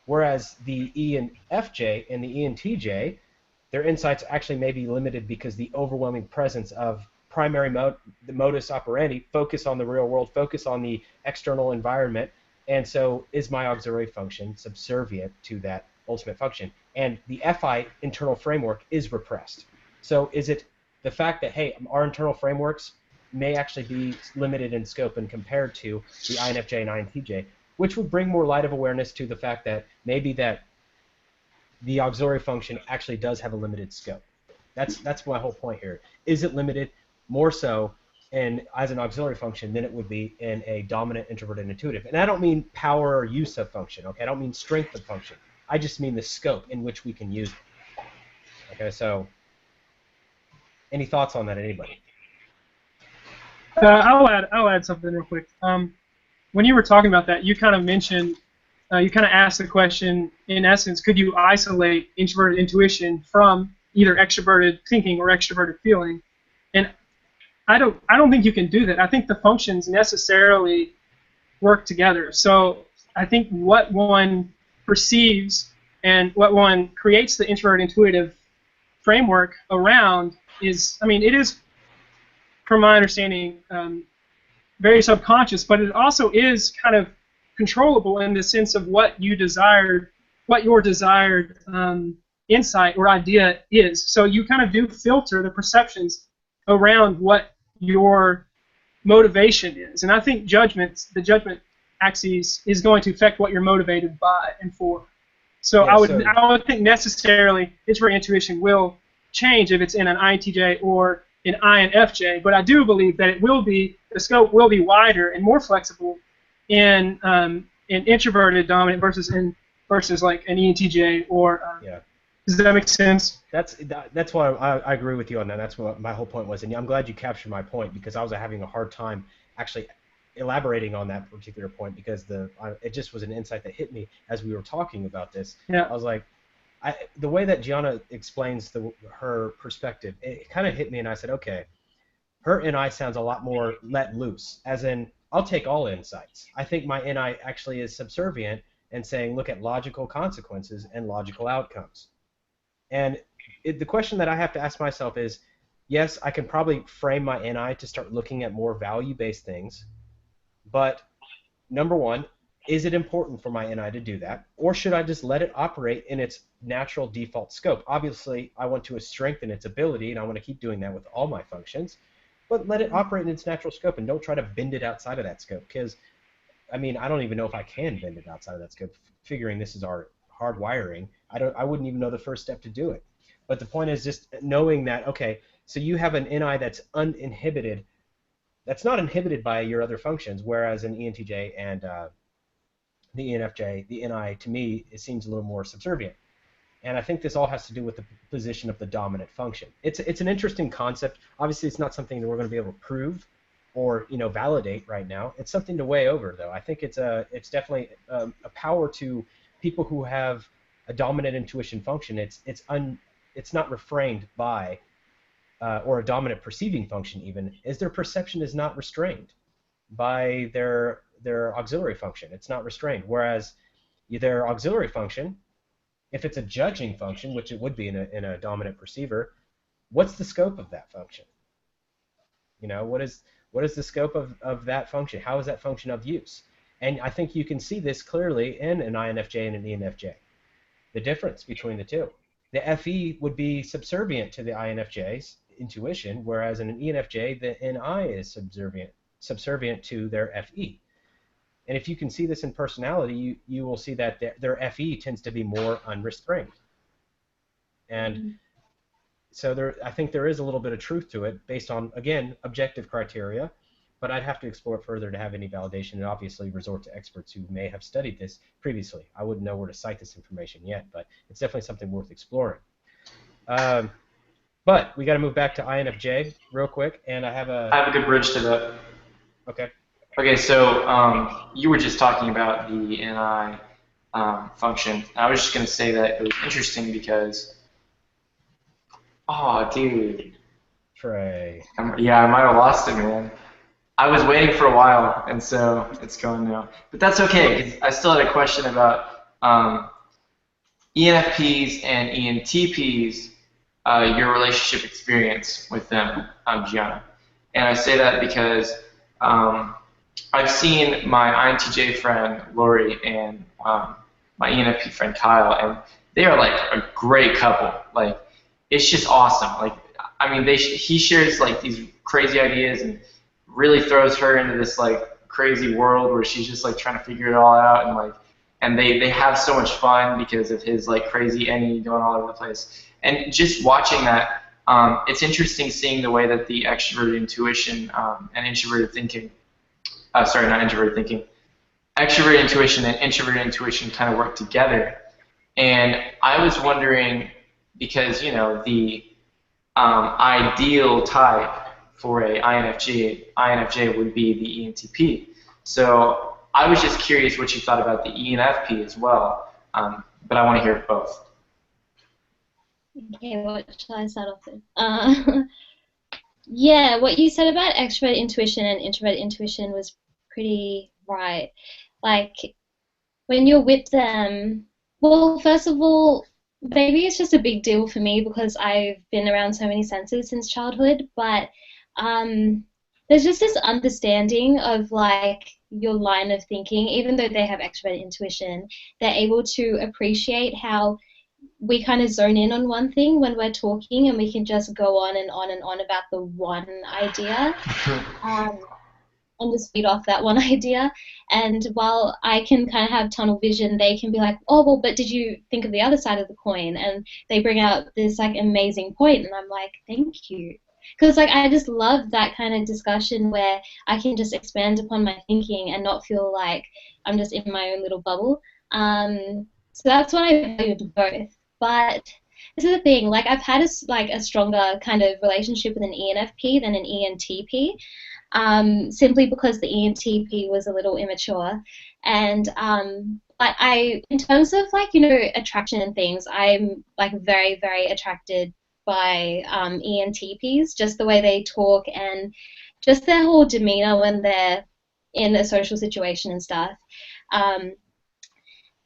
Whereas the ENFJ and the ENTJ, their insights actually may be limited because the overwhelming presence of primary the modus operandi, focus on the real world, focus on the external environment, and so is my auxiliary function subservient to that ultimate function? And the FI internal framework is repressed. So is it the fact that, hey, our internal frameworks may actually be limited in scope and compared to the INFJ and INTJ, which would bring more light of awareness to the fact that maybe that the auxiliary function actually does have a limited scope. That's my whole point here. Is it limited more so as an auxiliary function than it would be in a dominant introverted intuitive? And I don't mean power or use of function, okay? I don't mean strength of function. I just mean the scope in which we can use it. Okay, so any thoughts on that, anybody? I'll add something real quick. When you were talking about that, you kind of mentioned, you kind of asked the question, in essence, could you isolate introverted intuition from either extroverted thinking or extroverted feeling? And I don't think you can do that. I think the functions necessarily work together. So I think what one perceives and what one creates the introvert intuitive framework around is, I mean, it is, from my understanding, very subconscious, but it also is kind of controllable in the sense of what your desired insight or idea is. So you kind of do filter the perceptions around what your motivation is. And I think the judgment axis is going to affect what you're motivated by and for. So Yeah, I would think necessarily introvert intuition will change if it's in an INTJ or an INFJ, but I do believe that the scope will be wider and more flexible in introverted dominant versus like an ENTJ or. Yeah. Does that make sense? That's why I agree with you on that. That's what my whole point was, and I'm glad you captured my point because I was having a hard time actually elaborating on that particular point because it just was an insight that hit me as we were talking about this. Yeah. I was like, the way that Gianna explains her perspective, it kind of hit me, and I said, okay, her NI sounds a lot more let loose, as in I'll take all insights. I think my NI actually is subservient and saying, look at logical consequences and logical outcomes. And the question that I have to ask myself is, yes, I can probably frame my NI to start looking at more value-based things, but number one, is it important for my NI to do that, or should I just let it operate in its natural default scope? Obviously, I want to strengthen its ability, and I want to keep doing that with all my functions, but let it operate in its natural scope and don't try to bend it outside of that scope because, I mean, I don't even know if I can bend it outside of that scope, figuring this is our hard wiring. I wouldn't even know the first step to do it. But the point is just knowing that, okay, so you have an NI that's uninhibited, that's not inhibited by your other functions, whereas an ENTJ and the ENFJ, the NI, to me, it seems a little more subservient. And I think this all has to do with the position of the dominant function. It's an interesting concept. Obviously, it's not something that we're going to be able to prove or validate right now. It's something to weigh over, though. I think it's definitely a power to people who have a dominant intuition function. It's not refrained by or a dominant perceiving function even, is their perception is not restrained by their auxiliary function. It's not restrained. Whereas their auxiliary function, if it's a judging function, which it would be in a dominant perceiver, what's the scope of that function? What is the scope of that function? How is that function of use? And I think you can see this clearly in an INFJ and an ENFJ, the difference between the two. The FE would be subservient to the INFJ's intuition, whereas in an ENFJ, the NI is subservient to their FE. And if you can see this in personality, you will see that their FE tends to be more unrestrained. And so I think there is a little bit of truth to it based on, again, objective criteria, but I'd have to explore it further to have any validation and obviously resort to experts who may have studied this previously. I wouldn't know where to cite this information yet, but it's definitely something worth exploring. But we got to move back to INFJ real quick, and I have a good bridge to that. Okay. Okay, so you were just talking about the NI function. I was just going to say that it was interesting because, oh, dude. Trey. Yeah, I might have lost it, man. I was waiting for a while, and so it's gone now. But that's okay, because I still had a question about ENFPs and ENTPs, your relationship experience with them, Gianna. And I say that because I've seen my INTJ friend, Lori, and my ENFP friend, Kyle, and they are like a great couple. Like, it's just awesome. Like, I mean, he shares like these crazy ideas and really throws her into this like crazy world where she's just like trying to figure it all out, and they have so much fun because of his like crazy NE going all over the place. And just watching that, it's interesting seeing the way that the extroverted intuition and introverted thinking, sorry, not introverted thinking, extroverted intuition and introverted intuition kind of work together. And I was wondering, because the ideal type for a INFJ would be the ENTP. So I was just curious what you thought about the ENFP as well, but I want to hear both. Okay, what shall I start off with? Yeah, what you said about extrovert intuition and introvert intuition was pretty right. Like, when you're with them, Well, first of all, maybe it's just a big deal for me because I've been around so many senses since childhood, but um, there's just this understanding of like your line of thinking, even though they have extrovert intuition, they're able to appreciate how we kind of zone in on one thing when we're talking and we can just go on and on and on about the one idea. Um, and just feed off that one idea. And while I can kind of have tunnel vision, they can be like, oh, well, but did you think of the other side of the coin? And they bring out this like amazing point, and I'm like, thank you. Because like I just love that kind of discussion where I can just expand upon my thinking and not feel like I'm just in my own little bubble. So that's what I valued both. But this is the thing, like I've had a stronger kind of relationship with an ENFP than an ENTP, simply because the ENTP was a little immature. And but in terms of like, attraction and things, I'm like very, very attracted by ENTPs, just the way they talk and just their whole demeanor when they're in a social situation and stuff.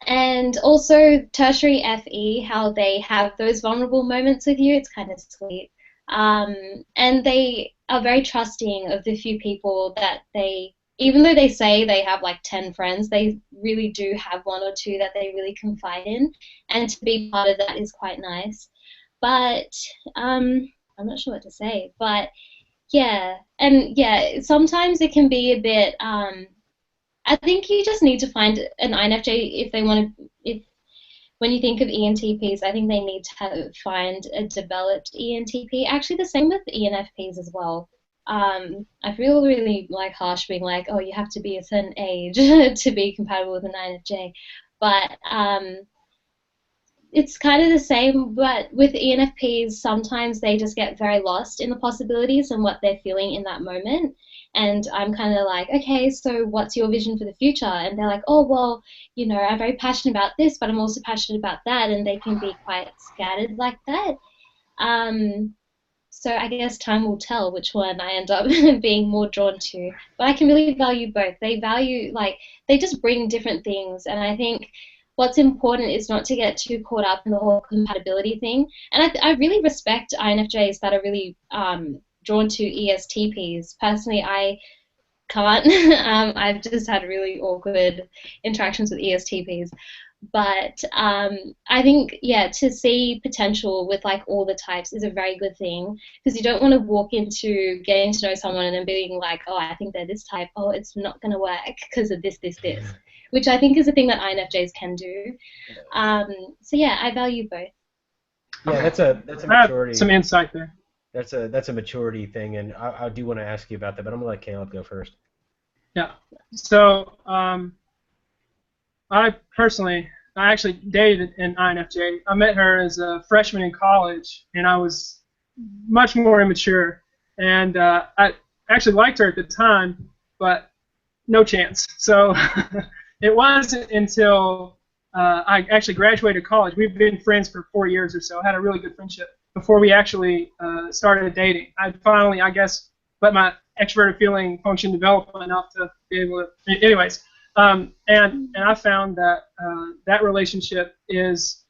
And also tertiary FE, how they have those vulnerable moments with you, it's kind of sweet. And they are very trusting of the few people that even though they say they have like 10 friends, they really do have one or two that they really confide in. And to be part of that is quite nice. But I'm not sure what to say. But yeah, and yeah, sometimes it can be a bit, I think you just need to find an INFJ if they want to, when you think of ENTPs, I think they need to find a developed ENTP. Actually, the same with ENFPs as well. I feel really like harsh being like, oh, you have to be a certain age to be compatible with an INFJ, but it's kind of the same. But with ENFPs, sometimes they just get very lost in the possibilities and what they're feeling in that moment. And I'm kind of like, okay, so what's your vision for the future? And they're like, oh, well, I'm very passionate about this, but I'm also passionate about that. And they can be quite scattered like that. So I guess time will tell which one I end up being more drawn to. But I can really value both. They just bring different things. And I think what's important is not to get too caught up in the whole compatibility thing. And I really respect INFJs that are really drawn to ESTPs. Personally, I can't. I've just had really awkward interactions with ESTPs. But I think, yeah, to see potential with like all the types is a very good thing, because you don't want to walk into getting to know someone and then being like, oh, I think they're this type. Oh, it's not going to work because of this, which I think is a thing that INFJs can do. So yeah, I value both. Yeah, that's a maturity. Some insight there. That's a maturity thing, and I do want to ask you about that, but I'm gonna let Caleb go first. Yeah. So I actually dated an INFJ. I met her as a freshman in college, and I was much more immature. And I actually liked her at the time, but no chance. So it wasn't until I actually graduated college. We've been friends for 4 years or so. Had a really good friendship before we actually started dating. I finally, I guess, let my extroverted feeling function develop enough to be able to. Anyways. And I found that that relationship is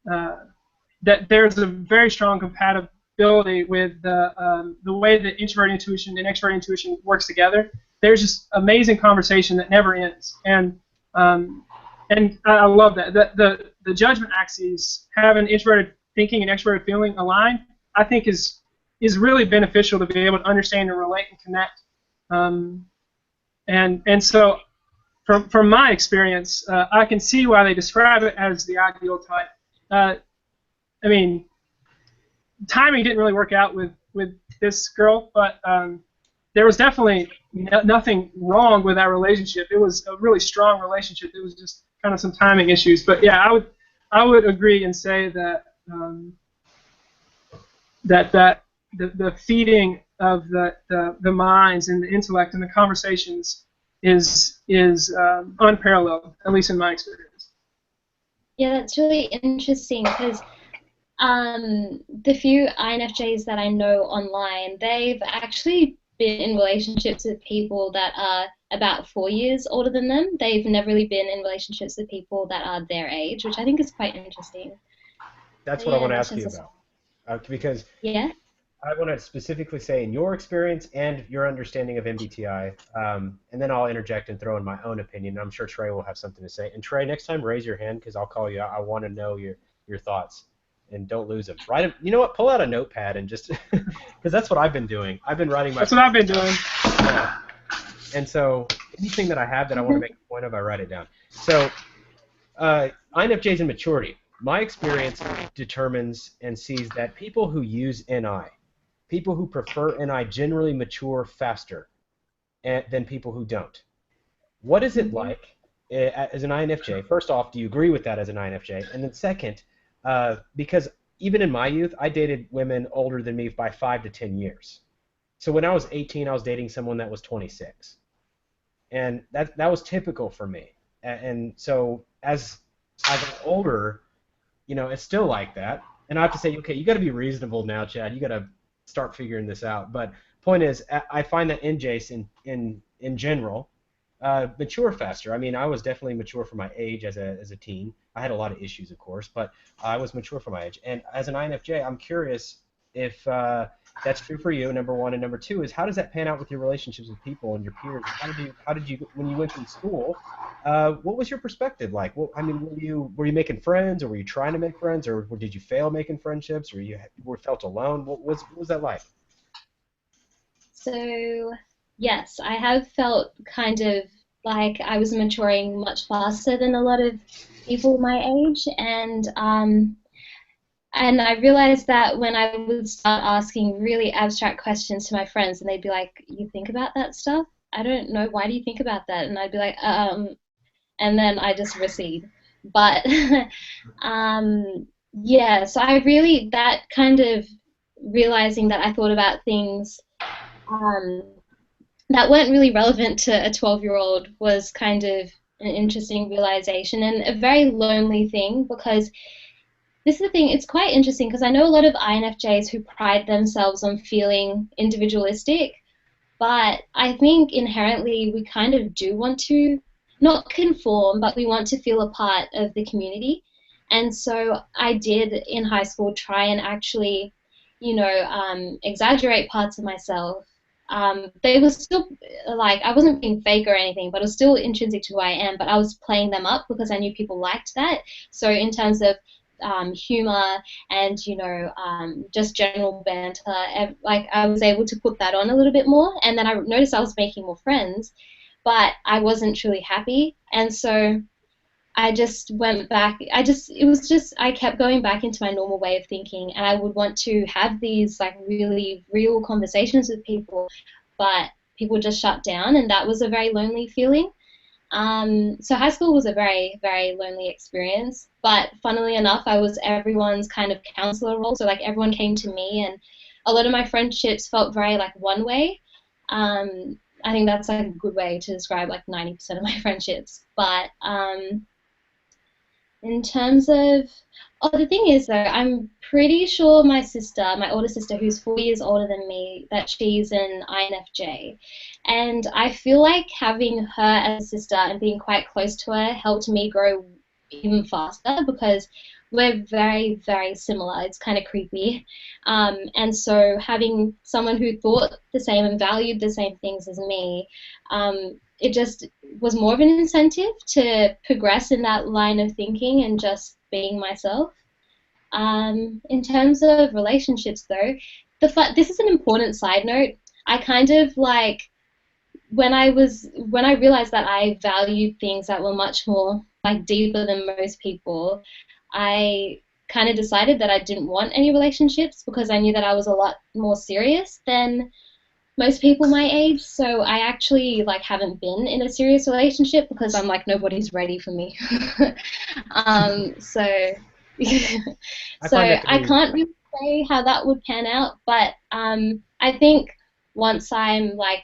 that there's a very strong compatibility with the way that introverted intuition and extroverted intuition works together. There's just amazing conversation that never ends, and I love that. The judgment axes, having introverted thinking and extroverted feeling aligned, I think is really beneficial to be able to understand and relate and connect. And so. From my experience, I can see why they describe it as the ideal type. I mean, timing didn't really work out with this girl, but there was definitely nothing wrong with that relationship. It was a really strong relationship. It was just kind of some timing issues. But yeah, I would agree and say that the feeding of the minds and the intellect and the conversations is unparalleled, at least in my experience. Yeah, that's really interesting, because the few INFJs that I know online, they've actually been in relationships with people that are about 4 years older than them. They've never really been in relationships with people that are their age, which I think is quite interesting. That's So what I yeah, want to that's ask you just about. Because yeah. I want to specifically say in your experience and your understanding of MBTI, and then I'll interject and throw in my own opinion. I'm sure Trey will have something to say. And Trey, next time raise your hand because I'll call you out. I want to know your thoughts, and don't lose them. Write them. You know what? Pull out a notepad and just because that's what I've been doing. I've been writing my. That's what I've been doing. And so anything that I have that I want to make a point of, I write it down. So INFJs and maturity. My experience determines and sees that people who use NI, people who prefer NI generally mature faster than people who don't. What is it like as an INFJ? First off, do you agree with that as an INFJ? And then second, because even in my youth, I dated women older than me by 5 to 10 years. So when I was 18, I was dating someone that was 26. And that was typical for me. And so as I got older, you know, it's still like that. And I have to say, okay, you got to be reasonable now, Chad. You got to start figuring this out. But point is, I find that Entjs in general mature faster. I mean, I was definitely mature for my age as a teen. I had a lot of issues, of course, but I was mature for my age. And as an INFJ, I'm curious if that's true for you, number one, and number two is how does that pan out with your relationships with people and your peers? How did you when you went through school? What was your perspective like? Well, I mean, were you making friends, or were you trying to make friends, or did you fail making friendships, or you were felt alone? What was that like? So yes, I have felt kind of like I was maturing much faster than a lot of people my age, and I realized that when I would start asking really abstract questions to my friends, and they'd be like, "You think about that stuff? I don't know. Why do you think about that?" And I'd be like, and then I just recede. But yeah, so I really, that kind of realizing that I thought about things um, that weren't really relevant to a 12-year-old was kind of an interesting realization and a very lonely thing, because this is the thing, it's quite interesting because I know a lot of INFJs who pride themselves on feeling individualistic, but I think inherently we kind of do want to not conform, but we want to feel a part of the community. And so I did in high school try and actually, exaggerate parts of myself. They were still, like, I wasn't being fake or anything, but it was still intrinsic to who I am, but I was playing them up because I knew people liked that. So in terms of humor and just general banter, like I was able to put that on a little bit more, and then I noticed I was making more friends, but I wasn't truly happy, and so I just went back. I kept going back into my normal way of thinking, and I would want to have these like really real conversations with people, but people just shut down, and that was a very lonely feeling. So high school was a very, very lonely experience, but funnily enough, I was everyone's kind of counselor role. So like everyone came to me, and a lot of my friendships felt very like one way. I think that's like a good way to describe like 90% of my friendships. But in terms of, the thing is though, I'm pretty sure my sister, my older sister, who's 4 years older than me, that she's an INFJ. And I feel like having her as a sister and being quite close to her helped me grow even faster because we're very, very similar. It's kind of creepy. And so having someone who thought the same and valued the same things as me, it just was more of an incentive to progress in that line of thinking and just being myself. In terms of relationships, though, this is an important side note. I kind of like when I realized that I valued things that were much more like deeper than most people, I kind of decided that I didn't want any relationships because I knew that I was a lot more serious than most people my age. So I actually like haven't been in a serious relationship because I'm like nobody's ready for me. So so I can't really say how that would pan out, but I think once I'm like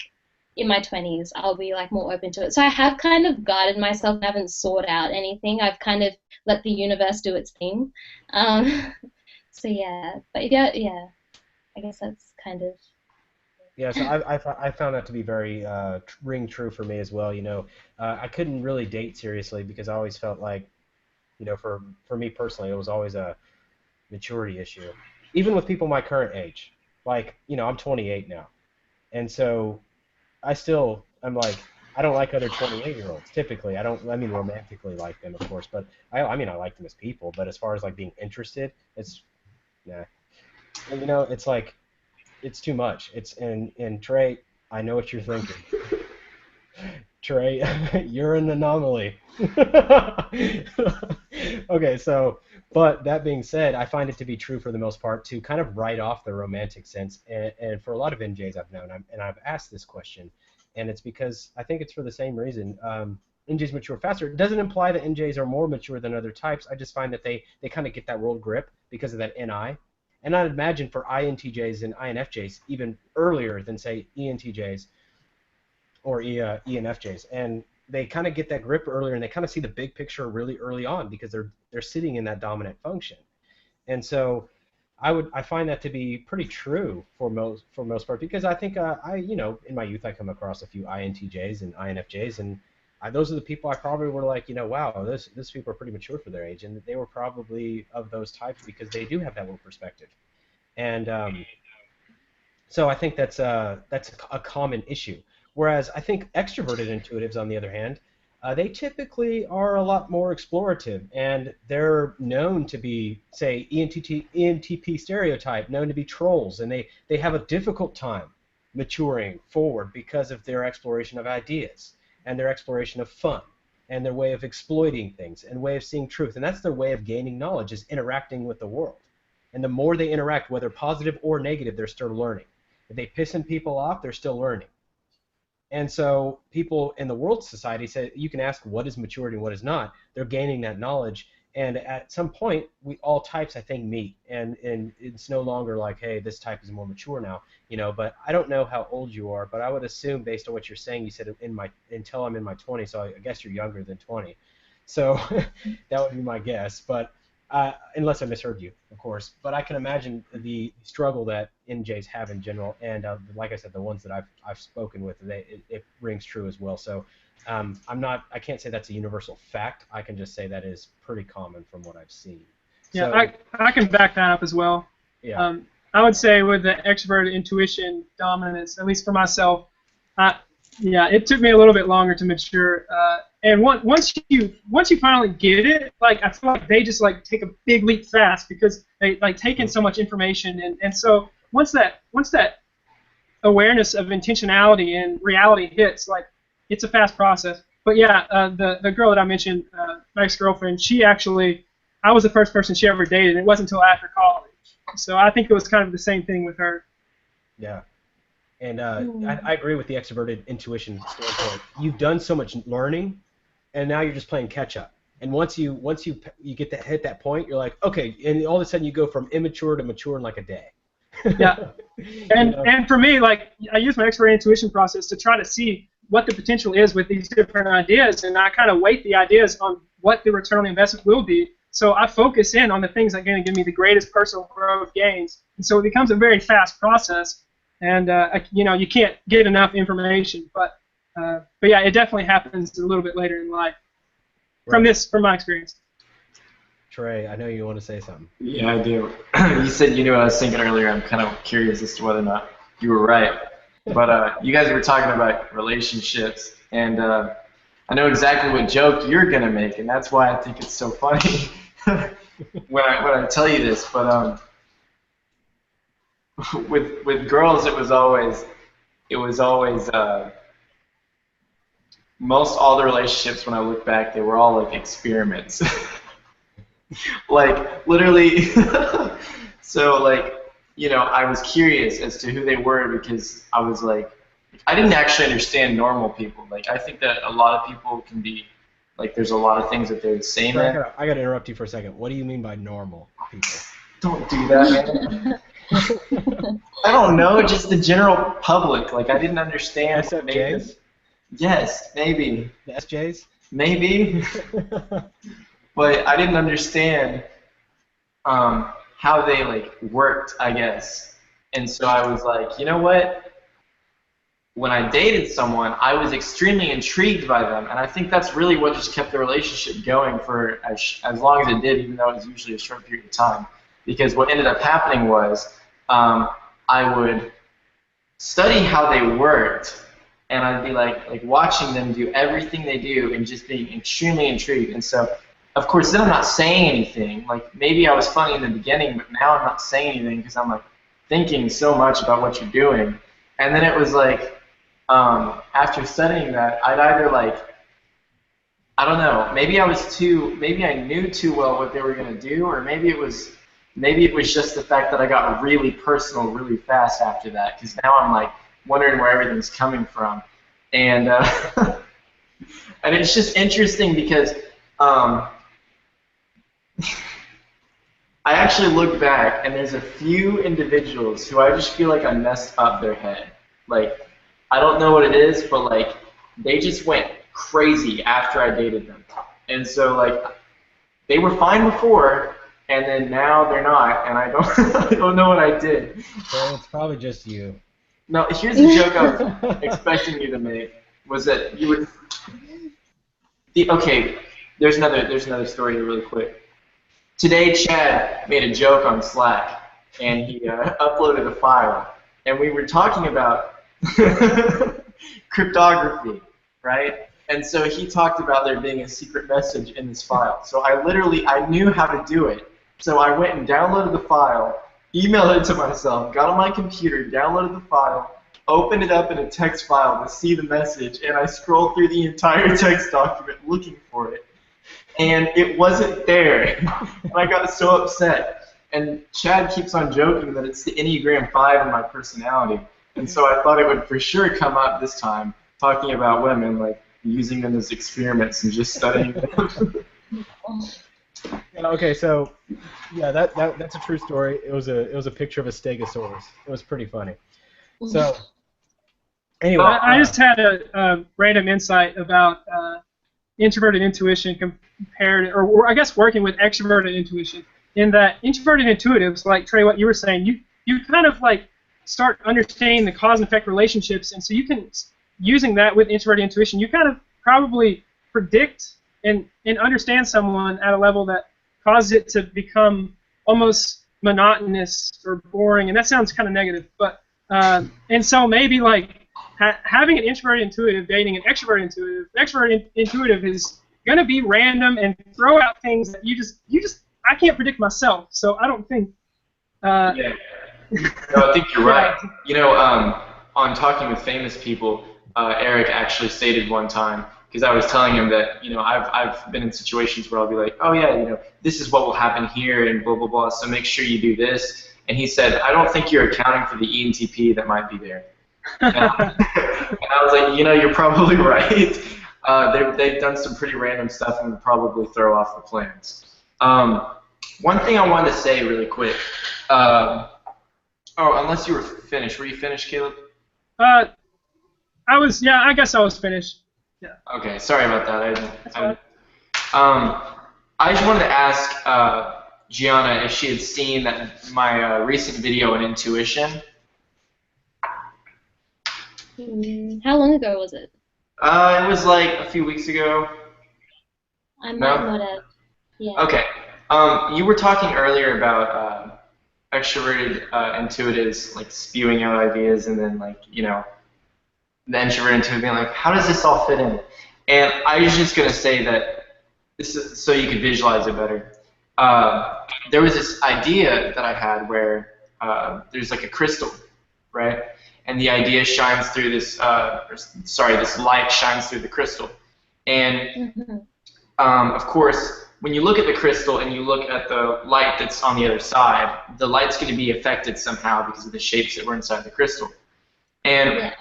in my 20s, I'll be like more open to it. So I have kind of guarded myself and haven't sought out anything. I've kind of let the universe do its thing. So yeah, but yeah, I guess that's kind of. Yeah, so I found that to be very ring true for me as well. I couldn't really date seriously because I always felt like, for me personally, it was always a maturity issue. Even with people my current age, like, I'm 28 now, and so I'm like, I don't like other 28-year-olds typically. I mean, romantically like them, of course, but I mean, I like them as people, but as far as like being interested, it's, nah. And, it's like, it's too much. And Trey, I know what you're thinking. Trey, you're an anomaly. Okay, so, but that being said, I find it to be true for the most part to kind of write off the romantic sense. And for a lot of NJs I've known, and I've asked this question, and it's because I think it's for the same reason. NJs mature faster. It doesn't imply that NJs are more mature than other types. I just find that they kind of get that world grip because of that NI. And I'd imagine for INTJs and INFJs even earlier than, say, ENTJs or ENFJs. And they kind of get that grip earlier, and they kind of see the big picture really early on because they're sitting in that dominant function. And so I find that to be pretty true for most part, because I think in my youth I come across a few INTJs and INFJs, and those are the people I probably were like, wow, those people are pretty mature for their age, and they were probably of those types because they do have that little perspective. And so I think that's a common issue. Whereas I think extroverted intuitives, on the other hand, they typically are a lot more explorative, and they're known to be, say, ENTP stereotype, known to be trolls, and they have a difficult time maturing forward because of their exploration of ideas and their exploration of fun and their way of exploiting things and way of seeing truth. And that's their way of gaining knowledge, is interacting with the world. And the more they interact, whether positive or negative, they're still learning. If they pissing people off, they're still learning. And so people in the world society say, you can ask what is maturity and what is not. They're gaining that knowledge. And at some point, all types, I think, meet. And it's no longer like, hey, this type is more mature now. But I don't know how old you are, but I would assume, based on what you're saying, you said until I'm in my 20s, so I guess you're younger than 20. So that would be my guess. But unless I misheard you, of course. But I can imagine the struggle that NJs have in general, and like I said, the ones that I've spoken with, it rings true as well. So I can't say that's a universal fact. I can just say that is pretty common from what I've seen. Yeah, So, I can back that up as well. Yeah. I would say with the extroverted intuition dominance, at least for myself, it took me a little bit longer to mature. And once you finally get it, like, I feel like they just like take a big leap fast because they like take in so much information, and so once that awareness of intentionality and reality hits, like, it's a fast process. But yeah, the girl that I mentioned, my ex-girlfriend, I was the first person she ever dated, and it wasn't until after college. So I think it was kind of the same thing with her. Yeah. And I agree with the extroverted intuition standpoint. You've done so much learning, and now you're just playing catch up. And once you get to hit that point, you're like, okay, and all of a sudden you go from immature to mature in like a day. Yeah. And for me, like, I use my extroverted intuition process to try to see what the potential is with these different ideas, and I kind of weight the ideas on what the return on the investment will be. So I focus in on the things that are going to give me the greatest personal growth gains. And so it becomes a very fast process. And you can't get enough information, but yeah, it definitely happens a little bit later in life. Right. From my experience. Trey, I know you want to say something. Yeah, I do. You said, what I was thinking earlier. I'm kind of curious as to whether or not you were right. But you guys were talking about relationships, and I know exactly what joke you're gonna make, and that's why I think it's so funny when I tell you this. But with girls, it was always most all the relationships, when I look back, they were all like experiments. Like, literally. So, like, I was curious as to who they were, because I was like, I didn't actually understand normal people. Like, I think that a lot of people can be, like, there's a lot of things that they're the same in. I gotta interrupt you for a second. What do you mean by normal people? Don't do that, man. I don't know, just the general public. Like, I didn't understand. SFJs? Yes, maybe. The SJs? Maybe. But I didn't understand how they, like, worked, I guess. And so I was like, you know what? when I dated someone, I was extremely intrigued by them, and I think that's really what just kept the relationship going for as long as it did, even though it was usually a short period of time. Because what ended up happening was I would study how they worked, and I'd be like watching them do everything they do and just being extremely intrigued. And so, of course, then I'm not saying anything. Like, maybe I was funny in the beginning, but now I'm not saying anything because I'm like thinking so much about what you're doing. And then it was like, after studying that, I'd either like, I don't know, maybe I knew too well what they were gonna do, or maybe it was just the fact that I got really personal really fast after that, because now I'm like wondering where everything's coming from, and and it's just interesting because I actually look back and there's a few individuals who I just feel like I messed up their head. Like, I don't know what it is, but like they just went crazy after I dated them. And so like they were fine before, and then now they're not, and I don't know what I did. Well, it's probably just you. No, here's the joke I was expecting you to make, was that you would okay, there's another story here really quick. Today Chad made a joke on Slack, and he uploaded a file, and we were talking about cryptography, right? And so he talked about there being a secret message in this file. So I knew how to do it. So I went and downloaded the file, emailed it to myself, got on my computer, downloaded the file, opened it up in a text file to see the message, and I scrolled through the entire text document looking for it. And it wasn't there. And I got so upset. And Chad keeps on joking that it's the Enneagram 5 in my personality. And so I thought it would for sure come up this time, talking about women, like using them as experiments and just studying them. Okay, so yeah, that's a true story. It was a picture of a stegosaurus. It was pretty funny. So anyway, I just had a random insight about introverted intuition compared, or I guess working with extroverted intuition. In that introverted intuitives, like Trey, what you were saying, you kind of like start understanding the cause and effect relationships, and so you can, using that with introverted intuition, you kind of probably predict and understand someone at a level that causes it to become almost monotonous or boring, and that sounds kind of negative, but and so maybe like having an introverted intuitive dating an extroverted intuitive, the extroverted intuitive is going to be random and throw out things that you just I can't predict myself, so I don't think yeah. No, I think you're right. You know, on Talking with Famous People, Eric actually stated one time, because I was telling him that, you know, I've been in situations where I'll be like, oh yeah, you know, this is what will happen here and blah, blah, blah, so make sure you do this. And he said, I don't think you're accounting for the ENTP that might be there. And I was like, you know, you're probably right. They've done some pretty random stuff and would probably throw off the plans. One thing I wanted to say really quick. Oh, unless you were finished. Were you finished, Caleb? I guess I was finished. Yeah. Okay, sorry about that. I just wanted to ask Gianna if she had seen my recent video on intuition. How long ago was it? It was like a few weeks ago. I might not have. Yeah. Okay. You were talking earlier about extroverted intuitives like spewing out ideas, and then like, you know, the introvert intuitive being like, how does this all fit in? And I was just gonna say that this is, so you could visualize it better. There was this idea that I had where there's like a crystal, right? And the idea shines through this. This light shines through the crystal, and of course, when you look at the crystal and you look at the light that's on the other side, the light's going to be affected somehow because of the shapes that were inside the crystal. And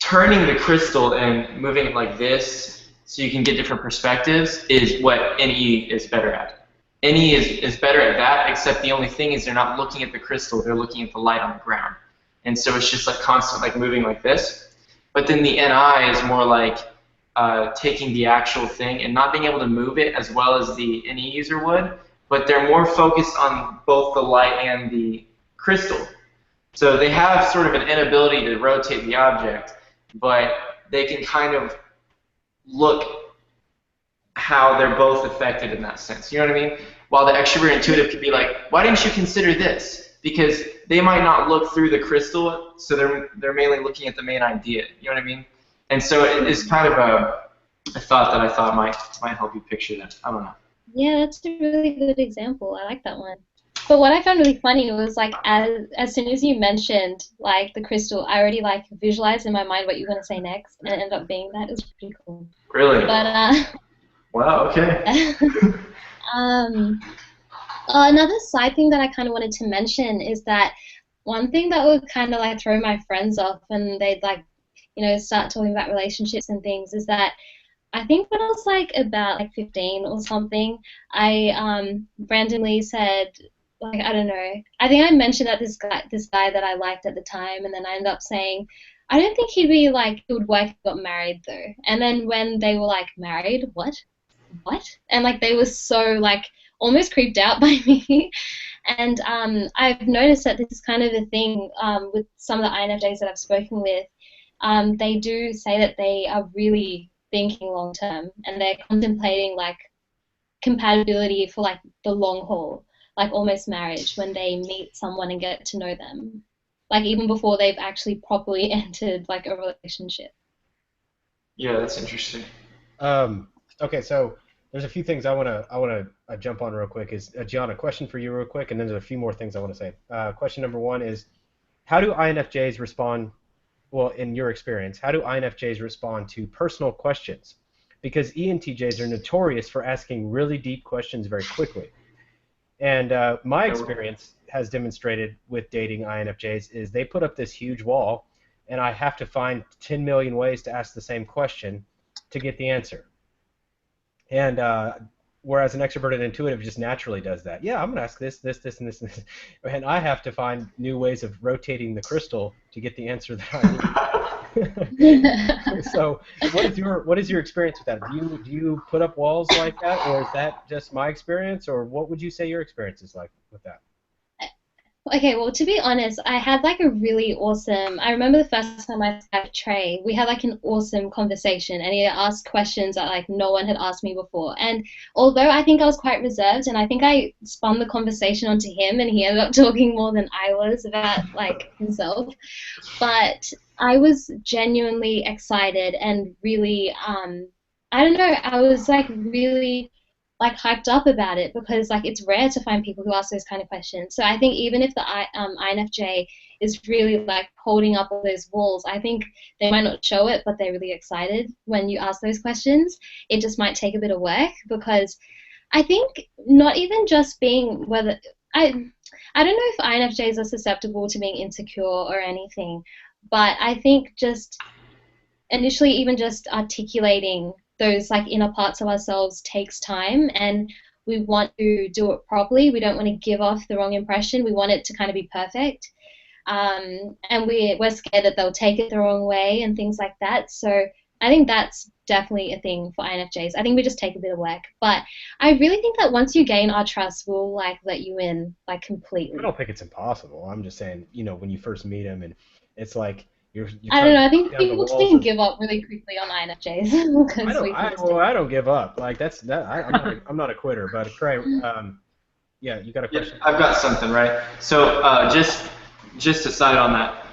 turning the crystal and moving it like this so you can get different perspectives is what NE is better at. NE is better at that, except the only thing is they're not looking at the crystal, they're looking at the light on the ground. And so it's just like constant like moving like this. But then the NI is more like taking the actual thing and not being able to move it as well as the NE user would, but they're more focused on both the light and the crystal. So they have sort of an inability to rotate the object, but they can kind of look how they're both affected in that sense. You know what I mean? While the extrovert intuitive could be like, why didn't you consider this? Because they might not look through the crystal, so they're mainly looking at the main idea. You know what I mean? And so it's kind of a thought that I thought might help you picture that. I don't know. Yeah, that's a really good example. I like that one. But what I found really funny was like as soon as you mentioned like the crystal, I already like visualized in my mind what you were gonna say next, and it ended up being that. It was pretty cool. Really? But wow. Okay. Another side thing that I kind of wanted to mention is that one thing that would kind of like throw my friends off and they'd like, you know, start talking about relationships and things is that I think when I was like about like 15 or something, I randomly said, like, I don't know, I think I mentioned that this guy that I liked at the time, and then I ended up saying, I don't think he'd be like, it would work if he got married though. And then when they were like, married? What? And like they were so like almost creeped out by me. And I've noticed that this is kind of a thing with some of the INFJs that I've spoken with. They do say that they are really thinking long term and they're contemplating like compatibility for like the long haul, like almost marriage when they meet someone and get to know them, like even before they've actually properly entered like a relationship. Yeah, that's interesting. Okay, so there's a few things I wanna jump on real quick. Is Gianna, question for you real quick, and then there's a few more things I want to say. Question number one is, how do INFJs respond? Well, in your experience, how do INFJs respond to personal questions? Because ENTJs are notorious for asking really deep questions very quickly. And my experience has demonstrated with dating INFJs is they put up this huge wall, and I have to find 10 million ways to ask the same question to get the answer. And whereas an extroverted intuitive just naturally does that. Yeah, I'm going to ask this, and this, and this. And I have to find new ways of rotating the crystal to get the answer that I need. So what is your experience with that? Do you put up walls like that, or is that just my experience, or what would you say your experience is like with that? Okay, well, to be honest, I had like a really awesome, I remember the first time I met Trey, we had like an awesome conversation and he asked questions that like no one had asked me before. And although I think I was quite reserved and I think I spun the conversation onto him and he ended up talking more than I was about like himself, but I was genuinely excited and really, I don't know, I was like really like hyped up about it because like it's rare to find people who ask those kind of questions. So I think even if the INFJ is really like holding up all those walls, I think they might not show it, but they're really excited when you ask those questions. It just might take a bit of work because I think not even just being whether I don't know if INFJs are susceptible to being insecure or anything, but I think just initially even just articulating those like inner parts of ourselves takes time, and we want to do it properly. We don't want to give off the wrong impression. We want it to kind of be perfect, and we're scared that they'll take it the wrong way and things like that. So I think that's definitely a thing for INFJs. I think we just take a bit of work, but I really think that once you gain our trust, we'll like let you in like completely. I don't think it's impossible. I'm just saying, you know, when you first meet them and it's like you're I don't know. I think people can give up really quickly on INFJs. I don't give up. Like I'm not a quitter. But Trey, yeah, you got a question? Yeah, I've got something, right? So just aside on that,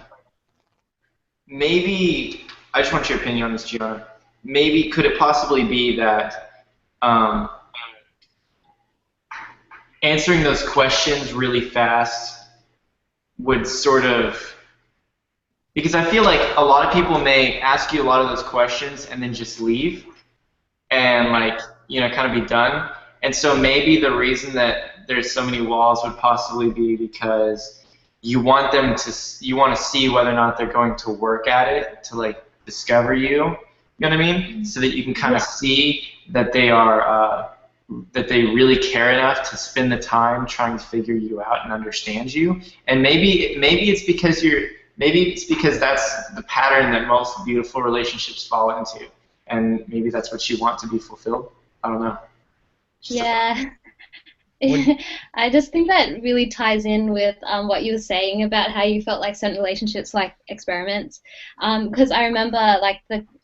maybe I just want your opinion on this, Gianna. Maybe could it possibly be that answering those questions really fast would sort of, because I feel like a lot of people may ask you a lot of those questions and then just leave and like, you know, kind of be done. And so maybe the reason that there's so many walls would possibly be because you want them to, you want to see whether or not they're going to work at it to like discover you. You know what I mean? So that you can kind of see that they are, that they really care enough to spend the time trying to figure you out and understand you. And maybe it's because that's the pattern that most beautiful relationships fall into, and maybe that's what you want to be fulfilled. I don't know. Yeah, I just think that really ties in with what you were saying about how you felt like certain relationships like experiments. Because I remember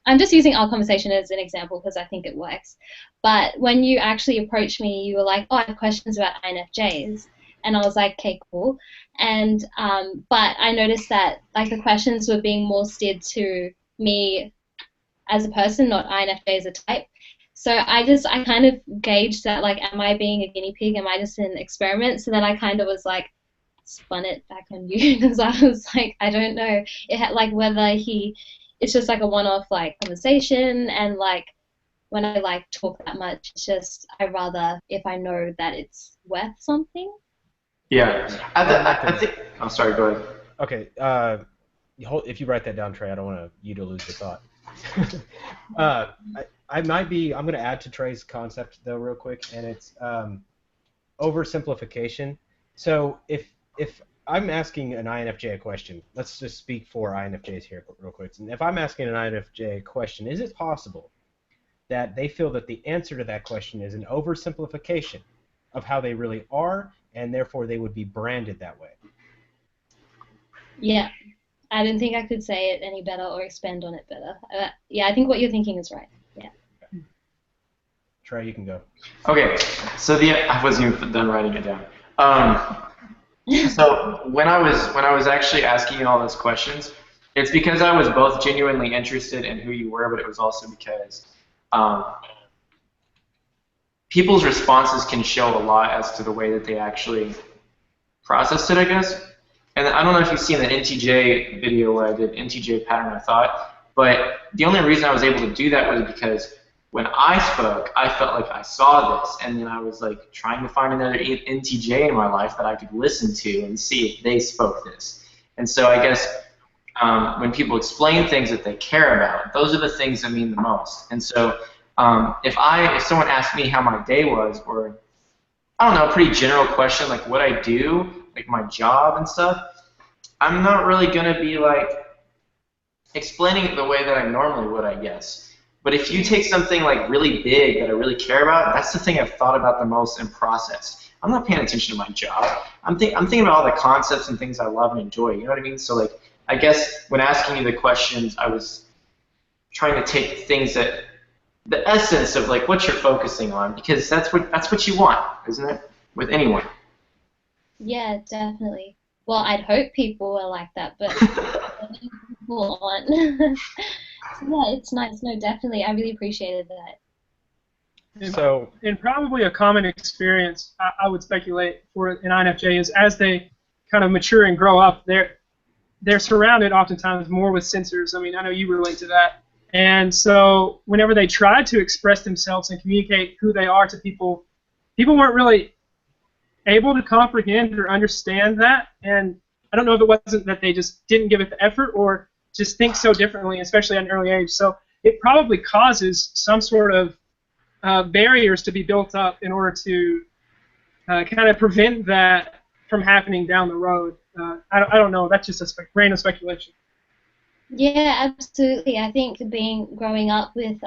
I'm just using our conversation as an example because I think it works. But when you actually approached me, you were like, "Oh, I have questions about INFJs," and I was like, "Okay, cool." And but I noticed that like the questions were being more steered to me as a person, not INFJ as a type. So I kind of gauged that, like, am I being a guinea pig? Am I just an experiment? So then I kind of was like, spun it back on you because I was like, I don't know. It had like whether it's just like a one-off like conversation, and like when I like talk that much, it's just I rather if I know that it's worth something. Yeah, I think. I'm sorry. Go ahead. Okay. If you write that down, Trey, I don't want you to lose the thought. I'm going to add to Trey's concept though real quick, and it's oversimplification. So if I'm asking an INFJ a question, let's just speak for INFJs here real quick. And if I'm asking an INFJ a question, is it possible that they feel that the answer to that question is an oversimplification of how they really are, and therefore they would be branded that way? Yeah. I didn't think I could say it any better or expand on it better. Yeah, I think what you're thinking is right. Yeah. Trey, you can go. Okay, so I wasn't even done writing it down. So when I was actually asking you all those questions, it's because I was both genuinely interested in who you were, but it was also because people's responses can show a lot as to the way that they actually processed it, I guess. And I don't know if you've seen the Entj video where I did Entj pattern of thought, but the only reason I was able to do that was because when I spoke, I felt like I saw this, and then I was like trying to find another Entj in my life that I could listen to and see if they spoke this. And so I guess when people explain things that they care about, those are the things that mean the most. And so if someone asked me how my day was, or I don't know, a pretty general question like what I do, like my job and stuff, I'm not really going to be like explaining it the way that I normally would, I guess. But if you take something like really big that I really care about, that's the thing I've thought about the most and processed. I'm not paying attention to my job. I'm thinking about all the concepts and things I love and enjoy. You know what I mean? So like, I guess when asking you the questions, I was trying to take things that the essence of like what you're focusing on, because that's what you want, isn't it? With anyone. Yeah, definitely. Well, I'd hope people are like that, but people aren't. So yeah, it's nice. No, definitely. I really appreciated that. So, and probably a common experience, I would speculate, for an INFJ is as they kind of mature and grow up, they're surrounded oftentimes more with sensors. I mean, I know you relate to that. And so whenever they try to express themselves and communicate who they are to people, people weren't really able to comprehend or understand that. And I don't know if it wasn't that they just didn't give it the effort or just think so differently, especially at an early age. So it probably causes some sort of barriers to be built up in order to kind of prevent that from happening down the road. I don't know. That's just a random speculation. Yeah, absolutely. I think growing up with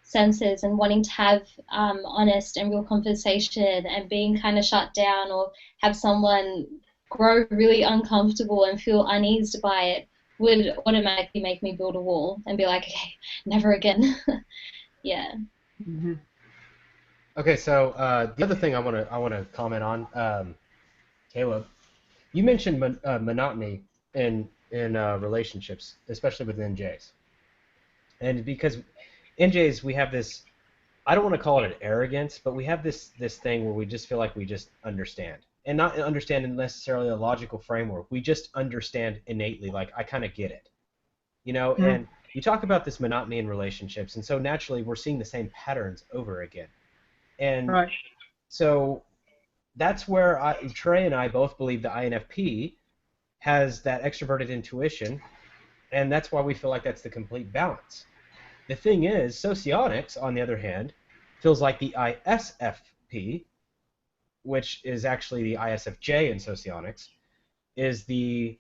senses and wanting to have honest and real conversation and being kind of shut down or have someone grow really uncomfortable and feel uneased by it would automatically make me build a wall and be like, okay, never again. Yeah. Mm-hmm. Okay, so the other thing I want to comment on, Caleb, you mentioned monotony in relationships, especially with NJs, and because NJs we have this, I don't want to call it an arrogance, but we have this thing where we just feel like we just understand, and not understand in necessarily a logical framework. We just understand innately, like I kind of get it, you know. Mm-hmm. And you talk about this monotony in relationships, and so naturally we're seeing the same patterns over again. And right. So that's where Trey and I both believe the INFP has that extroverted intuition, and that's why we feel like that's the complete balance. The thing is, Socionics, on the other hand, feels like the ISFP, which is actually the ISFJ in Socionics, is the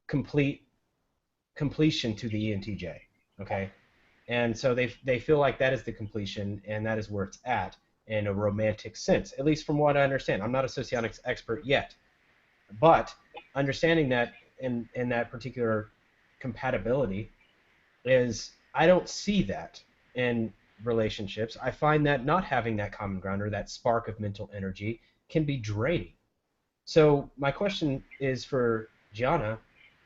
completion to the ENTJ. Okay, and so they feel like that is the completion, and that is where it's at. in a romantic sense, at least from what I understand. I'm not a socionics expert yet, but understanding that in that particular compatibility is I don't see that in relationships. I find that not having that common ground or that spark of mental energy can be draining. So my question is for Gianna,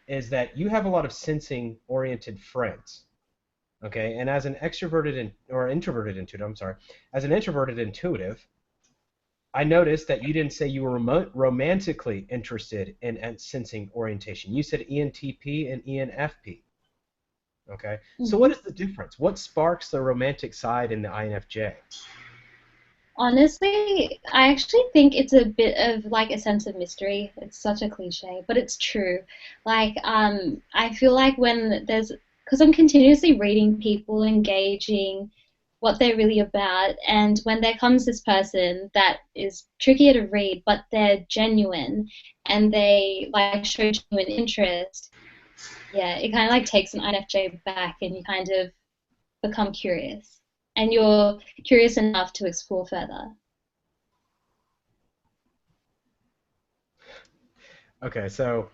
is that you have a lot of sensing-oriented friends, okay? And as an extroverted or introverted intuitive, I'm sorry, as an introverted intuitive, I noticed that you didn't say you were romantically interested in sensing orientation. You said ENTP and ENFP. Okay. So what is the difference? What sparks the romantic side in the INFJ? Honestly, I actually think it's a bit of like a sense of mystery. It's such a cliche, but it's true. Like, I feel like when there's, because I'm continuously reading people, engaging what they're really about, and when there comes this person that is trickier to read, but they're genuine and they like show genuine interest, yeah, it kind of like takes an INFJ back, and you kind of become curious, and you're curious enough to explore further. Okay, so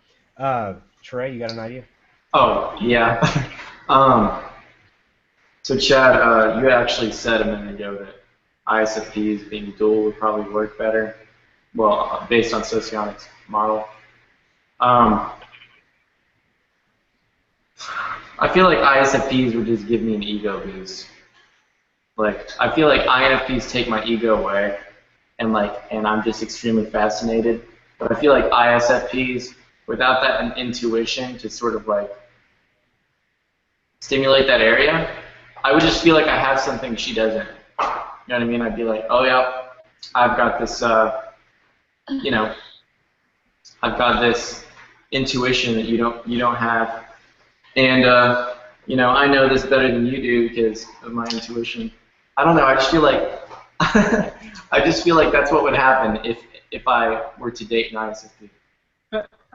Trey, you got an idea? Oh, yeah. So Chad, you actually said a minute ago that ISFPs being dual would probably work better. Well, based on Socionics model. I feel like ISFPs would just give me an ego boost. Like, I feel like INFPs take my ego away, and I'm just extremely fascinated. But I feel like ISFPs, without that intuition to sort of like stimulate that area, I would just feel like I have something she doesn't. You know what I mean? I'd be like, oh yeah, I've got this, you know, I've got this intuition that you don't have, and you know, I know this better than you do because of my intuition. I don't know. I just feel like I just feel like that's what would happen if I were to date an ISFP.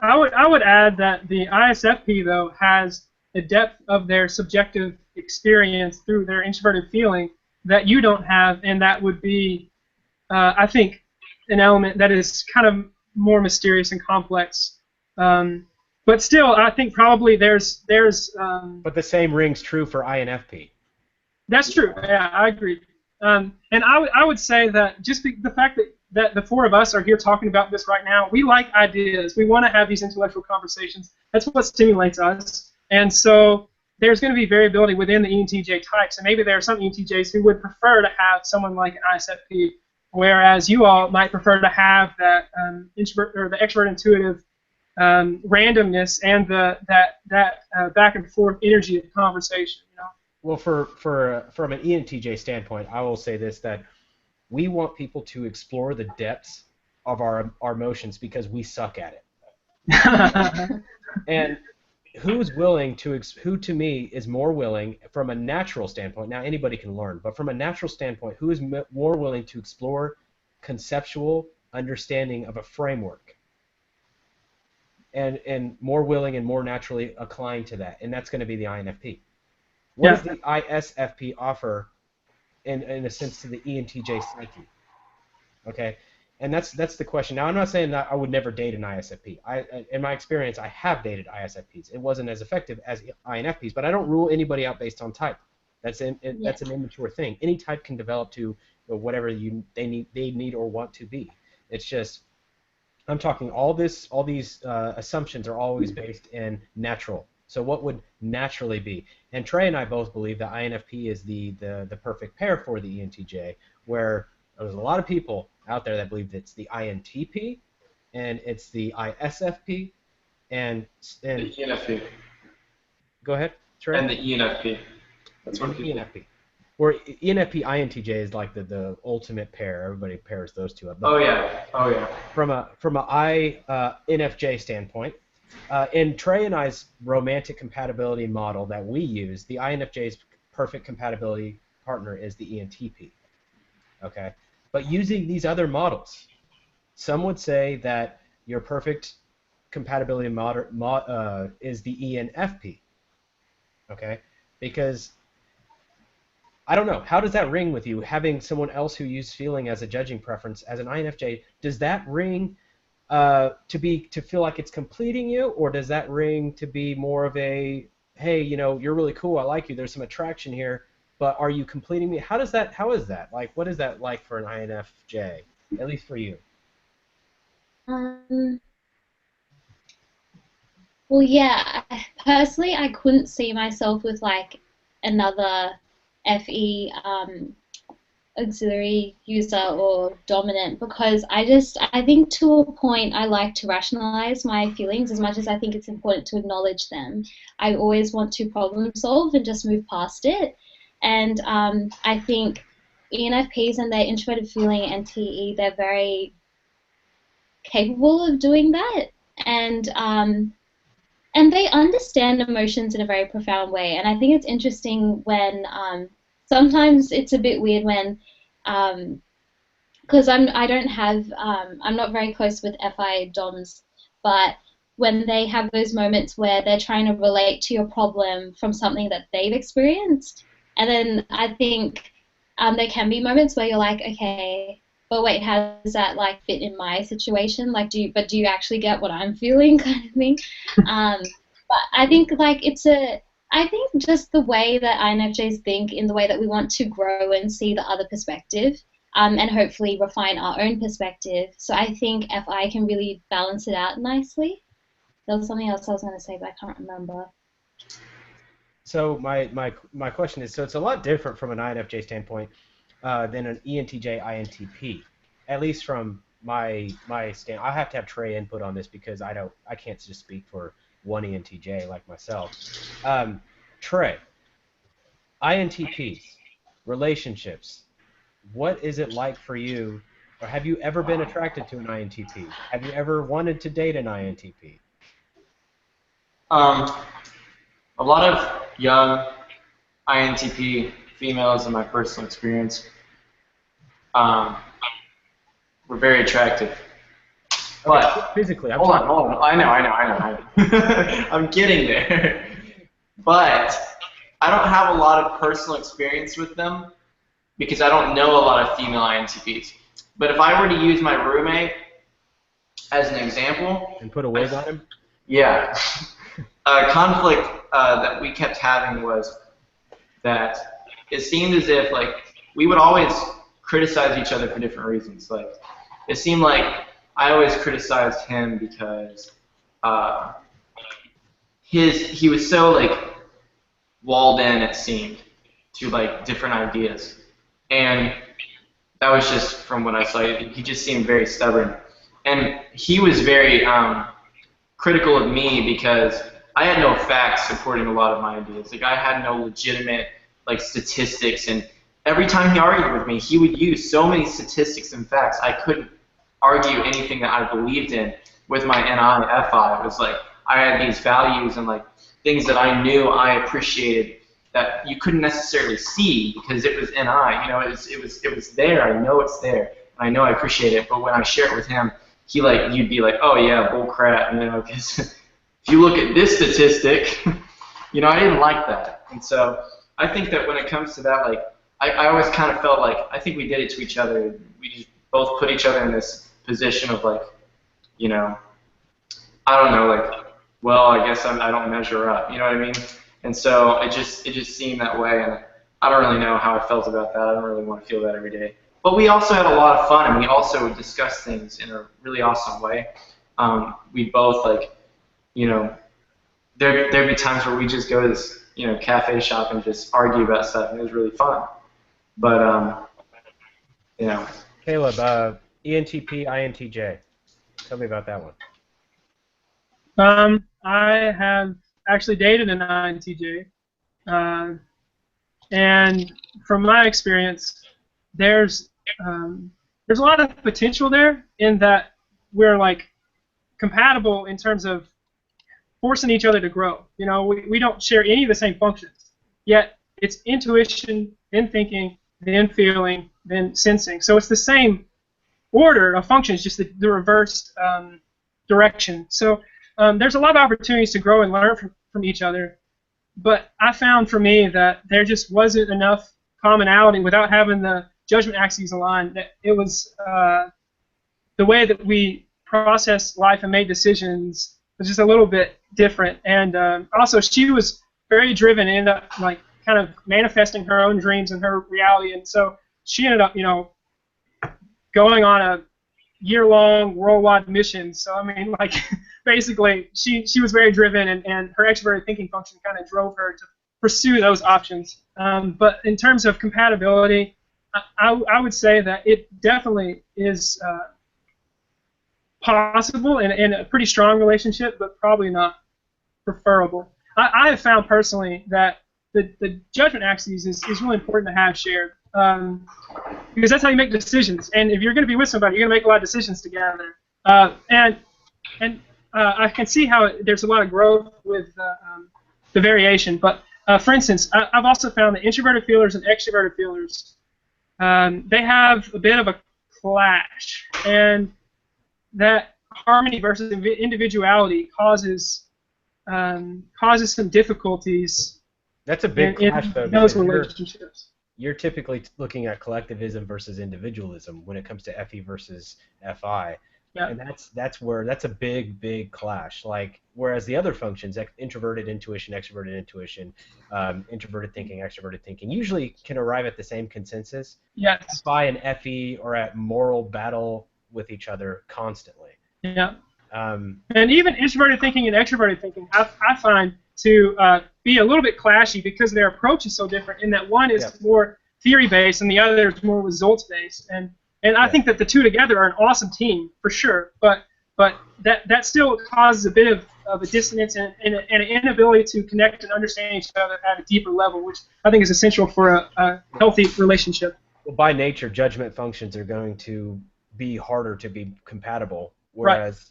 I would add that the ISFP though has a depth of their subjective experience through their introverted feeling that you don't have, and that would be, I think, an element that is kind of more mysterious and complex. But still, I think probably there's. But the same rings true for INFP. That's true. Yeah, I agree. And I would say that just the fact that the four of us are here talking about this right now, we like ideas. We want to have these intellectual conversations. That's what stimulates us. And so there's going to be variability within the ENTJ types. And maybe there are some ENTJs who would prefer to have someone like an ISFP, whereas you all might prefer to have that introvert or the extrovert intuitive randomness and that back and forth energy of the conversation. You know? Well, from an ENTJ standpoint, I will say this, that we want people to explore the depths of our emotions because we suck at it. And who to me is more willing from a natural standpoint, now anybody can learn, but from a natural standpoint, who is more willing to explore conceptual understanding of a framework and more willing and more naturally inclined to that, and that's going to be the INFP. What does the ISFP offer in a sense to the ENTJ psyche? Okay, and that's the question. Now, I'm not saying that I would never date an ISFP. In my experience, I have dated ISFPs. It wasn't as effective as INFPs, but I don't rule anybody out based on type. That's an immature thing. Any type can develop to whatever they need or want to be. It's just I'm talking all these assumptions are always based in natural. So what would naturally be? And Trey and I both believe that INFP is the perfect pair for the ENTJ, where there's a lot of people out there that believe it's the INTP and it's the ISFP and the ENFP. Go ahead, Trey. And the ENFP. That's what people. ENFP. Where ENFP INTJ is like the ultimate pair. Everybody pairs those two up. But oh yeah. From a INFJ standpoint. In Trey and I's romantic compatibility model that we use, the INFJ's perfect compatibility partner is the ENTP. Okay, but using these other models, some would say that your perfect compatibility is the ENFP. Okay, because I don't know. How does that ring with you, having someone else who uses feeling as a judging preference as an INFJ? Does that ring to feel like it's completing you, or does that ring to be more of a, hey, you know, you're really cool, I like you, there's some attraction here, but are you completing me? How is that? Like, what is that like for an INFJ, at least for you? Well, yeah, personally, I couldn't see myself with like another FE auxiliary user or dominant, because I think to a point I like to rationalize my feelings as much as I think it's important to acknowledge them. I always want to problem solve and just move past it. And I think ENFPs and their introverted feeling and TE, they're very capable of doing that. And they understand emotions in a very profound way. And I think it's interesting when sometimes it's a bit weird when, because I'm not very close with FI DOMs, but when they have those moments where they're trying to relate to your problem from something that they've experienced, and then I think there can be moments where you're like, okay, but wait, how does that like fit in my situation? Like, do you actually get what I'm feeling, kind of thing? But I think like I think just the way that INFJs think, in the way that we want to grow and see the other perspective, and hopefully refine our own perspective. So I think FI can really balance it out nicely. There was something else I was going to say, but I can't remember. So my question is, so it's a lot different from an INFJ standpoint than an ENTJ INTP, at least from my stand. I have to have Trey input on this because I can't just speak for one ENTJ like myself. Trey, INTPs, relationships, what is it like for you, or have you ever been attracted to an INTP? Have you ever wanted to date an INTP? A lot of young INTP females, in my personal experience, were very attractive. But okay, physically, hold on. I know. I'm getting there. But I don't have a lot of personal experience with them because I don't know a lot of female INTPs. But if I were to use my roommate as an example, and put a wig on him, yeah, a conflict that we kept having was that it seemed as if like we would always criticize each other for different reasons. Like it seemed like I always criticized him because he was so like walled in, it seemed, to like different ideas, and that was just from what I saw. He just seemed very stubborn, and he was very critical of me because I had no facts supporting a lot of my ideas. Like I had no legitimate like statistics, and every time he argued with me, he would use so many statistics and facts I couldn't argue anything that I believed in with my NI FI. It was like I had these values and like things that I knew I appreciated that you couldn't necessarily see because it was NI. You know, it was there. I know it's there, and I know I appreciate it. But when I share it with him, you'd be like, oh yeah, bull crap, you know, because if you look at this statistic, you know, I didn't like that. And so I think that when it comes to that, like I always kind of felt like I think we did it to each other. We just both put each other in this position of like, you know, I don't know, like, well, I guess I don't measure up, you know what I mean? And so it just seemed that way, and I don't really know how I felt about that. I don't really want to feel that every day. But we also had a lot of fun, and we also discussed things in a really awesome way. We both, like, you know, there'd be times where we just go to this, you know, cafe shop and just argue about stuff, and it was really fun. But, you know. Caleb, ENTP, INTJ. Tell me about that one. I have actually dated an INTJ, and from my experience, there's a lot of potential there in that we're like compatible in terms of forcing each other to grow. You know, we don't share any of the same functions, yet it's intuition, then thinking, then feeling, then sensing. So it's the same order of functions, just the reversed direction. So there's a lot of opportunities to grow and learn from each other, but I found for me that there just wasn't enough commonality without having the judgment axes aligned. That it was the way that we processed life and made decisions was just a little bit different. And also, she was very driven and ended up like kind of manifesting her own dreams and her reality. And so she ended up, going on a year-long worldwide mission. So I mean, like, basically, she was very driven, and her extroverted thinking function kind of drove her to pursue those options. But in terms of compatibility, I would say that it definitely is possible in a pretty strong relationship, but probably not preferable. I have found personally that the judgment axis is really important to have shared, because that's how you make decisions. And if you're going to be with somebody, you're going to make a lot of decisions together. And I can see how there's a lot of growth with the variation. But for instance, I've also found that introverted feelers and extroverted feelers, they have a bit of a clash, and that harmony versus individuality causes some difficulties. That's a big clash, though. Those relationships. You're typically looking at collectivism versus individualism when it comes to FE versus FI. Yeah. And that's a big clash. Like, whereas the other functions, introverted intuition, extroverted intuition, introverted thinking, extroverted thinking, usually can arrive at the same consensus. Yes. FI and FE are at moral battle with each other constantly. Yeah. And even introverted thinking and extroverted thinking, I find to be a little bit clashy because their approach is so different. In that one is more theory-based and the other is more results-based. And I think that the two together are an awesome team for sure. But that still causes a bit of a dissonance and an inability to connect and understand each other at a deeper level, which I think is essential for a healthy relationship. Well, by nature, judgment functions are going to be harder to be compatible, whereas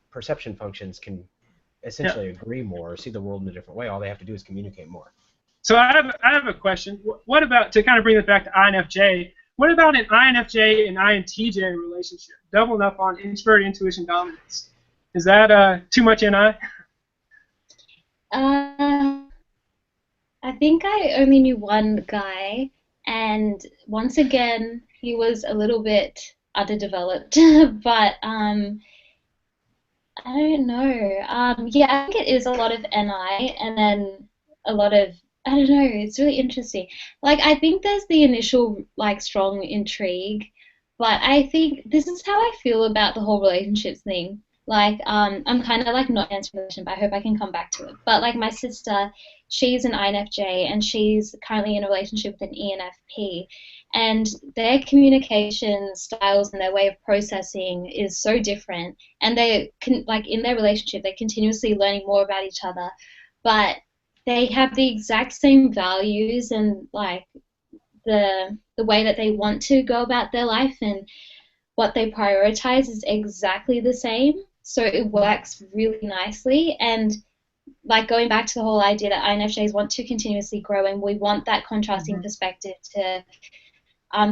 perception functions can essentially agree more or see the world in a different way. All they have to do is communicate more. So I have a question. What about, to kind of bring it back to INFJ, what about an INFJ and INTJ relationship, doubling up on introverted intuition dominance? Is that too much NI? I think I only knew one guy, and once again, he was a little bit underdeveloped, but I don't know. Yeah, I think it is a lot of NI, and then a lot of, I don't know, it's really interesting. Like, I think there's the initial, like, strong intrigue, but I think this is how I feel about the whole relationships thing. Like, I'm kind of, like, not answering the question, but I hope I can come back to it. But, like, my sister, she's an INFJ, and she's currently in a relationship with an ENFP, and their communication styles and their way of processing is so different, and they can, like, in their relationship, they're continuously learning more about each other, but they have the exact same values and, like, the way that they want to go about their life and what they prioritize is exactly the same. So it works really nicely. And, like, going back to the whole idea that INFJs want to continuously grow and we want that contrasting perspective to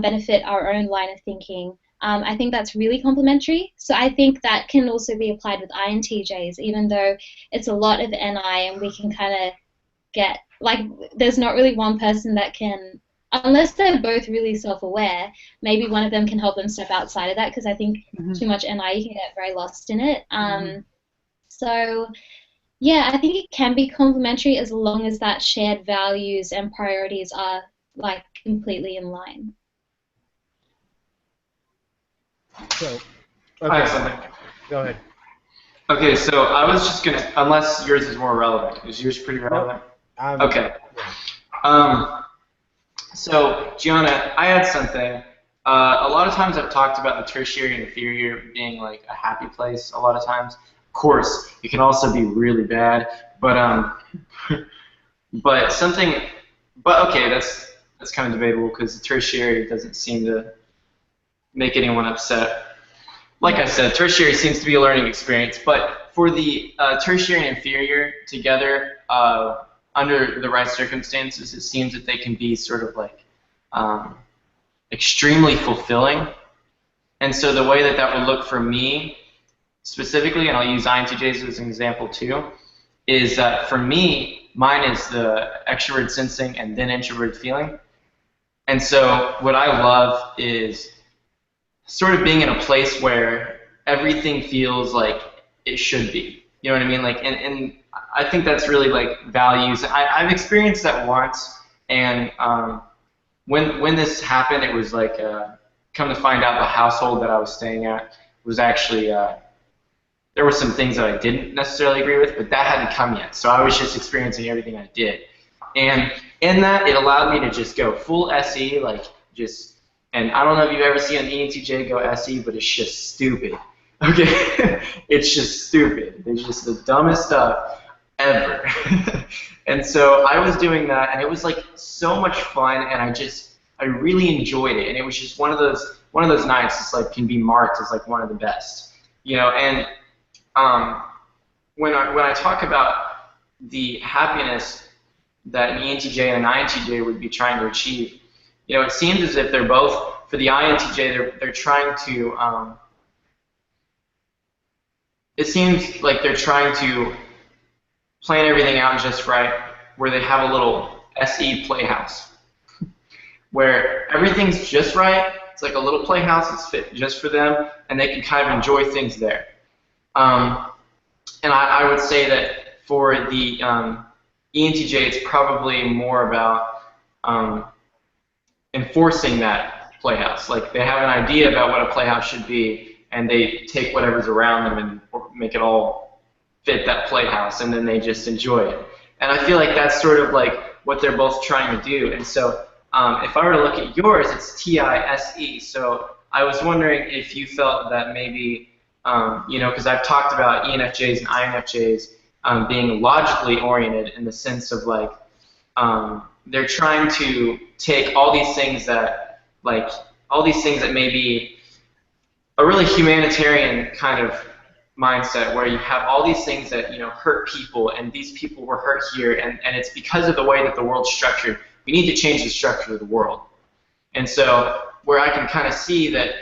benefit our own line of thinking, I think that's really complementary. So I think that can also be applied with INTJs, even though it's a lot of NI and we can kind of get, like, there's not really one person that can, unless they're both really self-aware, maybe one of them can help them step outside of that, because I think too much NI, you can get very lost in it. So, yeah, I think it can be complementary as long as that shared values and priorities are, like, completely in line. So, I have something. Go ahead. Okay, so I was just going to, unless yours is more relevant. Is yours pretty relevant? Okay. So, Gianna, I had something. A lot of times I've talked about the tertiary and inferior being like a happy place a lot of times. Of course, it can also be really bad, but okay, that's kind of debatable because the tertiary doesn't seem to make anyone upset. Like I said, tertiary seems to be a learning experience, but for the tertiary and inferior together, under the right circumstances, it seems that they can be sort of like extremely fulfilling. And so the way that would look for me specifically, and I'll use INTJs as an example too, is that for me, mine is the extrovert sensing and then introvert feeling. And so what I love is sort of being in a place where everything feels like it should be. You know what I mean? Like, and I think that's really like values. I've experienced that once, and when this happened, it was like come to find out the household that I was staying at was actually there were some things that I didn't necessarily agree with, but that hadn't come yet. So I was just experiencing everything I did, and in that, it allowed me to just go full SE, like just. And I don't know if you've ever seen an ENTJ go SE, but it's just stupid. Okay, it's just stupid. It's just the dumbest stuff ever. And so I was doing that, and it was like so much fun, and I really enjoyed it. And it was just one of those nights that's like can be marked as like one of the best, you know. And when I talk about the happiness that an ENTJ and an INTJ would be trying to achieve, you know, it seems as if they're both, for the INTJ, they're trying to, it seems like they're trying to plan everything out just right, where they have a little SE playhouse, where everything's just right. It's like a little playhouse that's fit just for them, and they can kind of enjoy things there. And I would say that for the ENTJ, it's probably more about enforcing that playhouse. Like they have an idea about what a playhouse should be, and they take whatever's around them and make it all fit that playhouse, and then they just enjoy it. And I feel like that's sort of like what they're both trying to do. And so if I were to look at yours, it's TISE. So I was wondering if you felt that maybe, you know, because I've talked about ENFJs and INFJs being logically oriented in the sense of like, they're trying to take all these things that, like, all these things that may be a really humanitarian kind of mindset where you have all these things that, you know, hurt people, and these people were hurt here, and it's because of the way that the world's structured. We need to change the structure of the world. And so where I can kind of see that,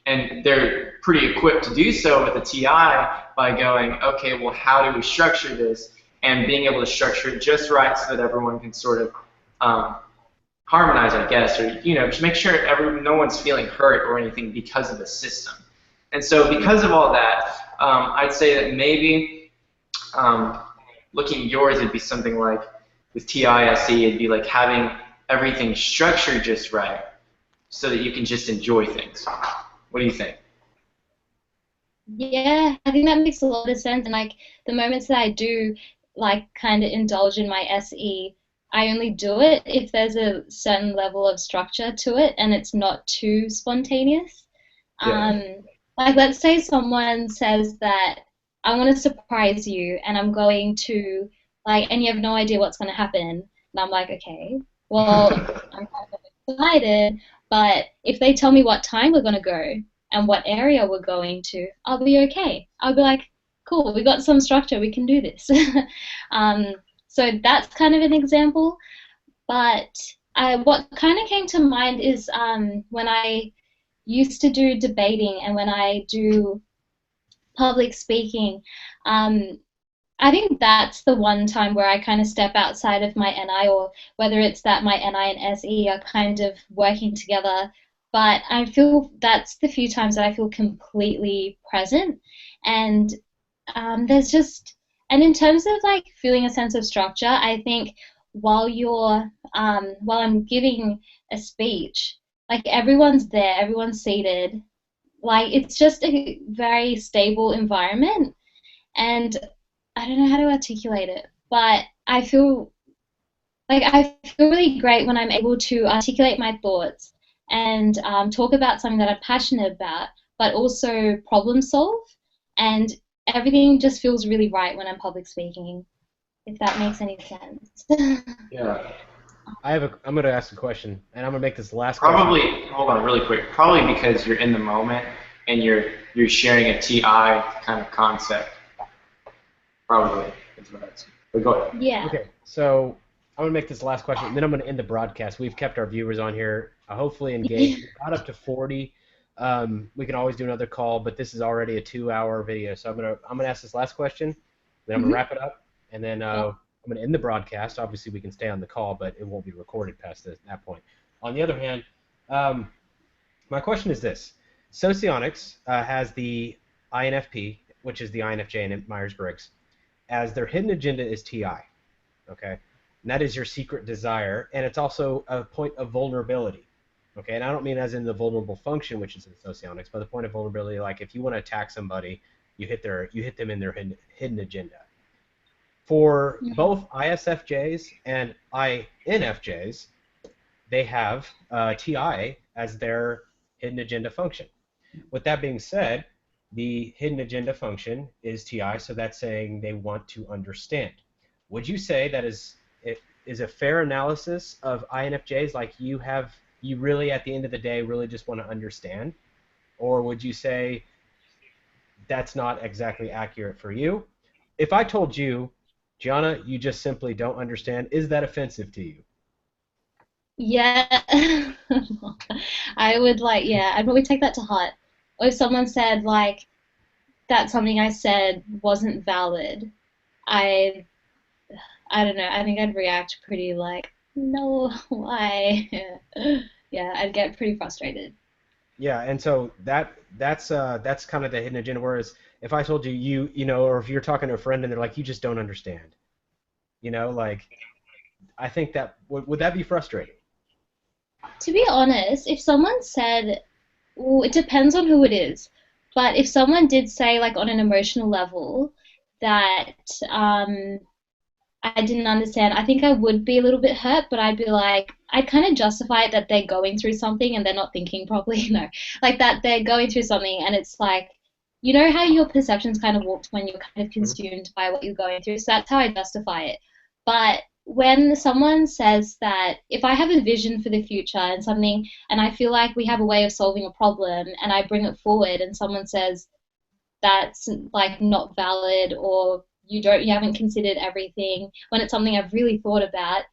and they're pretty equipped to do so with the TI by going, okay, well, how do we structure this? And being able to structure it just right so that everyone can sort of harmonize, I guess, or, you know, just make sure no one's feeling hurt or anything because of the system. And so because of all that, I'd say that maybe looking at yours, it'd be something like with TISE, it'd be like having everything structured just right so that you can just enjoy things. What do you think? Yeah, I think that makes a lot of sense. And like the moments that I do like kind of indulge in my SE, I only do it if there's a certain level of structure to it and it's not too spontaneous. Yeah. Like let's say someone says that I want to surprise you and I'm going to like, and you have no idea what's going to happen, and I'm like, okay, well, I'm kind of excited, but if they tell me what time we're going to go and what area we're going to, I'll be okay. I'll be like, cool, we got some structure, we can do this. So that's kind of an example. But what kind of came to mind is when I used to do debating and when I do public speaking, I think that's the one time where I kind of step outside of my NI, or whether it's that my NI and SE are kind of working together. But I feel that's the few times that I feel completely present. And there's just, and in terms of like feeling a sense of structure, I think while I'm giving a speech, like everyone's there, everyone's seated, like it's just a very stable environment. And I don't know how to articulate it, but I feel really great when I'm able to articulate my thoughts and talk about something that I'm passionate about, but also problem solve, and everything just feels really right when I'm public speaking, if that makes any sense. Yeah. I'm going to ask a question, and I'm going to make this last Probably, question. hold on really quick, probably because you're in the moment and you're sharing a TI kind of concept. Probably. That's what I'd say. But go ahead. Yeah. Okay, so I'm going to make this last question, and then I'm going to end the broadcast. We've kept our viewers on here hopefully engaged. We got up to 40. We can always do another call, but this is already a 2-hour video, so I'm gonna ask this last question. Then I'm going to wrap it up, and then I'm going to end the broadcast. Obviously, we can stay on the call, but it won't be recorded past that point. On the other hand, my question is this. Socionics has the INFP, which is the INFJ and Myers-Briggs, as their hidden agenda is TI, okay? And that is your secret desire, and it's also a point of vulnerability, okay? And I don't mean as in the vulnerable function, which is in Socionics, but the point of vulnerability, like if you want to attack somebody, you hit them in their hidden agenda. For both ISFJs and INFJs, they have TI as their hidden agenda function. With that being said, the hidden agenda function is TI, so that's saying they want to understand. Would you say that is a fair analysis of INFJs, like you really at the end of the day really just want to understand? Or would you say that's not exactly accurate for you? If I told you, Gianna, you just simply don't understand, is that offensive to you? Yeah, I'd probably take that to heart. Or if someone said, like, that something I said wasn't valid, I don't know, I think I'd react pretty like, no, why? Yeah, I'd get pretty frustrated. Yeah, and so that's kind of the hidden agenda. Whereas if I told you, or if you're talking to a friend and they're like, you just don't understand, like, I think that would that be frustrating? To be honest, if someone said, well, it depends on who it is, but if someone did say, like, on an emotional level that I didn't understand, I think I would be a little bit hurt, but I'd be like, I'd kind of justify it that they're going through something and they're not thinking properly, no, like that they're going through something and it's like, you know how your perceptions kind of warped when you're kind of consumed by what you're going through, so that's how I justify it. But when someone says that, if I have a vision for the future and something, and I feel like we have a way of solving a problem, and I bring it forward, and someone says that's like not valid, or you haven't considered everything, when it's something I've really thought about,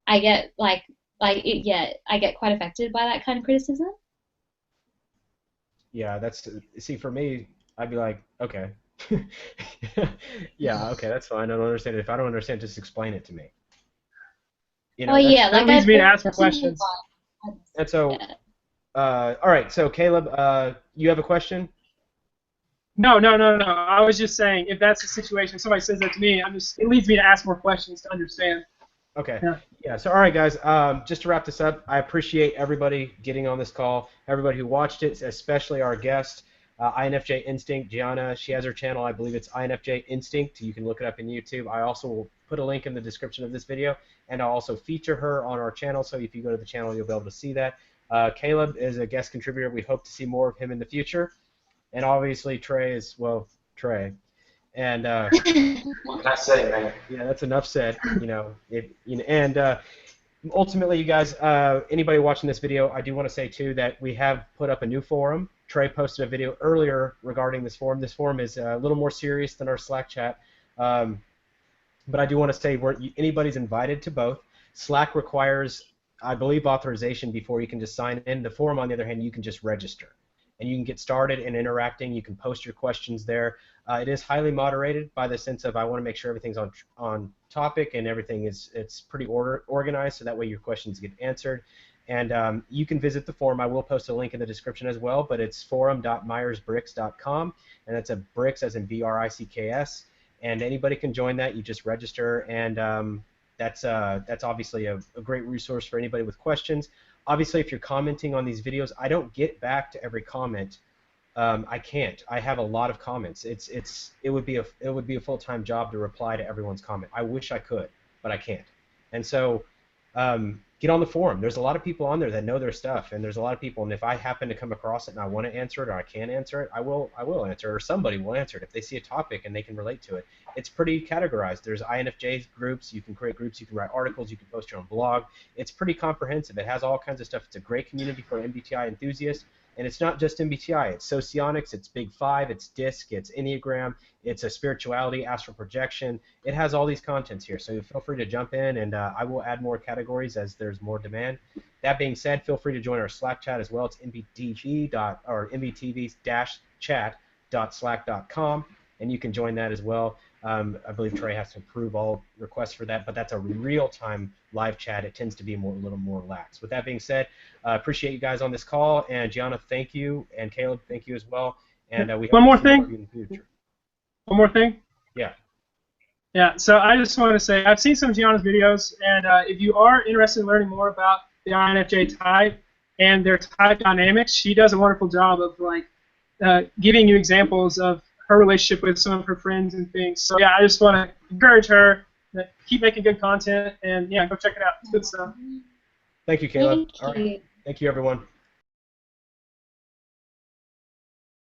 I get I get quite affected by that kind of criticism. Yeah, see, for me, I'd be like, okay. Yeah, okay, that's fine. I don't understand it. If I don't understand, just explain it to me. Oh yeah, that leads me to ask for questions. And so, all right, so Caleb, you have a question? No. I was just saying, if that's the situation, if somebody says that to me, it leads me to ask more questions to understand. Okay. Yeah. So, all right, guys. Just to wrap this up, I appreciate everybody getting on this call. Everybody who watched it, especially our guest, INFJ Instinct, Gianna. She has her channel. I believe it's INFJ Instinct. You can look it up in YouTube. I also will put a link in the description of this video, and I'll also feature her on our channel. So if you go to the channel, you'll be able to see that. Caleb is a guest contributor. We hope to see more of him in the future. And obviously Trey is, well, Trey. And what can I say, man? Yeah, that's enough said. Ultimately, you guys, anybody watching this video, I do want to say too that we have put up a new forum. Trey posted a video earlier regarding this forum. This forum is a little more serious than our Slack chat, but I do want to say anybody's invited to both. Slack requires, I believe, authorization before you can just sign in. The forum, on the other hand, you can just register. And you can get started in interacting. You can post your questions there. It is highly moderated by the sense of I want to make sure everything's on topic and everything it's pretty organized, so that way your questions get answered. And you can visit the forum. I will post a link in the description as well, but it's forum.myersbricks.com, and that's a bricks as in BRICKS. And anybody can join that. You just register, and that's obviously a great resource for anybody with questions. Obviously, if you're commenting on these videos, I don't get back to every comment. I can't. I have a lot of comments. It would be a full-time job to reply to everyone's comment. I wish I could, but I can't. And so get on the forum. There's a lot of people on there that know their stuff, and there's a lot of people. And if I happen to come across it and I want to answer it or I can't answer it, I will answer it, or somebody will answer it if they see a topic and they can relate to it. It's pretty categorized. There's INFJ groups. You can create groups. You can write articles. You can post your own blog. It's pretty comprehensive. It has all kinds of stuff. It's a great community for MBTI enthusiasts. And it's not just MBTI. It's Socionics, it's Big Five, it's DISC, it's Enneagram, it's a spirituality, astral projection. It has all these contents here, so feel free to jump in, and I will add more categories as there's more demand. That being said, feel free to join our Slack chat as well. It's mbtv-chat.slack.com. and you can join that as well. I believe Trey has to approve all requests for that, but that's a real-time live chat. It tends to be a little more relaxed. With that being said, appreciate you guys on this call, and Gianna, thank you, and Caleb, thank you as well. And we One more hope to see more thing. of you in the future. One more thing. Yeah. Yeah, so I just want to say I've seen some of Gianna's videos, and if you are interested in learning more about the INFJ type and their type dynamics, she does a wonderful job of giving you examples of her relationship with some of her friends and things. So yeah, I just want to encourage her to keep making good content, and yeah, go check it out. It's good stuff. Thank you, Caleb. Thank you. All right. Thank you, everyone.